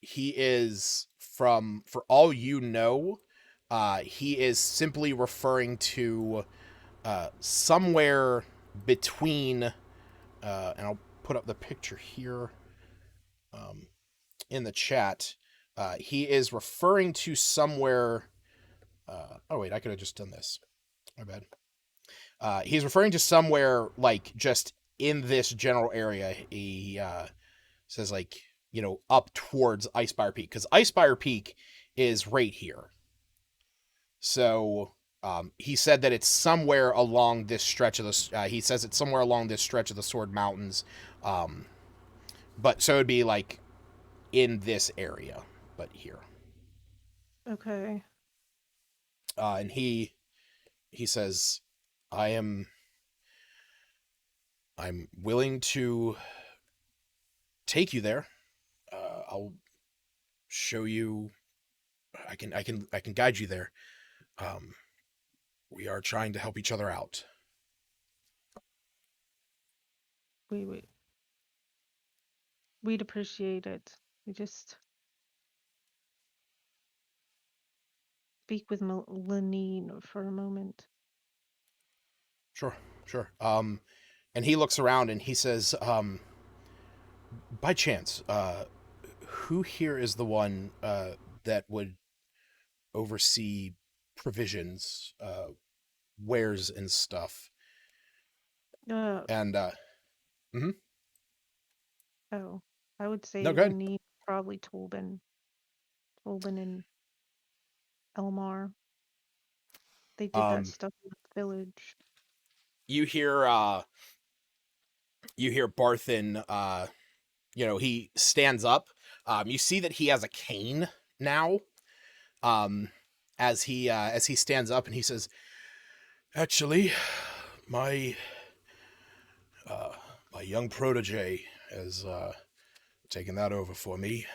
He is for all you know, he is simply referring to somewhere between, and I'll put up the picture here in the chat. He is referring to somewhere. Oh wait, I could have just done this. My bad. He's referring to somewhere like just in this general area. He says like, up towards Icespire Peak, because Icespire Peak is right here. So he said that it's somewhere along this stretch of the. He says it's somewhere along this stretch of the Sword Mountains, but so it'd be like in this area, but here. Okay. And he says, I'm willing to take you there. I'll show you. I can guide you there. We are trying to help each other out. We'd appreciate it. We just speak with Lenine for a moment. Sure. And he looks around and he says, by chance, who here is the one that would oversee provisions, wares and stuff? Oh, I would say no, good. Lenine, probably Tolbin and Elmar. They did that stuff in the village. You hear Barthen, he stands up. You see that he has a cane now. As he stands up and he says, actually, my young protege has taken that over for me.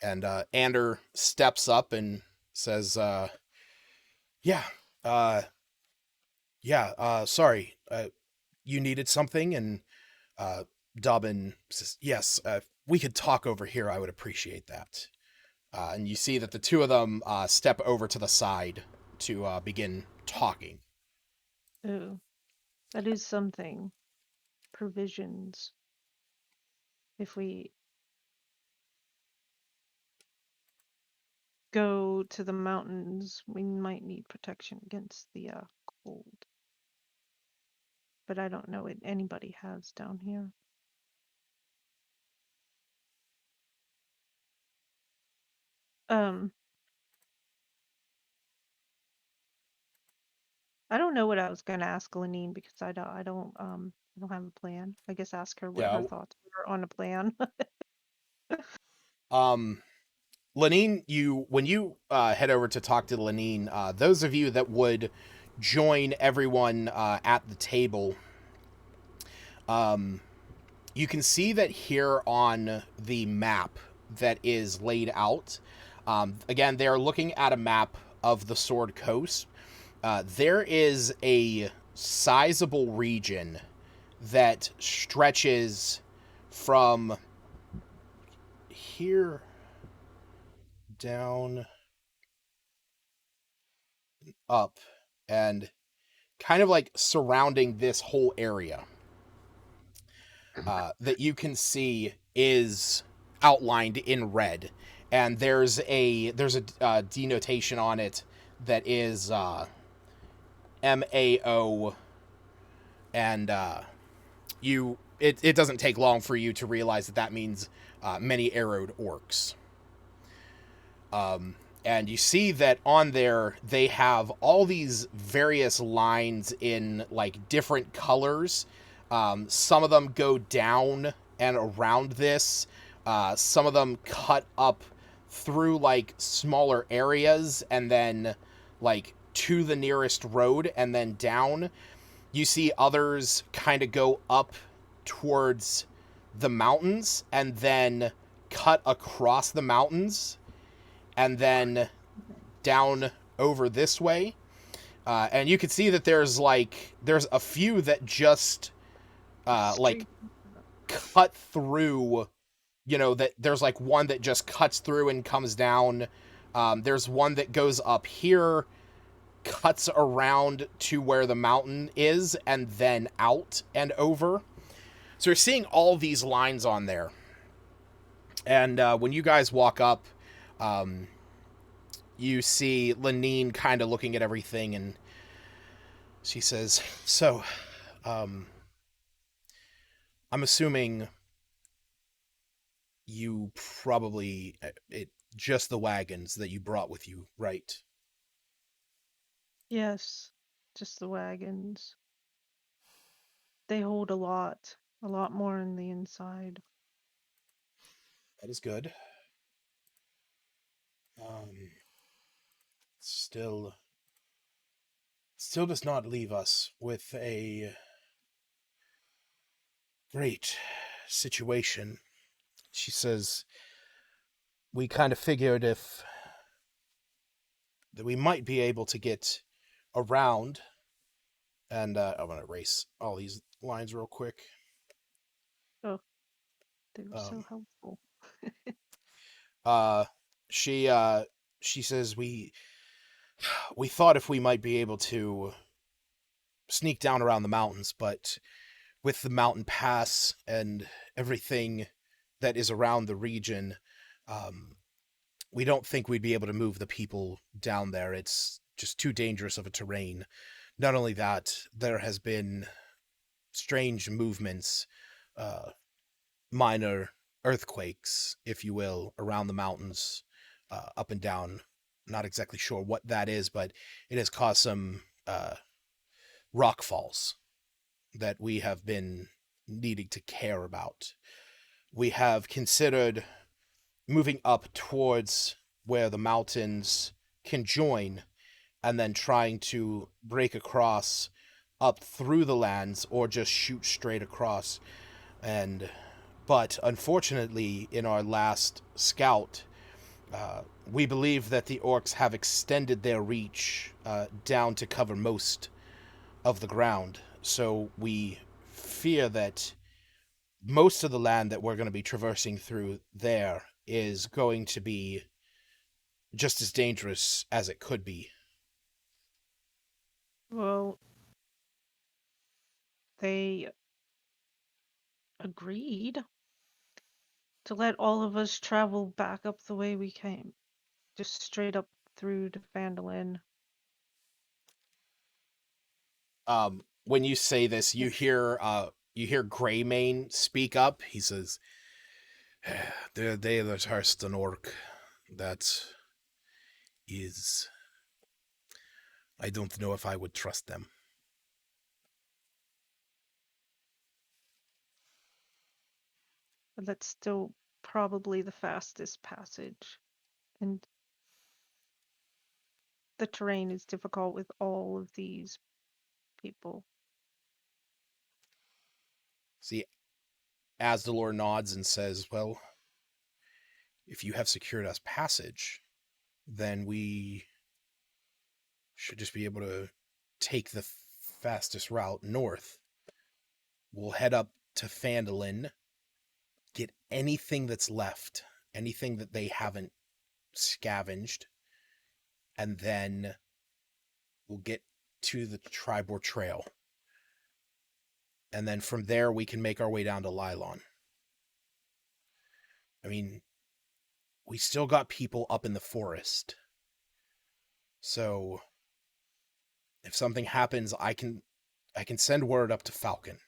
And Ander steps up and says, sorry, you needed something? And Dobbin says, yes, we could talk over here. I would appreciate that. And you see that the two of them step over to the side to begin talking. Oh, that is something. Provisions. If we go to the mountains, we might need protection against the cold. But I don't know what anybody has down here. I don't know what I was gonna ask Lenine because I don't have a plan. I guess ask her what her thoughts were on a plan. Lenine, when you head over to talk to Lenine, those of you that would join everyone at the table, you can see that here on the map that is laid out, again, they're looking at a map of the Sword Coast. There is a sizable region that stretches from here down up and kind of like surrounding this whole area that you can see is outlined in red, and there's a denotation on it that is MAO, and it doesn't take long for you to realize that means many arrowed orcs. And you see that on there, they have all these various lines in, like, different colors. Some of them go down and around this. Some of them cut up through, like, smaller areas and then, like, to the nearest road and then down. You see others kind of go up towards the mountains and then cut across the mountains and then down over this way. And you can see that there's a few that just like cut through, that there's like one that just cuts through and comes down. There's one that goes up here, cuts around to where the mountain is, and then out and over. So you're seeing all these lines on there. And when you guys walk up, you see Lenine kind of looking at everything, and she says, so, I'm assuming you probably, just the wagons that you brought with you, right? Yes, just the wagons. They hold a lot more on the inside. That is good. Still does not leave us with a great situation. She says, we kind of figured that we might be able to get around, and I'm going to erase all these lines real quick. Oh, they were so helpful. She says, we thought if we might be able to sneak down around the mountains, but with the mountain pass and everything that is around the region, we don't think we'd be able to move the people down there. It's just too dangerous of a terrain. Not only that, there has been strange movements, minor earthquakes, if you will, around the mountains, up and down. Not exactly sure what that is, but it has caused some rock falls that we have been needing to care about. We have considered moving up towards where the mountains can join and then trying to break across up through the lands or just shoot straight across. But unfortunately, in our last scout, we believe that the orcs have extended their reach down to cover most of the ground. So we fear that most of the land that we're going to be traversing through there is going to be just as dangerous as it could be. Well, they agreed to let all of us travel back up the way we came. Just straight up through to Phandalin. When you say this, you hear Greymane speak up. He says, "There's an orc that is... I don't know if I would trust them. But that's still probably the fastest passage. And the terrain is difficult with all of these people. See, Asdalor nods and says, well, if you have secured us passage, then we should just be able to take the fastest route north. We'll head up to Phandalin, get anything that's left, anything that they haven't scavenged, and then we'll get to the Tribor Trail. And then from there, we can make our way down to Lylon. I mean, we still got people up in the forest. So, if something happens, I can send word up to Falcon.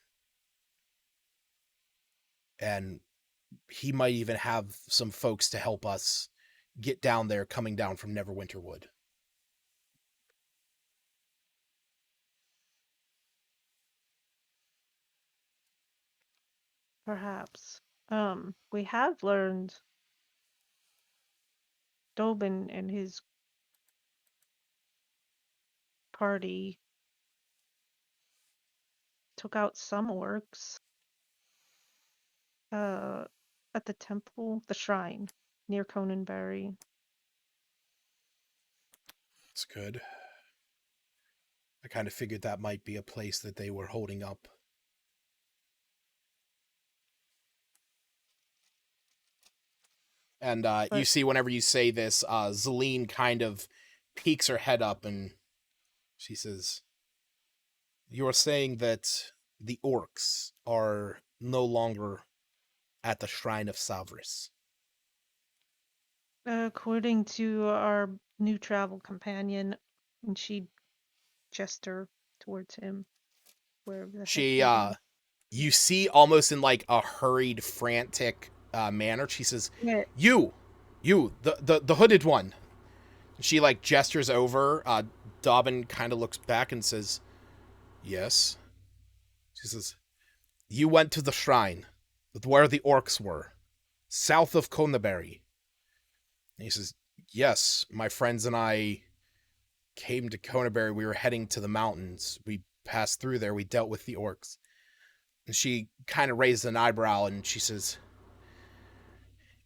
And he might even have some folks to help us get down there coming down from Neverwinter Wood. Perhaps. We have learned Dobin and his party took out some orcs at the temple, the shrine near Conanberry. That's good. I kind of figured that might be a place that they were holding up. And you see, whenever you say this, Zelene kind of peeks her head up and she says, "You're saying that the orcs are no longer at the Shrine of Savris?" According to our new travel companion, and she gestured towards him. Wherever the She, heck you see almost in like a hurried, frantic manner, she says, yeah. You, the hooded one. She like gestures over. Dobbin kind of looks back and says, "Yes." She says, "You went to the shrine, where the orcs were, south of Conaberry." And he says, "Yes, my friends and I came to Conaberry. We were heading to the mountains. We passed through there. We dealt with the orcs." And she kind of raised an eyebrow and she says,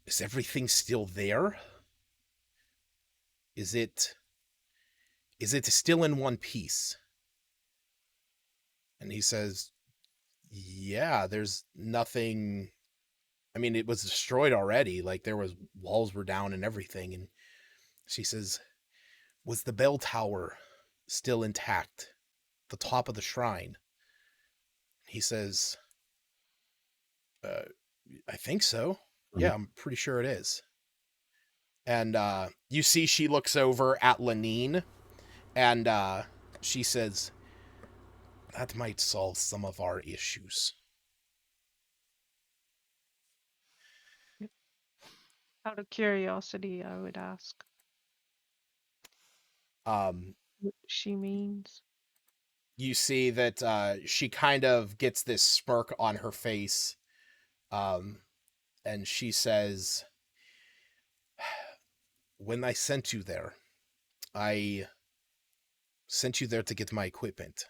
"Is everything still there? Is it still in one piece?" And he says, "Yeah, there's nothing. I mean, it was destroyed already. Like, there was walls were down and everything." And she says, "Was the bell tower still intact? The top of the shrine?" He says, "I think so. Mm-hmm. Yeah, I'm pretty sure it is." And you see she looks over at Lenine, and she says, "That might solve some of our issues." Out of curiosity, I would ask. What she means. You see that she kind of gets this smirk on her face, and she says, "When I sent you there, I sent you there to get my equipment.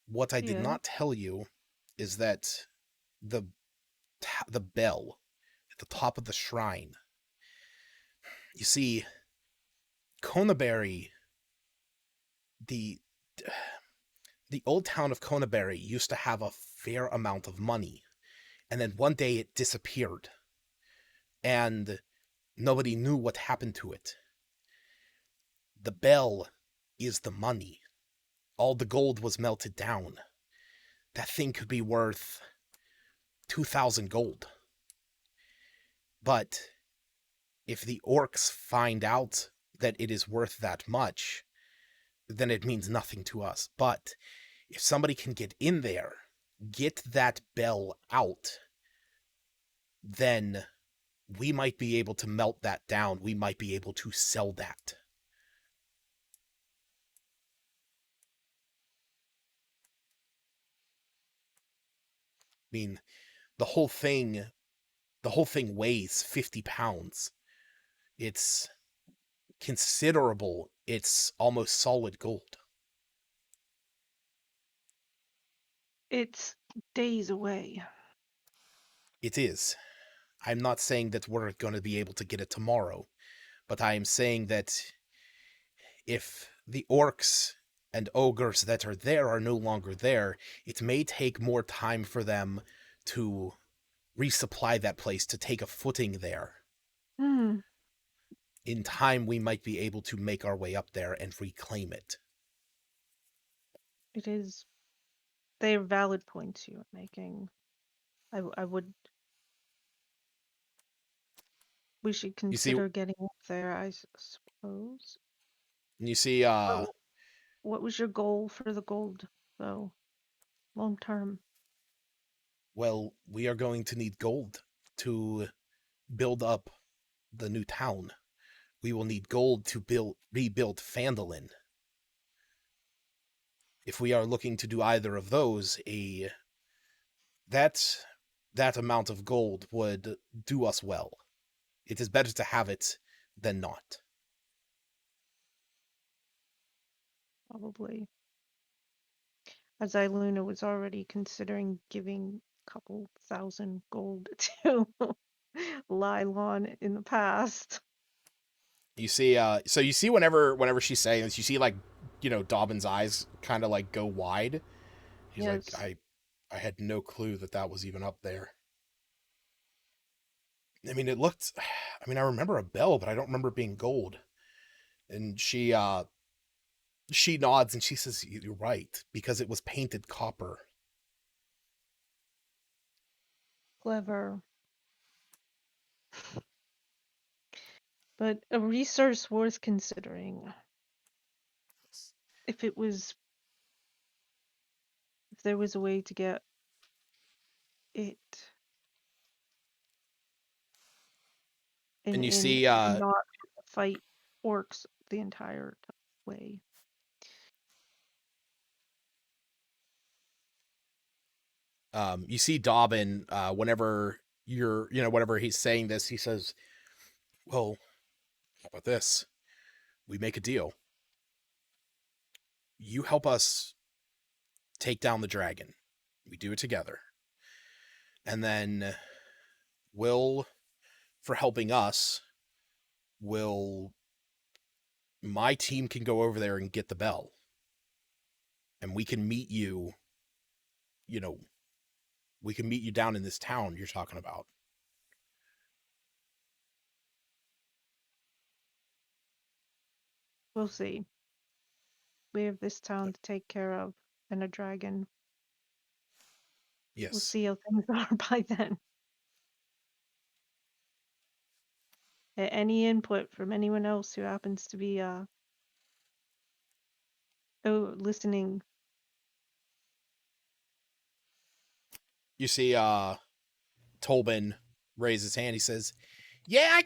What I did not tell you is that the bell at the top of the shrine, you see, Conaberry, the old town of Conaberry used to have a fair amount of money, and then one day it disappeared, and nobody knew what happened to it. The bell is the money. All the gold was melted down. That thing could be worth 2,000 gold. But if the orcs find out that it is worth that much, then it means nothing to us. But if somebody can get in there, get that bell out, then we might be able to melt that down. We might be able to sell that. I mean, the whole thing weighs 50 pounds. It's considerable. It's almost solid gold. It's days away. It is. I'm not saying that we're going to be able to get it tomorrow, but I am saying that if the orcs and ogres that are there are no longer there, it may take more time for them to resupply that place, to take a footing there. In time, we might be able to make our way up there and reclaim it. It is. They are valid points you are making. I would. We should consider getting up there, I suppose. You see, what was your goal for the gold, though? Long term. Well, we are going to need gold to build up the new town. We will need gold to rebuild Phandalin. If we are looking to do either of those, that amount of gold would do us well. It is better to have it than not. Probably. As Iluna was already considering giving a couple thousand gold to Lylon in the past. You see, so you see whenever she's saying this, you see like, Dobbin's eyes kind of like go wide. He's like, I had no clue that was even up there. I mean, I remember a bell, but I don't remember it being gold. And she nods and she says, you're right, because it was painted copper. Clever. But a resource worth considering. If there was a way to get it. And you see, not fight orcs the entire way. You see Dobbin, whenever whenever he's saying this, he says, well, how about this? We make a deal. You help us take down the dragon. We do it together. And then for helping us, my team can go over there and get the bell. And we can meet you, we can meet you down in this town you're talking about. We'll see. We have this town to take care of and a dragon. Yes. We'll see how things are by then. Any input from anyone else who happens to be listening? You see Tolbin raise his hand. He says, yeah, I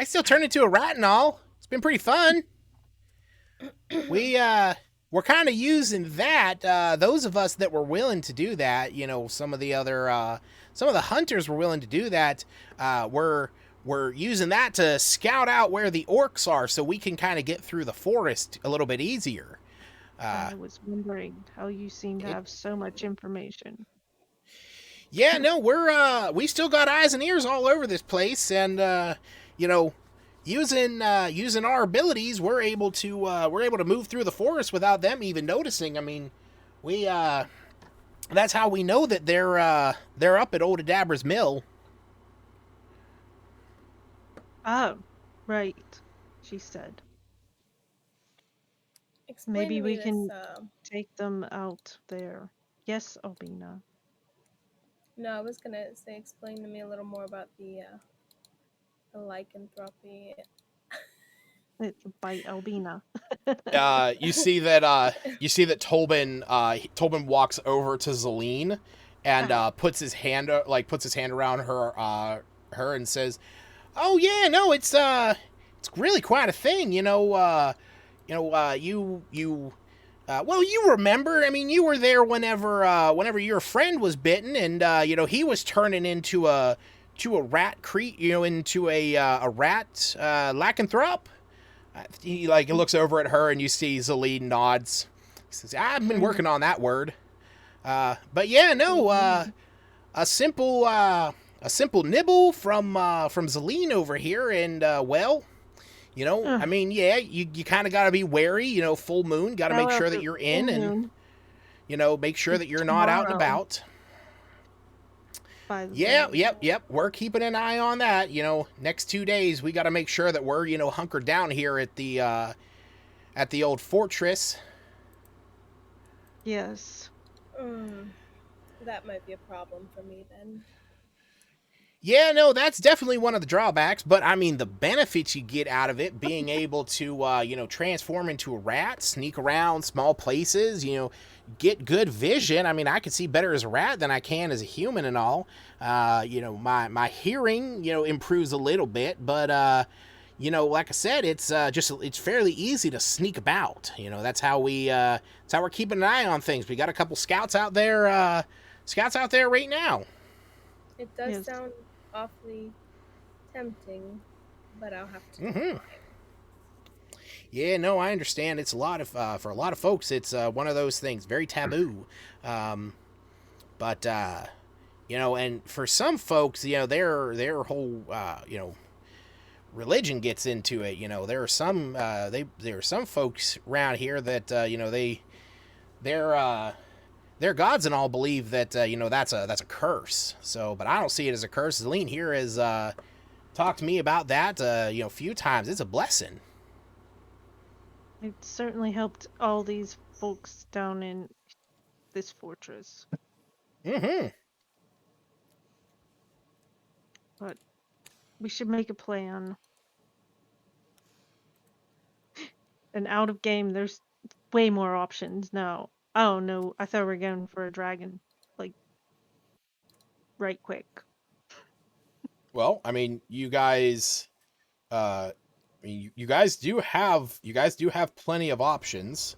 still turn into a rat and all. It's been pretty fun. We're kind of using that. Those of us that were willing to do that, some of the hunters were willing to do that. We're using that to scout out where the orcs are so we can kind of get through the forest a little bit easier. I was wondering how you seem to have so much information. Yeah, no, we still got eyes and ears all over this place, and using our abilities, we're able to move through the forest without them even noticing. I mean, that's how we know that they're up at Old Adabra's mill. Oh, right, she said. Maybe we can take them out there. Yes, Albina. No, I was gonna say, explain to me a little more about the lycanthropy. It's by Albina. You see that Tolbin walks over to Zelene and puts his hand around her and says, "Oh yeah, no, it's really quite a thing, well, you remember. I mean, you were there whenever your friend was bitten, and he was turning into a rat into a rat lycanthrope." He looks over at her, and you see Zaleen nods. He says, "I've been working on that word, but yeah, no, a simple nibble from Zaleen over here, and well." I mean, yeah, you kind of got to be wary, full moon, got to make sure that you're in and, make sure that you're not out and about. Yep. We're keeping an eye on that. Next 2 days, we got to make sure that we're, hunkered down here at the old fortress. Yes. That might be a problem for me then. Yeah, no, that's definitely one of the drawbacks, but I mean, the benefits you get out of it, being able to, transform into a rat, sneak around small places, get good vision. I mean, I can see better as a rat than I can as a human and all. My hearing, improves a little bit, but, like I said, it's fairly easy to sneak about. That's how we're keeping an eye on things. We got a couple scouts out there right now. It does sound awfully tempting, but I'll have to try. Yeah, no, I understand. It's a lot of for a lot of folks, it's one of those things, very taboo. But and for some folks, their whole religion gets into it. There are some folks around here that their gods and all believe that that's a curse. So, but I don't see it as a curse. Zaleen here has talked to me about that a few times. It's a blessing. It certainly helped all these folks down in this fortress. But we should make a plan. And out of game, there's way more options now. Oh no, I thought we were going for a dragon, right quick. Well, I mean, you guys do have plenty of options.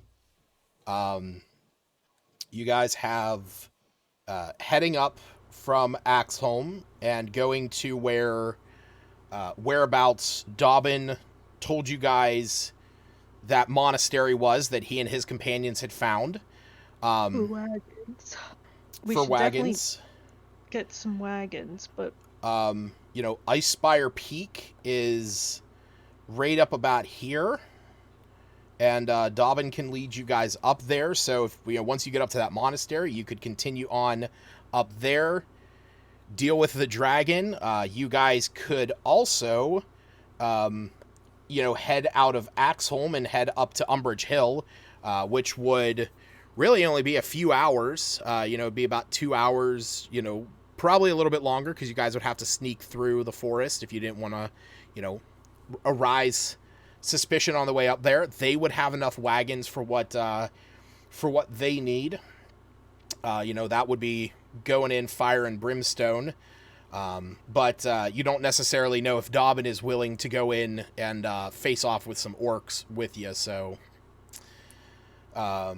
You guys have heading up from Axholm and going to whereabouts Dobbin told you guys that monastery was that he and his companions had found. For wagons. We should definitely get some wagons, but Icespire Peak is right up about here, and Dobbin can lead you guys up there. So if once you get up to that monastery, you could continue on up there, deal with the dragon. You guys could also head out of Axholm and head up to Umbridge Hill, which would really only be a few hours. It'd be about 2 hours, probably a little bit longer because you guys would have to sneak through the forest if you didn't want to, arise suspicion on the way up there. They would have enough wagons for what they need. That would be going in fire and brimstone. But you don't necessarily know if Dobbin is willing to go in and face off with some orcs with you. So, yeah.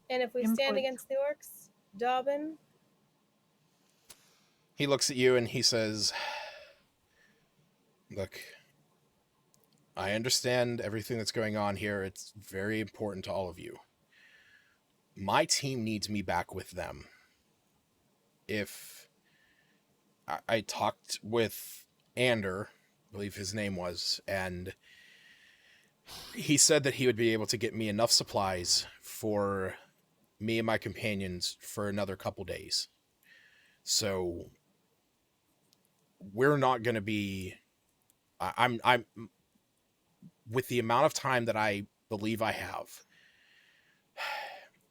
And if we stand against the orcs, Dobbin? He looks at you and he says, "Look, I understand everything that's going on here. It's very important to all of you. My team needs me back with them. If I talked with Ander, I believe his name was, and he said that he would be able to get me enough supplies for me and my companions for another couple days. So we're not going to be, I'm with the amount of time that I believe I have,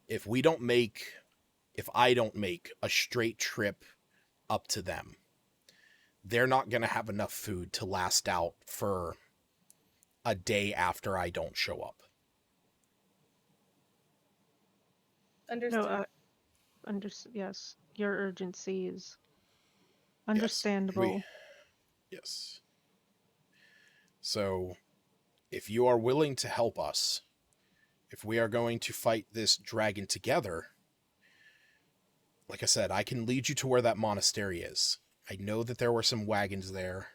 if I don't make a straight trip up to them, they're not going to have enough food to last out for a day after I don't show up." Understood. No, yes, your urgency is Understandable. Yes. So, if you are willing to help us, if we are going to fight this dragon together, like I said, I can lead you to where that monastery is. I know that there were some wagons there.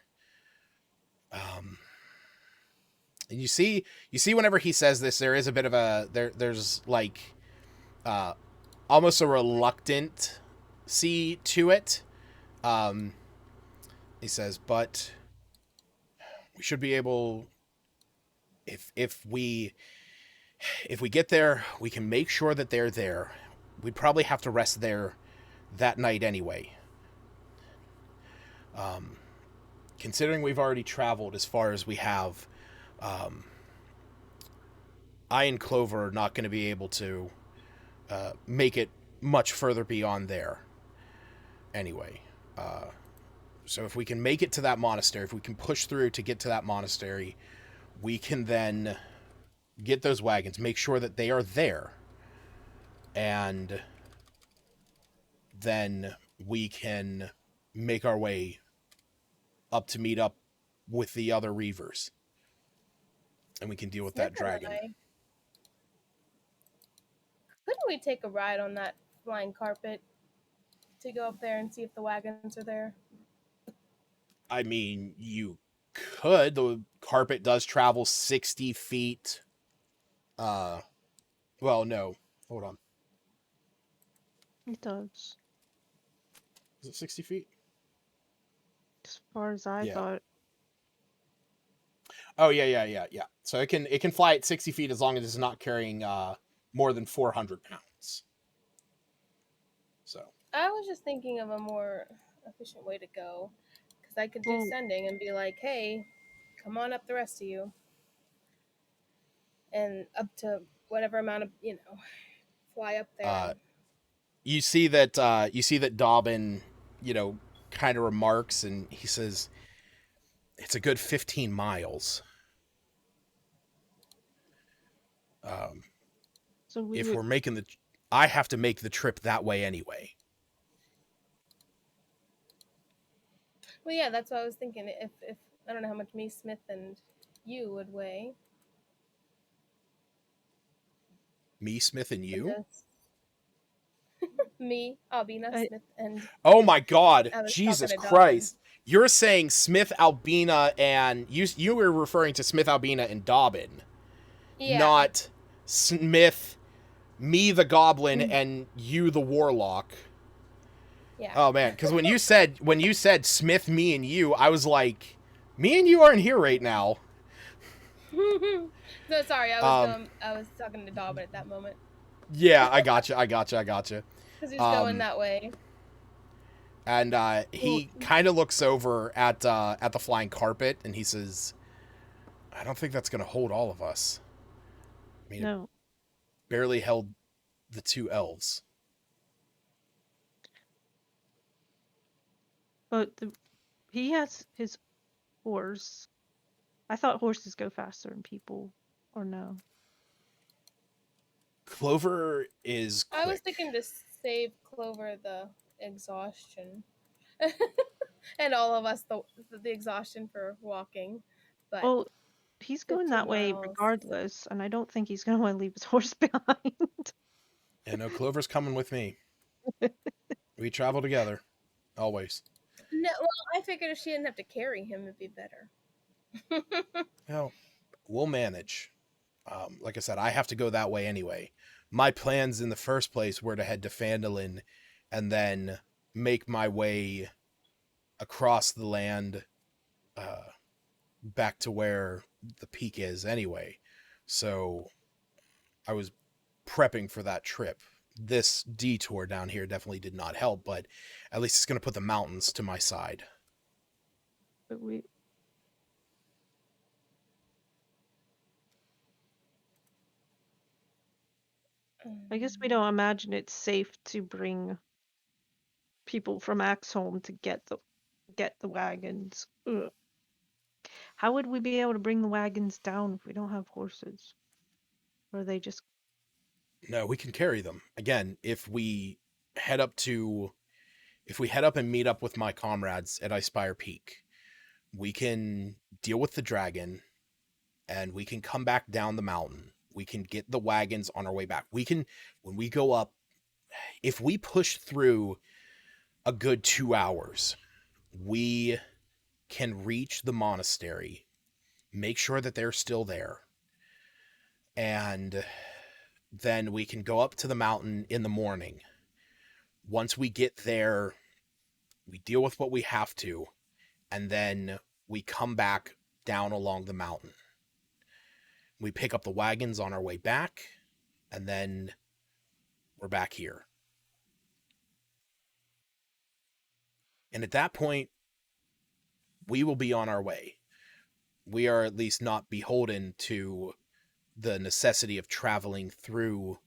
And you see whenever he says this, there is a bit of there's like almost a reluctancy to it. He says, but we should be able, if we get there, we can make sure that they're there. We'd probably have to rest there that night anyway. Considering we've already traveled as far as we have, I and Clover are not going to be able to make it much further beyond there. Anyway, so if we can make it to that monastery, if we can push through to get to that monastery, we can then get those wagons, make sure that they are there, and then we can make our way up to meet up with the other Reavers. And we can deal with that dragon. Couldn't we take a ride on that flying carpet to go up there and see if the wagons are there? I mean, you could. The carpet does travel 60 feet. Well, no. Hold on. It does. Is it 60 feet? As far as I thought. Oh, yeah. So it can fly at 60 feet as long as it's not carrying more than 400 pounds. So I was just thinking of a more efficient way to go, because I could do sending and be like, hey, come on up, the rest of you, and up to whatever amount of, fly up there. You see that Dobbin, kind of remarks, and he says, it's a good 15 miles. So we're making I have to make the trip that way anyway. Well, yeah, that's what I was thinking. If I don't know how much me, Smith, and you would weigh. Me, Smith, and you? Me, Albina, Smith, and... Oh my God, Jesus Christ. You're saying Smith, Albina, and... You were referring to Smith, Albina, and Dobbin. Yeah. Not Smith, me, the Goblin, and you, the Warlock. Yeah. Oh man, because when you said Smith, me, and you, I was like, me and you aren't here right now. No, sorry, I was talking to Dobbin at that moment. Yeah, I gotcha. Because he's going that way. And he kind of looks over at the flying carpet, and he says, I don't think that's going to hold all of us. I mean, no. It barely held the two elves. But he has his horse. I thought horses go faster than people, or no? Clover is quick. I was thinking to save Clover the exhaustion. And all of us the exhaustion for walking. But well, he's going that way regardless, and I don't think he's going to want to leave his horse behind. Yeah, no, Clover's coming with me. We travel together, always. No, well, I figured if she didn't have to carry him, it'd be better. No, we'll manage. Like I said, I have to go that way anyway. My plans in the first place were to head to Phandalin and then make my way across the land back to where the peak is anyway. So I was prepping for that trip. This detour down here definitely did not help, but at least it's going to put the mountains to my side. But I guess we don't imagine it's safe to bring people from Axholm to get the wagons. Ugh. How would we be able to bring the wagons down if we don't have horses? Or are they just... No, we can carry them. Again, if we head up to if we head up and meet up with my comrades at Icespire Peak, we can deal with the dragon, and we can come back down the mountain. We can get the wagons on our way back. We can, when we go up, if we push through a good 2 hours, we can reach the monastery, make sure that they're still there, and then we can go up to the mountain in the morning. Once we get there, we deal with what we have to, and then we come back down along the mountain. We pick up the wagons on our way back, and then we're back here. And at that point, we will be on our way. We are at least not beholden to the necessity of traveling through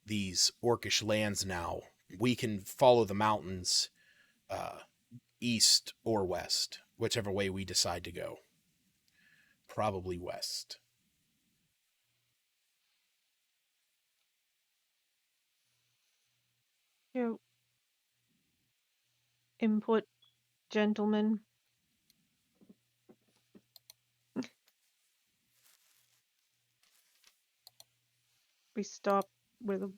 these orcish lands now. We can follow the mountains east or west, whichever way we decide to go. Probably west. Your input, gentlemen. We stop where the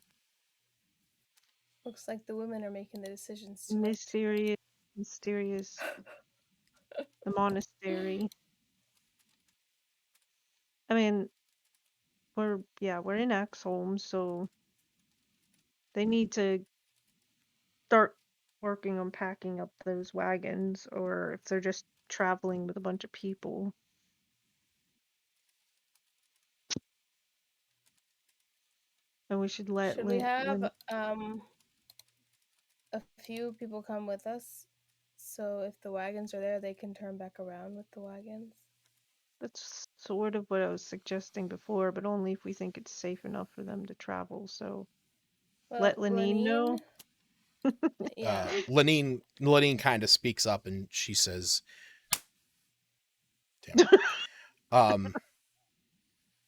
Looks like the women are making the decisions. mysterious, the monastery. I mean, we're in Axholm, so they need to start working on packing up those wagons, or if they're just traveling with a bunch of people. And we should let. Should we have a few people come with us, so if the wagons are there, they can turn back around with the wagons? That's sort of what I was suggesting before, but only if we think it's safe enough for them to travel. So let Lenine know. Yeah. Lenine kind of speaks up and she says, "Damn,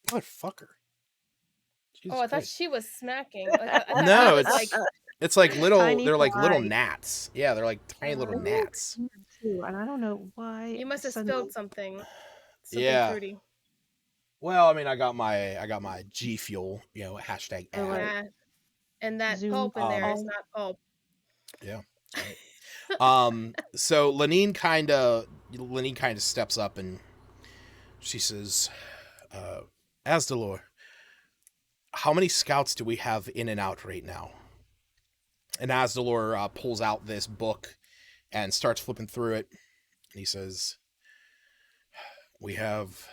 motherfucker." Jesus I thought she was smacking. Like, I thought no, was it's like little. Tiny they're like fly. little gnats. Yeah, they're like tiny little gnats. Too, and I don't know why. You must have spilled something. Yeah. Fruity. Well, I mean, I got my G Fuel. Hashtag ad. Yeah. And that pulp in there is not pulp. Yeah. Right. So Lenine kind of steps up and she says, Asdalor, how many scouts do we have in and out right now? And Asdalor pulls out this book and starts flipping through it. And he says, we have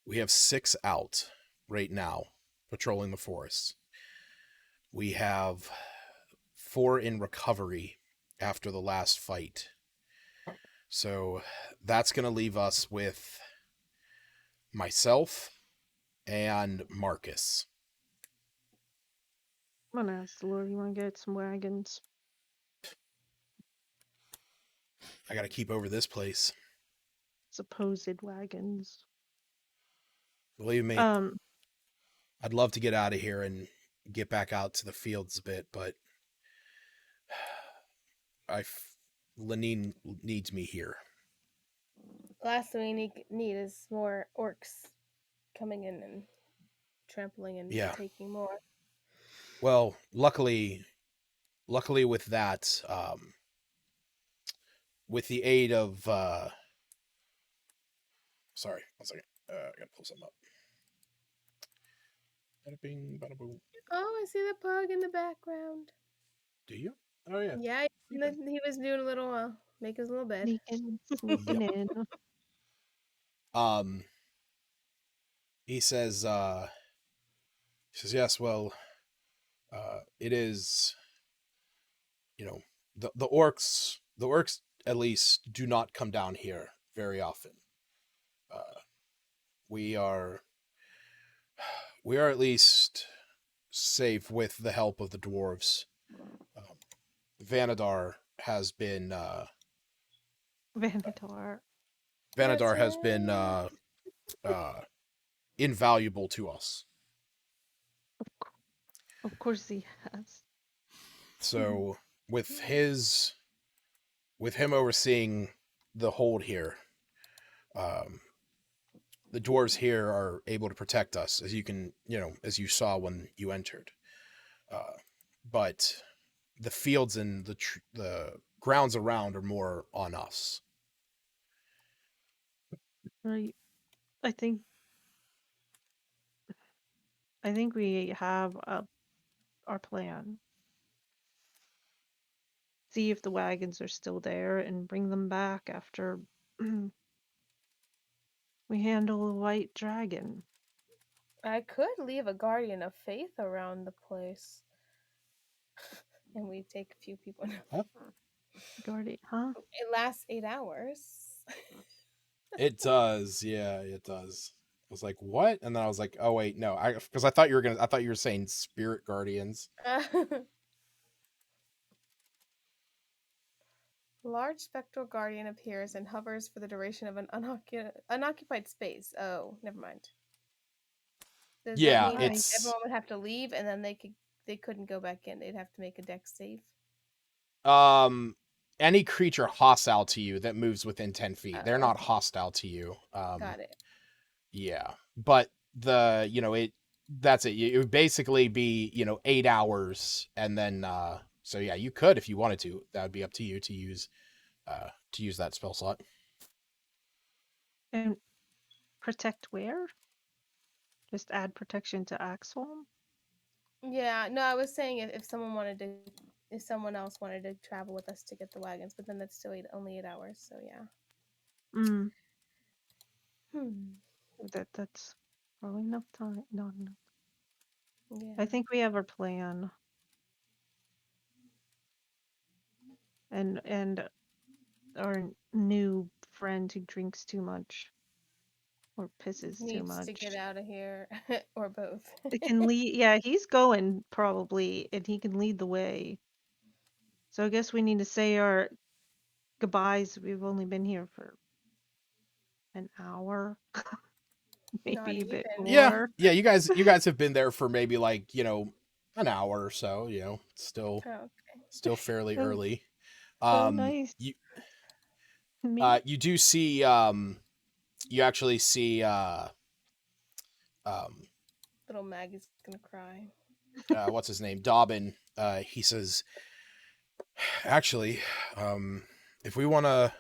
6 out right now patrolling the forest. We have 4 in recovery after the last fight. So that's going to leave us with myself and Marcus. Come on, Asdalor, you want to get some wagons? I got to keep over this place. Supposed wagons. Believe me, I'd love to get out of here and get back out to the fields a bit, but Lenine needs me here. Last thing we need is more orcs coming in and trampling and taking more. Well, luckily with that, with the aid of, sorry, 1 second. I gotta pull something up. Bada bing, bada boom. Oh, I see the pug in the background. Do you? Oh yeah. Yeah, he was doing a little, make his little bed. Sneaking in. He says, yes, well, it is, the orcs at least do not come down here very often. We are at least safe with the help of the dwarves. Vanadar has been invaluable to us. Of course he has. So with him overseeing the hold here, the dwarves here are able to protect us, as as you saw when you entered. But the fields and the grounds around are more on us. Right. I think we have our plan. See if the wagons are still there and bring them back after we handle a white dragon. I could leave a guardian of faith around the place. And we take a few people. Huh? Guardian, huh? It lasts 8 hours. It does, yeah, it does. I was like, what? And then I was like, oh wait, no, because I thought you were saying spirit guardians. Large spectral guardian appears and hovers for the duration of an unoccupied space. Oh, never mind. Does that mean everyone would have to leave and then they couldn't go back in? They'd have to make a dex save? Any creature hostile to you that moves within 10 feet. They're not hostile to you. Got it. Yeah. But that's it. It would basically be, 8 hours, and then so yeah, you could if you wanted to. That would be up to you to use that spell slot. And protect where? Just add protection to Axholm? Yeah, no, I was saying if someone else wanted to travel with us to get the wagons, but then that's still only 8 hours, so yeah. That's probably enough time. Not enough. Yeah. I think we have our plan. And our new friend who drinks too much or pisses too much needs to get out of here, or both. It can lead. Yeah, he's going probably, and he can lead the way. So I guess we need to say our goodbyes. We've only been here for an hour, maybe a bit more. Yeah. You guys have been there for maybe like an hour or so. Still fairly early. So nice. You do see. You actually see. Little Maggie's gonna cry. What's his name? Dobbin. He says, actually, if we want to,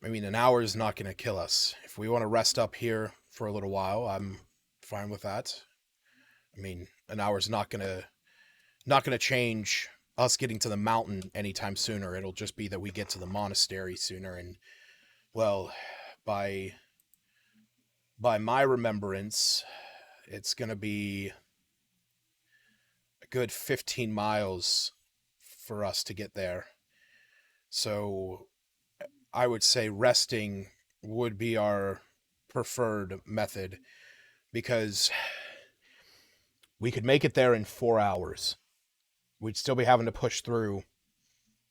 an hour is not going to kill us. If we want to rest up here for a little while, I'm fine with that. An hour is not going to change us getting to the mountain anytime sooner. It'll just be that we get to the monastery sooner. And, well, by my remembrance, it's going to be a good 15 miles for us to get there. So I would say resting would be our preferred method, because we could make it there in 4 hours. We'd still be having to push through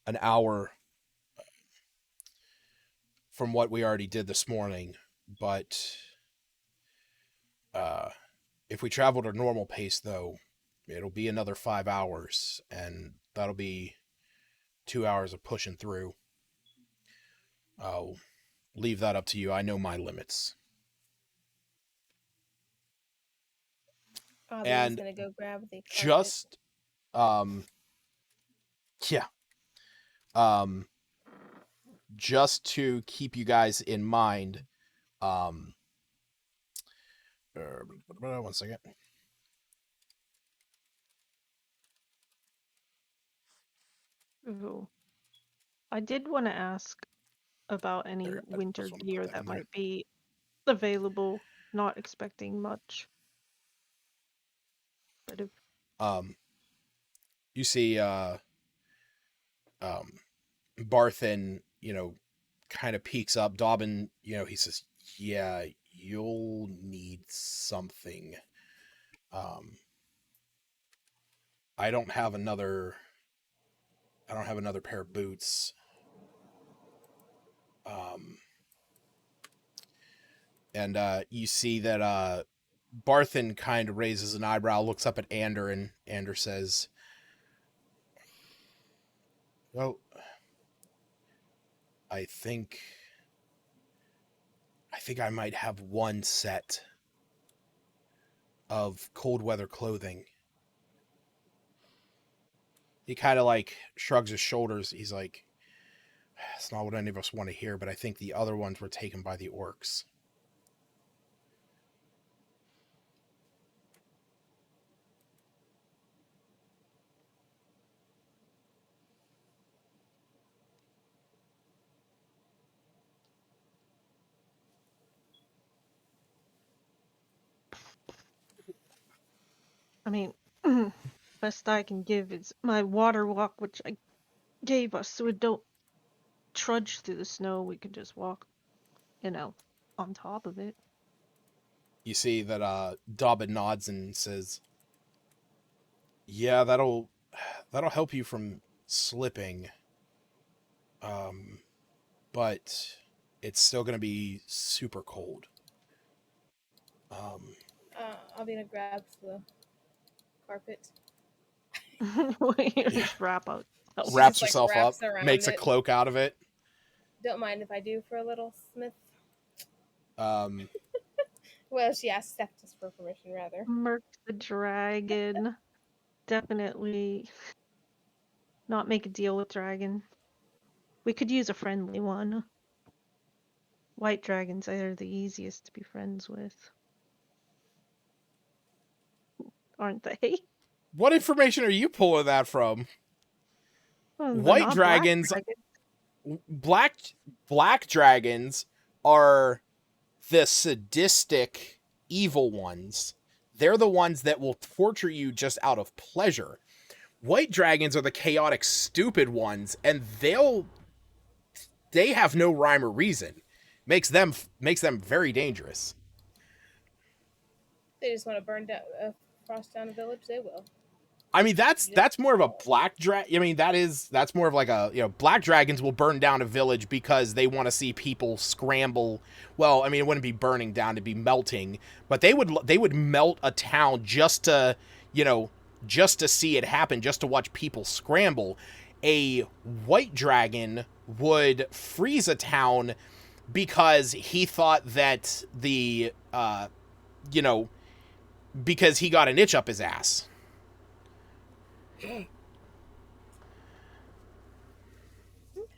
an hour from what we already did this morning. But if we traveled at a normal pace, though, it'll be another 5 hours, and that'll be 2 hours of pushing through. I'll leave that up to you. I know my limits. And gonna go grab the carpet. Just, just to keep you guys in mind, one second. Ooh. I did want to ask about any winter gear that might be available. Not expecting much. But if you see Barthen, kind of peeks up. Dobbin, he says, yeah, you'll need something. I don't have another pair of boots. And you see that Barthen kind of raises an eyebrow, looks up at Ander, and Ander says, Well, I think I might have one set of cold weather clothing. He kind of like shrugs his shoulders. He's like, it's not what any of us want to hear, but I think the other ones were taken by the orcs. I mean, best I can give is my water walk, which I gave us, so we don't trudge through the snow. We can just walk, on top of it. You see that Dobbin nods and says, "Yeah, that'll help you from slipping. But it's still going to be super cold." I'll be gonna grab the carpet. Just wrap out. Wraps herself up, makes a cloak out of it. Don't mind if I do for a little, Smith. Well, she asked Septus for permission, rather. Merc the dragon. Definitely not make a deal with dragon. We could use a friendly one. White dragons are the easiest to be friends with. Aren't they? What information are you pulling that from? White dragons, black dragons are the sadistic evil ones. They're the ones that will torture you just out of pleasure. White dragons are the chaotic, stupid ones, and they have no rhyme or reason. Makes them very dangerous. They just want to burn down, frost down a village. They will. I mean, that's more of a black dragon. I mean, that's more of like a, black dragons will burn down a village because they want to see people scramble. Well, I mean, it wouldn't be burning down, it'd be melting, but they would melt a town just to see it happen, just to watch people scramble. A white dragon would freeze a town because he thought that because he got an itch up his ass.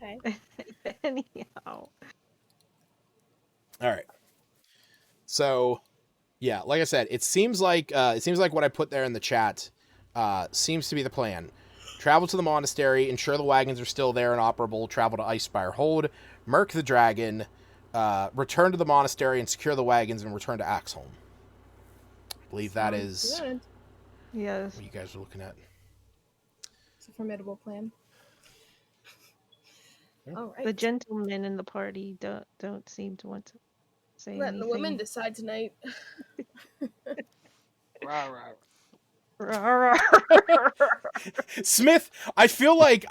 Okay. Anyhow. All right. So, yeah, like I said, it seems like what I put there in the chat seems to be the plan. Travel to the monastery, ensure the wagons are still there and operable. Travel to Icespire Hold, murk the dragon, return to the monastery and secure the wagons, and return to Axholm. I believe that is good. Yes. What you guys are looking at. It's a formidable plan. Yeah. All right. The gentlemen in the party don't seem to want to say Letting anything. the women decide tonight. Smith, I feel like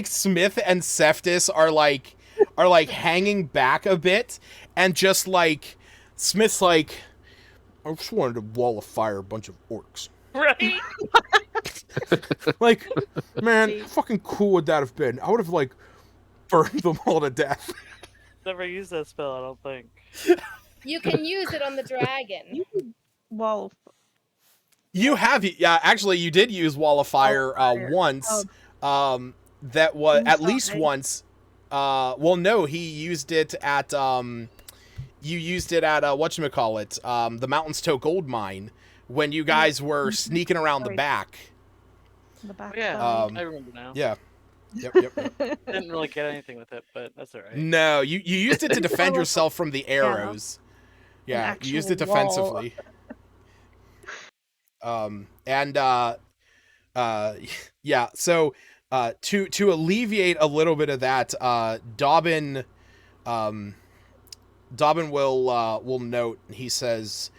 Smith and Seftis are like hanging back a bit, and just like Smith's like, I just wanted to wall of fire a bunch of orcs. Right? Like, man, how fucking cool would that have been? I would have like burned them all to death. Never used that spell, I don't think. You can use it on the dragon. Wall. You have, yeah, actually you did use Wall of Fire, once. That was at least once. Well, no, he used it at you used it at whatchamacallit, the Mountains Toe Gold Mine, when you guys were sneaking around the back. The back. Oh, yeah, I remember now. Yeah. Yep. Didn't really get anything with it, but that's alright. No, you used it to defend yourself from the arrows. Yeah, you used it defensively. Yeah, so to alleviate a little bit of that, Dobbin will note, he says,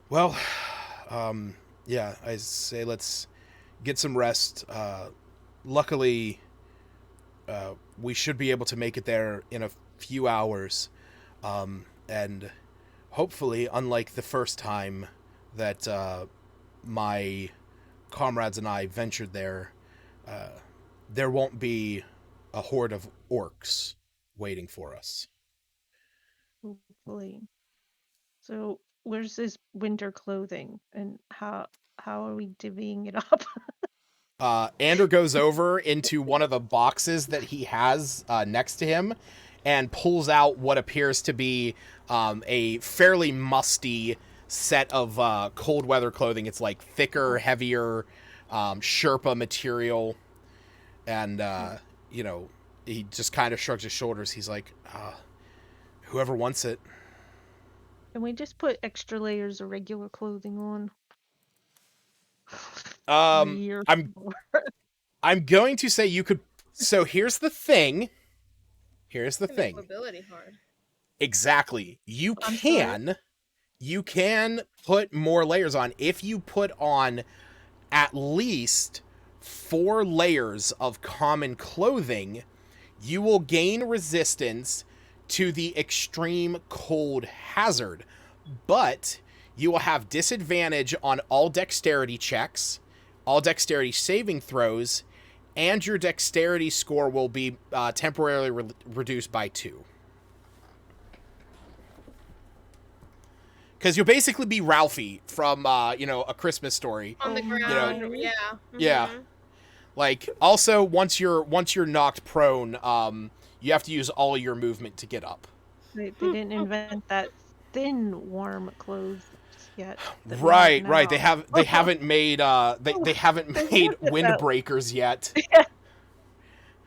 well, yeah, I say let's get some rest. Luckily, we should be able to make it there in a few hours, and hopefully, unlike the first time that my comrades and I ventured there, there won't be a horde of orcs waiting for us. Hopefully. So where's this winter clothing, and how are we divvying it up? Ander goes over into one of the boxes that he has next to him and pulls out what appears to be a fairly musty set of cold weather clothing. It's like thicker, heavier Sherpa material. And, he just kind of shrugs his shoulders. He's like, whoever wants it. Can we just put extra layers of regular clothing on? I'm going to say you could. So here's the thing. Mobility hard. Exactly. You can put more layers on. If you put on at least 4 layers of common clothing, you will gain resistance to the extreme cold hazard, but you will have disadvantage on all dexterity checks, all dexterity saving throws, and your dexterity score will be temporarily reduced by 2. Because you'll basically be Ralphie from, A Christmas Story. On the ground, yeah. Mm-hmm. Yeah. Like, also, once you're knocked prone, you have to use all your movement to get up. They didn't invent that thin, warm clothes yet. Right. They haven't made windbreakers yet. Yeah.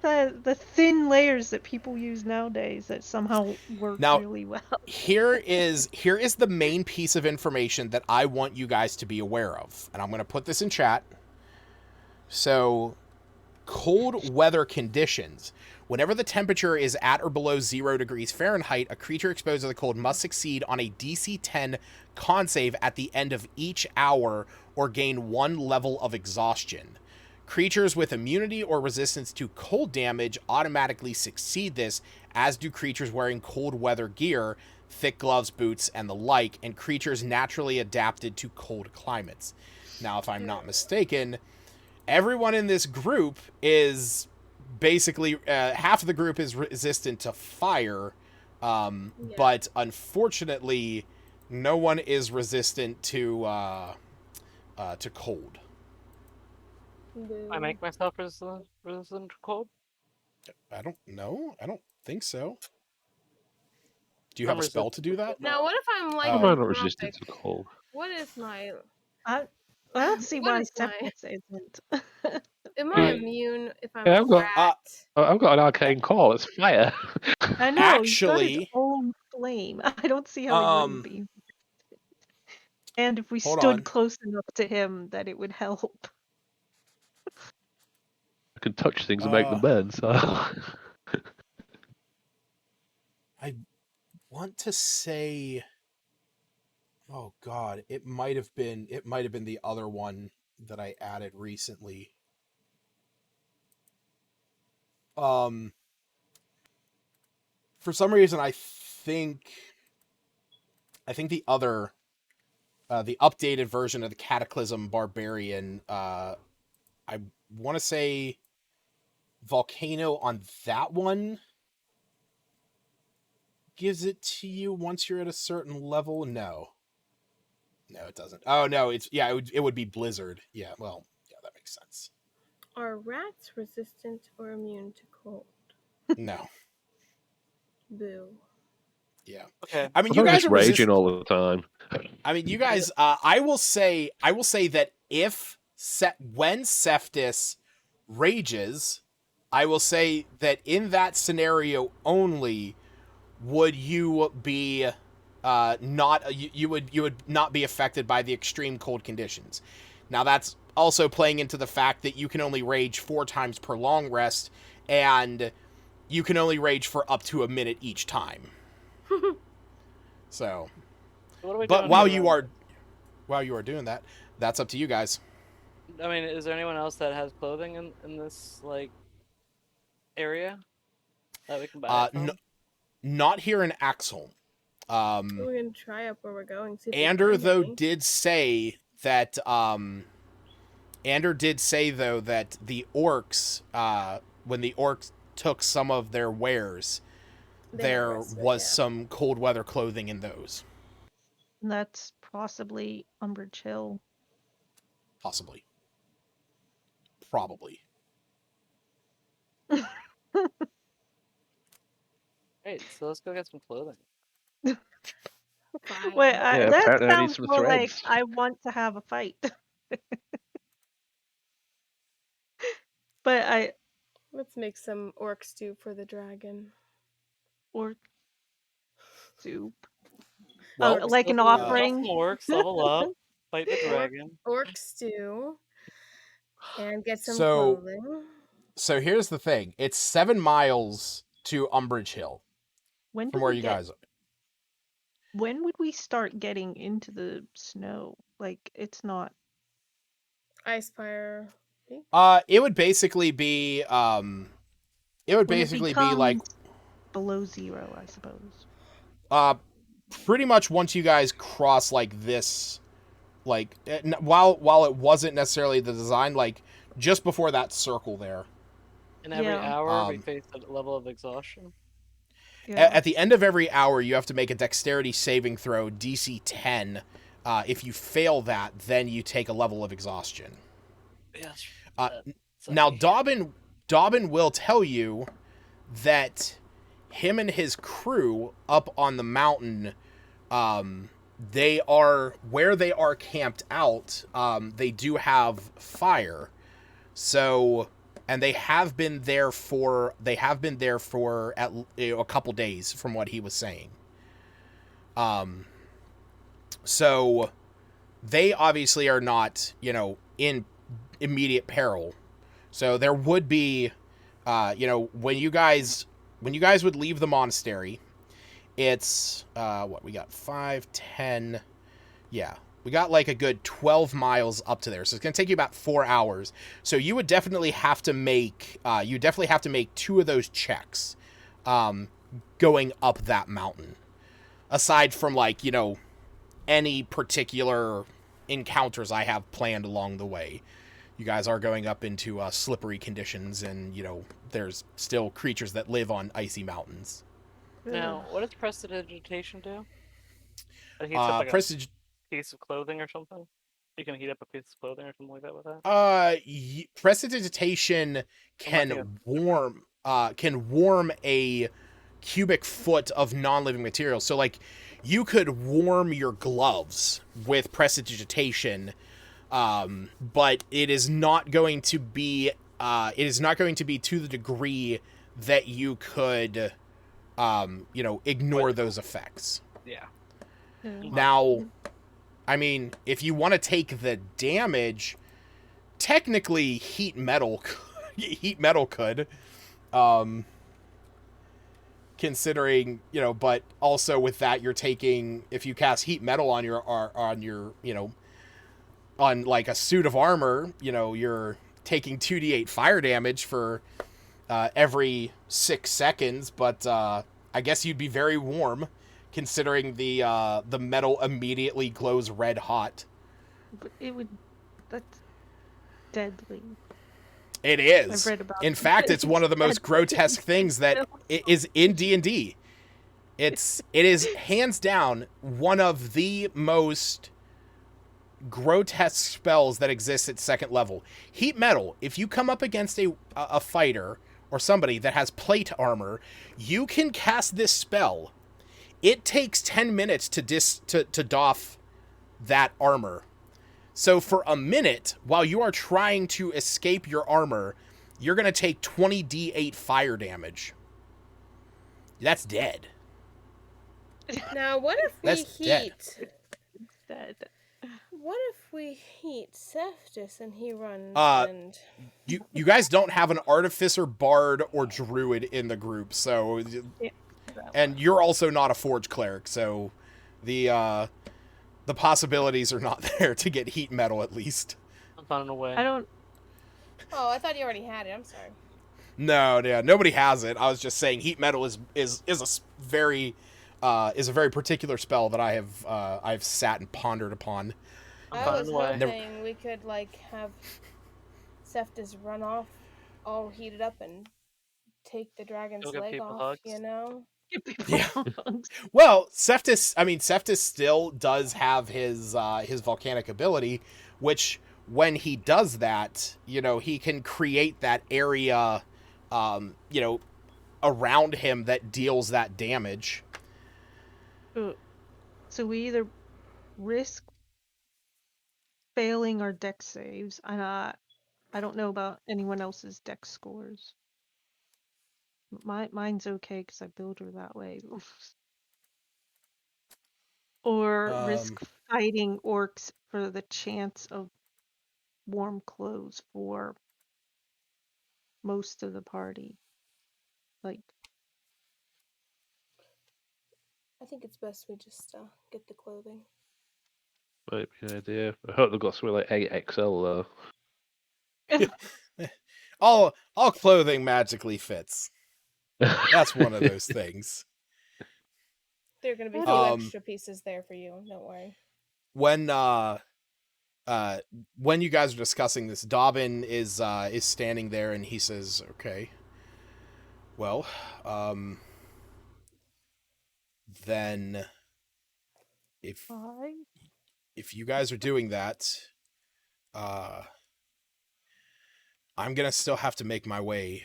The thin layers that people use nowadays that somehow work really well. Here is the main piece of information that I want you guys to be aware of, and I'm going to put this in chat. So, cold weather conditions. Whenever the temperature is at or below 0 degrees Fahrenheit, a creature exposed to the cold must succeed on a DC 10 con save at the end of each hour or gain 1 level of exhaustion. Creatures with immunity or resistance to cold damage automatically succeed this, as do creatures wearing cold weather gear, thick gloves, boots, and the like, and creatures naturally adapted to cold climates. Now, if I'm not mistaken, everyone in this group is basically, half of the group is resistant to fire, but unfortunately, no one is resistant to cold. I make myself resistant to cold? I don't know. I don't think so. Do you have a spell to do that? Now, what if I'm like... I'm not resistant to cold. What is my... I don't see why Septis isn't. Am I immune if I'm a rat? I've got an arcane call. It's fire. I know. Actually, he's got his own flame. I don't see how he wouldn't be. And if we stood close enough to him, that it would help. I can touch things and make them burn. So I want to say, oh god, it might have been the other one that I added recently. For some reason, I think the other, the updated version of the Cataclysm Barbarian, I want to say Volcano on that one gives it to you once you're at a certain level. No, it doesn't. Oh no, it would be Blizzard. Yeah, well, yeah, that makes sense. Are rats resistant or immune to cold? No. Boo. Yeah. Okay. I mean, you guys are raging all the time. I mean, you guys. I will say that when Septis rages, I will say that in that scenario only would you be you would not be affected by the extreme cold conditions. Now that's also playing into the fact that you can only rage 4 times per long rest, and you can only rage for up to a minute each time. So, but while you are doing that, that's up to you guys. I mean, is there anyone else that has clothing in this like area that we can buy? Not here in Axel. We're gonna try up where we're going. Ander though did say that Ander did say, though, that the orcs, when the orcs took some of their wares, there was some cold weather clothing in those. That's possibly Umbridge Hill. Possibly. Probably. Right, so let's go get some clothing. Wait, Yeah, that apparently I need sounds some more like threads. I want to have a fight. But let's make some orc stew for the dragon. Orc soup. Well, like an offering. Orcs, level up, fight the dragon. Orc stew. And get some clothing. So here's the thing. It's 7 miles to Umbridge Hill. From where you guys are. When would we start getting into the snow? Like, it's not... Icefire. It would basically be, like... below 0, I suppose. Pretty much once you guys cross, like, this... Like, while it wasn't necessarily the design, like, just before that circle there. And every hour we face a level of exhaustion. Yeah. At the end of every hour, you have to make a dexterity saving throw, DC 10. If you fail that, then you take a level of exhaustion. Yes. Now, Dobbin will tell you that him and his crew up on the mountain, they are where they are camped out. They do have fire, so. And they have been there for a couple days, from what he was saying. So they obviously are not, in immediate peril. So there would be, when you guys would leave the monastery, it's we got 5, 10, yeah. We got like a good 12 miles up to there. So it's going to take you about 4 hours. So you would definitely have to make 2 of those checks going up that mountain. Aside from like, any particular encounters I have planned along the way. You guys are going up into slippery conditions and, there's still creatures that live on icy mountains. Now, what does prestidigitation do? Piece of clothing or something? You can heat up a piece of clothing or something like that with that? Prestidigitation can warm a cubic foot of non-living material. So like you could warm your gloves with prestidigitation, but it is not going to be to the degree that you could ignore those effects. Yeah. Now, I mean, if you want to take the damage, technically heat metal could, considering, but also with that you're taking, if you cast heat metal on your on like a suit of armor, you're taking 2d8 fire damage for every 6 seconds, but I guess you'd be very warm. Considering the metal immediately glows red hot. But that's deadly. It is. I've read about in fact, it's one of the most grotesque things that is in D&D. It is hands down one of the most grotesque spells that exists at 2nd level. Heat metal, if you come up against a fighter or somebody that has plate armor, you can cast this spell. It takes 10 minutes to doff that armor. So for a minute, while you are trying to escape your armor, you're going to take 20d8 fire damage. That's dead. Now, what if we heat... Dead. What if we heat Cephas and he runs and... You guys don't have an artificer, bard, or druid in the group, so... Yeah. And you're also not a forge cleric, so the possibilities are not there to get heat metal, at least. I'm finding a way. I don't... Oh, I thought you already had it. I'm sorry. No, yeah, nobody has it. I was just saying heat metal is a very particular spell that I've sat and pondered upon. I was hoping we could like have Seftis run off all heated up and take the dragon's leg off, hugs. you know? Yeah. Well, Seftis still does have his volcanic ability, which when he does that, he can create that area, around him that deals that damage. So we either risk failing our dex saves, and I don't know about anyone else's dex scores. Mine's okay because I build her that way. Or risk fighting orcs for the chance of warm clothes for most of the party. Like, I think it's best we just get the clothing. Might be an idea. I hope they've got something like 8XL though. all clothing magically fits. That's one of those things. There are going to be a few extra pieces there for you. Don't worry. When you guys are discussing this, Dobbin is standing there and he says, "Okay, well, then if you guys are doing that, I'm gonna still have to make my way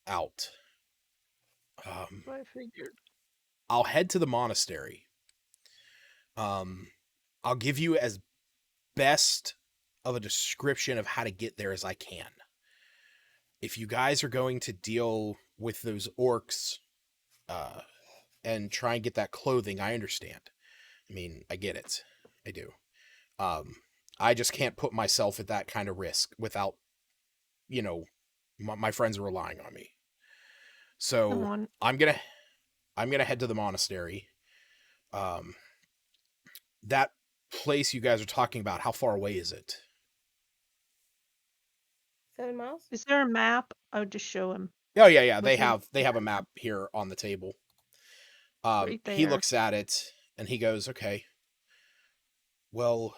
out. I figured. I'll head to the monastery. I'll give you as best of a description of how to get there as I can. If you guys are going to deal with those orcs, and try and get that clothing, I understand. I mean, I get it. I do. I just can't put myself at that kind of risk without, my friends are relying on me. So I'm gonna head to the monastery. That place you guys are talking about, how far away is it? 7 miles? Is there a map? I would just show him. Oh yeah. They have a map here on the table. Right there. He looks at it and he goes, "Okay. Well,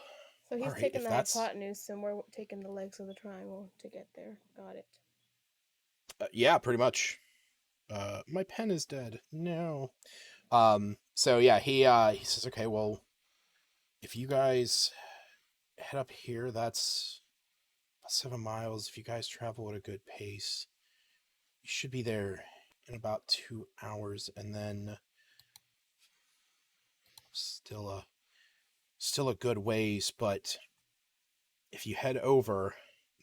so he's right, taking the hypotenuse and we're taking the legs of the triangle to get there. Got it. Yeah, pretty much. My pen is dead. No. So yeah, he says, "Okay, well, if you guys head up here, that's 7 miles. If you guys travel at a good pace, you should be there in about 2 hours, and then still a good ways, but if you head over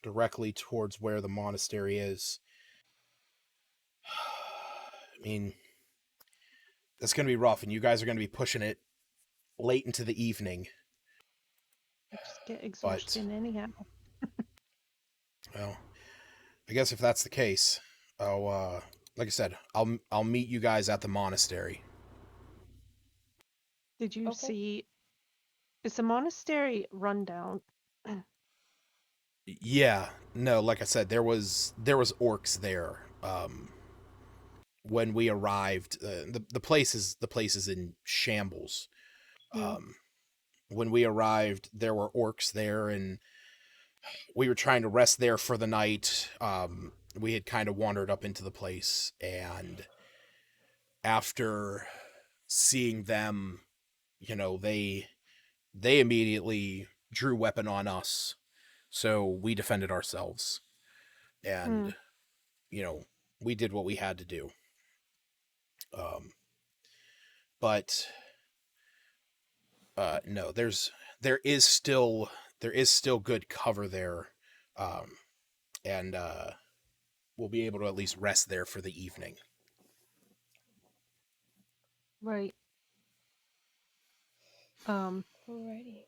directly towards where the monastery is, I mean, that's going to be rough, and you guys are going to be pushing it late into the evening. I just get exhaustion anyhow. Well, I guess if that's the case, like I said, I'll meet you guys at the monastery." Did you see? Is the monastery run down? Yeah, no, like I said, there was orcs there. When we arrived, the place is in shambles. When we arrived, there were orcs there, and we were trying to rest there for the night. We had kind of wandered up into the place, and after seeing them, they immediately drew weapon on us. So we defended ourselves, and we did what we had to do. But no, there is still good cover there, and we'll be able to at least rest there for the evening. Right. Alrighty.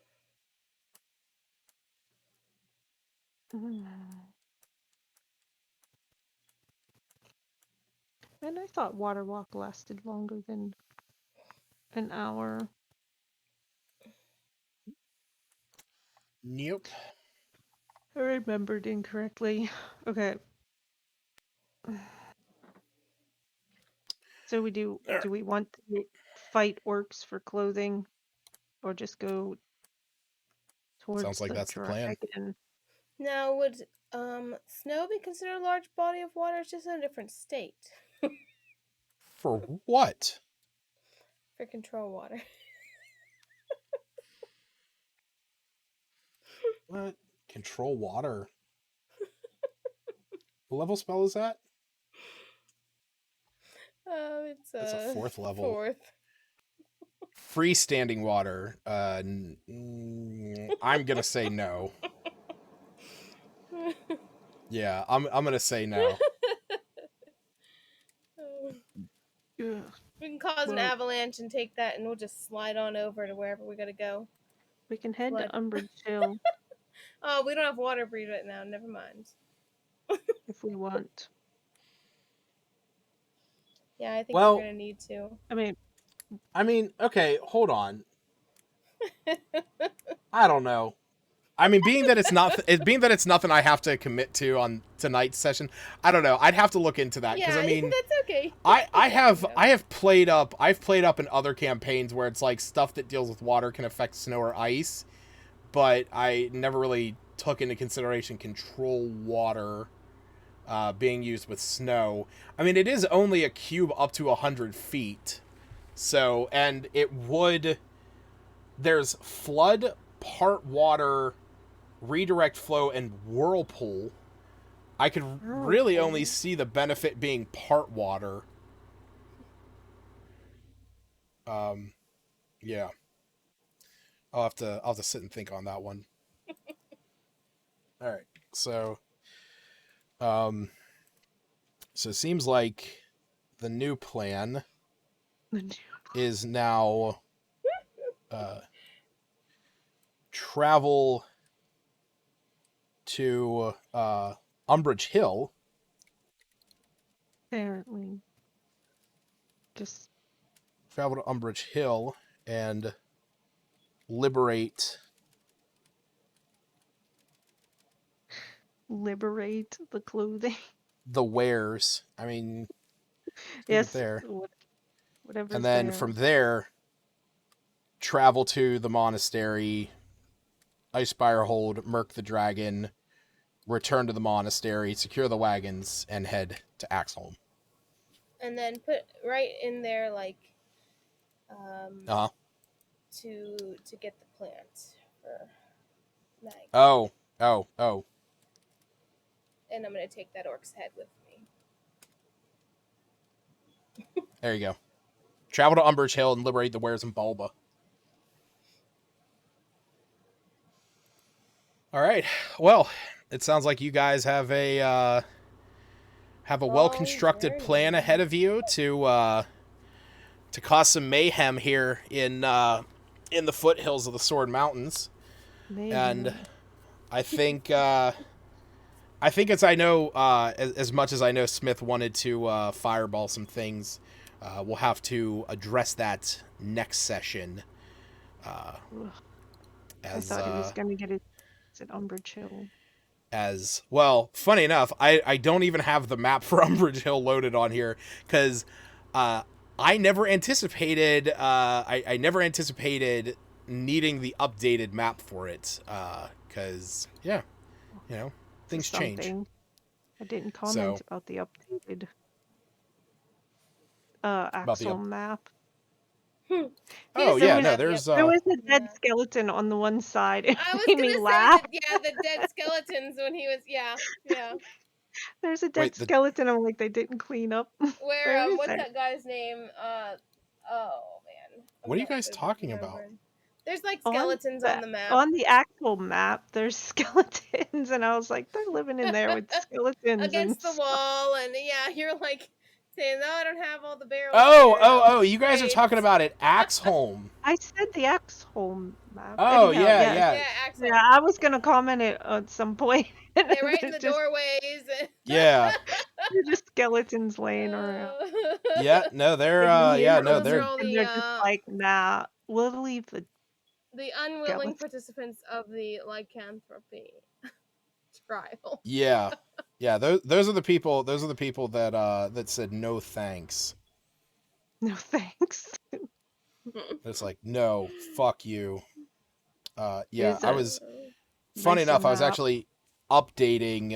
And I thought Water Walk lasted longer than an hour. Nope. I remembered incorrectly. Okay. So do we want to fight orcs for clothing, or just go towards Sounds like that's the plan. Now, would Snow be considered a large body of water? It's just in a different state. For what? For control water. What? Control water? What level spell is that? It's That's a 4th level. 4th. Freestanding water. I'm gonna say no. Yeah, I'm gonna say no. We can cause an avalanche and take that, and we'll just slide on over to wherever we gotta go. We can head to Umbrage Hill. Oh, we don't have water breed right now. Never mind. If we want. Yeah, I think we're gonna need to. I mean, okay, hold on. I don't know. I mean, being that it's nothing I have to commit to on tonight's session, I don't know. I'd have to look into that because yeah, I mean, that's okay. I've played up in other campaigns where it's like stuff that deals with water can affect snow or ice, but I never really took into consideration control water being used with snow. I mean, it is only a cube up to 100 feet, so and there's flood, part water, redirect flow, and whirlpool. I could really only see the benefit being part water. Yeah. I'll have to sit and think on that one. All right. So so it seems like the new plan is now travel to Umbrage Hill. Apparently. Just travel to Umbrage Hill and liberate the clothing. The wares. I mean, yes, there. Whatever. And then from there, travel to the monastery, Icefire Hold, murk the dragon, return to the monastery, secure the wagons, and head to Axholm. And then put right in there, like, to get the plant for Mag. Oh. And I'm gonna take that orc's head with me. There you go. Travel to Umbrage Hill and liberate the wares in Bulba. All right. Well, it sounds like you guys have a well-constructed plan ahead of you to cause some mayhem here in the foothills of the Sword Mountains. And I think as I know as much as I know Smith wanted to fireball some things, we'll have to address that next session. I thought he was going to get it at Umbrage Hill. As well, funny enough, I don't even have the map for Umbrage Hill loaded on here because I never anticipated needing the updated map for it because things change. I didn't comment about the updated Axholm map. There's there was a dead skeleton on the one side. It I was made me gonna laugh. say that, the dead skeletons when he was yeah. There's a dead skeleton. I'm like, they didn't clean up. Where what's that guy's name? Oh man. What are you guys talking about? There's like skeletons on the map. On the actual map, there's skeletons, and I was like, they're living in there with skeletons against the wall, and you're like saying, no, I don't have all the barrels. Oh, you guys are talking about it, Axholm. I said the Axholm map. Oh, anyhow, yeah. Yeah, I was going to comment it at some point. They're right in the doorways. Yeah. They're just skeletons laying around. Yeah, no, they're, they're just like, nah, we'll leave the unwilling participants of the lycanthropy trial. Yeah. Yeah, those are the people that said no thanks. No thanks. It's like, no, fuck you. I was funny enough, I was actually updating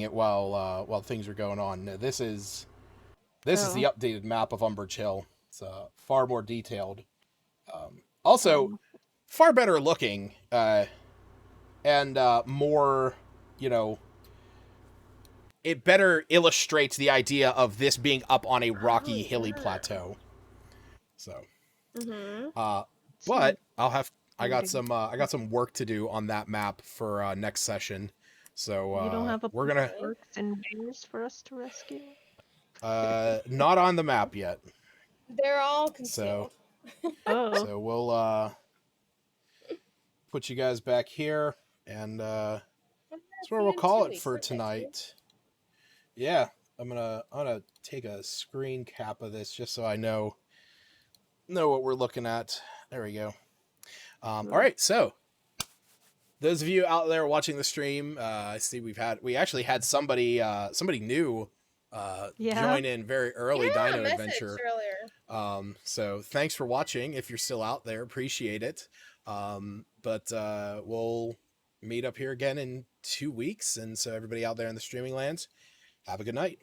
it while things were going on. This is the updated map of Umbrage Hill. It's far more detailed. Also, far better looking, and more, it better illustrates the idea of this being up on a rocky, hilly plateau. So, but I got some work to do on that map for next session. So you don't have we're gonna orcs and bears for us to rescue. Not on the map yet. They're all concealed. So we'll put you guys back here, and that's where we'll call it for tonight. Yeah, I'm gonna take a screen cap of this just so I know what we're looking at. There we go. All right, so those of you out there watching the stream, I see we actually had somebody new join in very early. Dino Adventure earlier. So thanks for watching. If you're still out there, appreciate it. But we'll meet up here again in 2 weeks, and so everybody out there in the streaming lands, have a good night.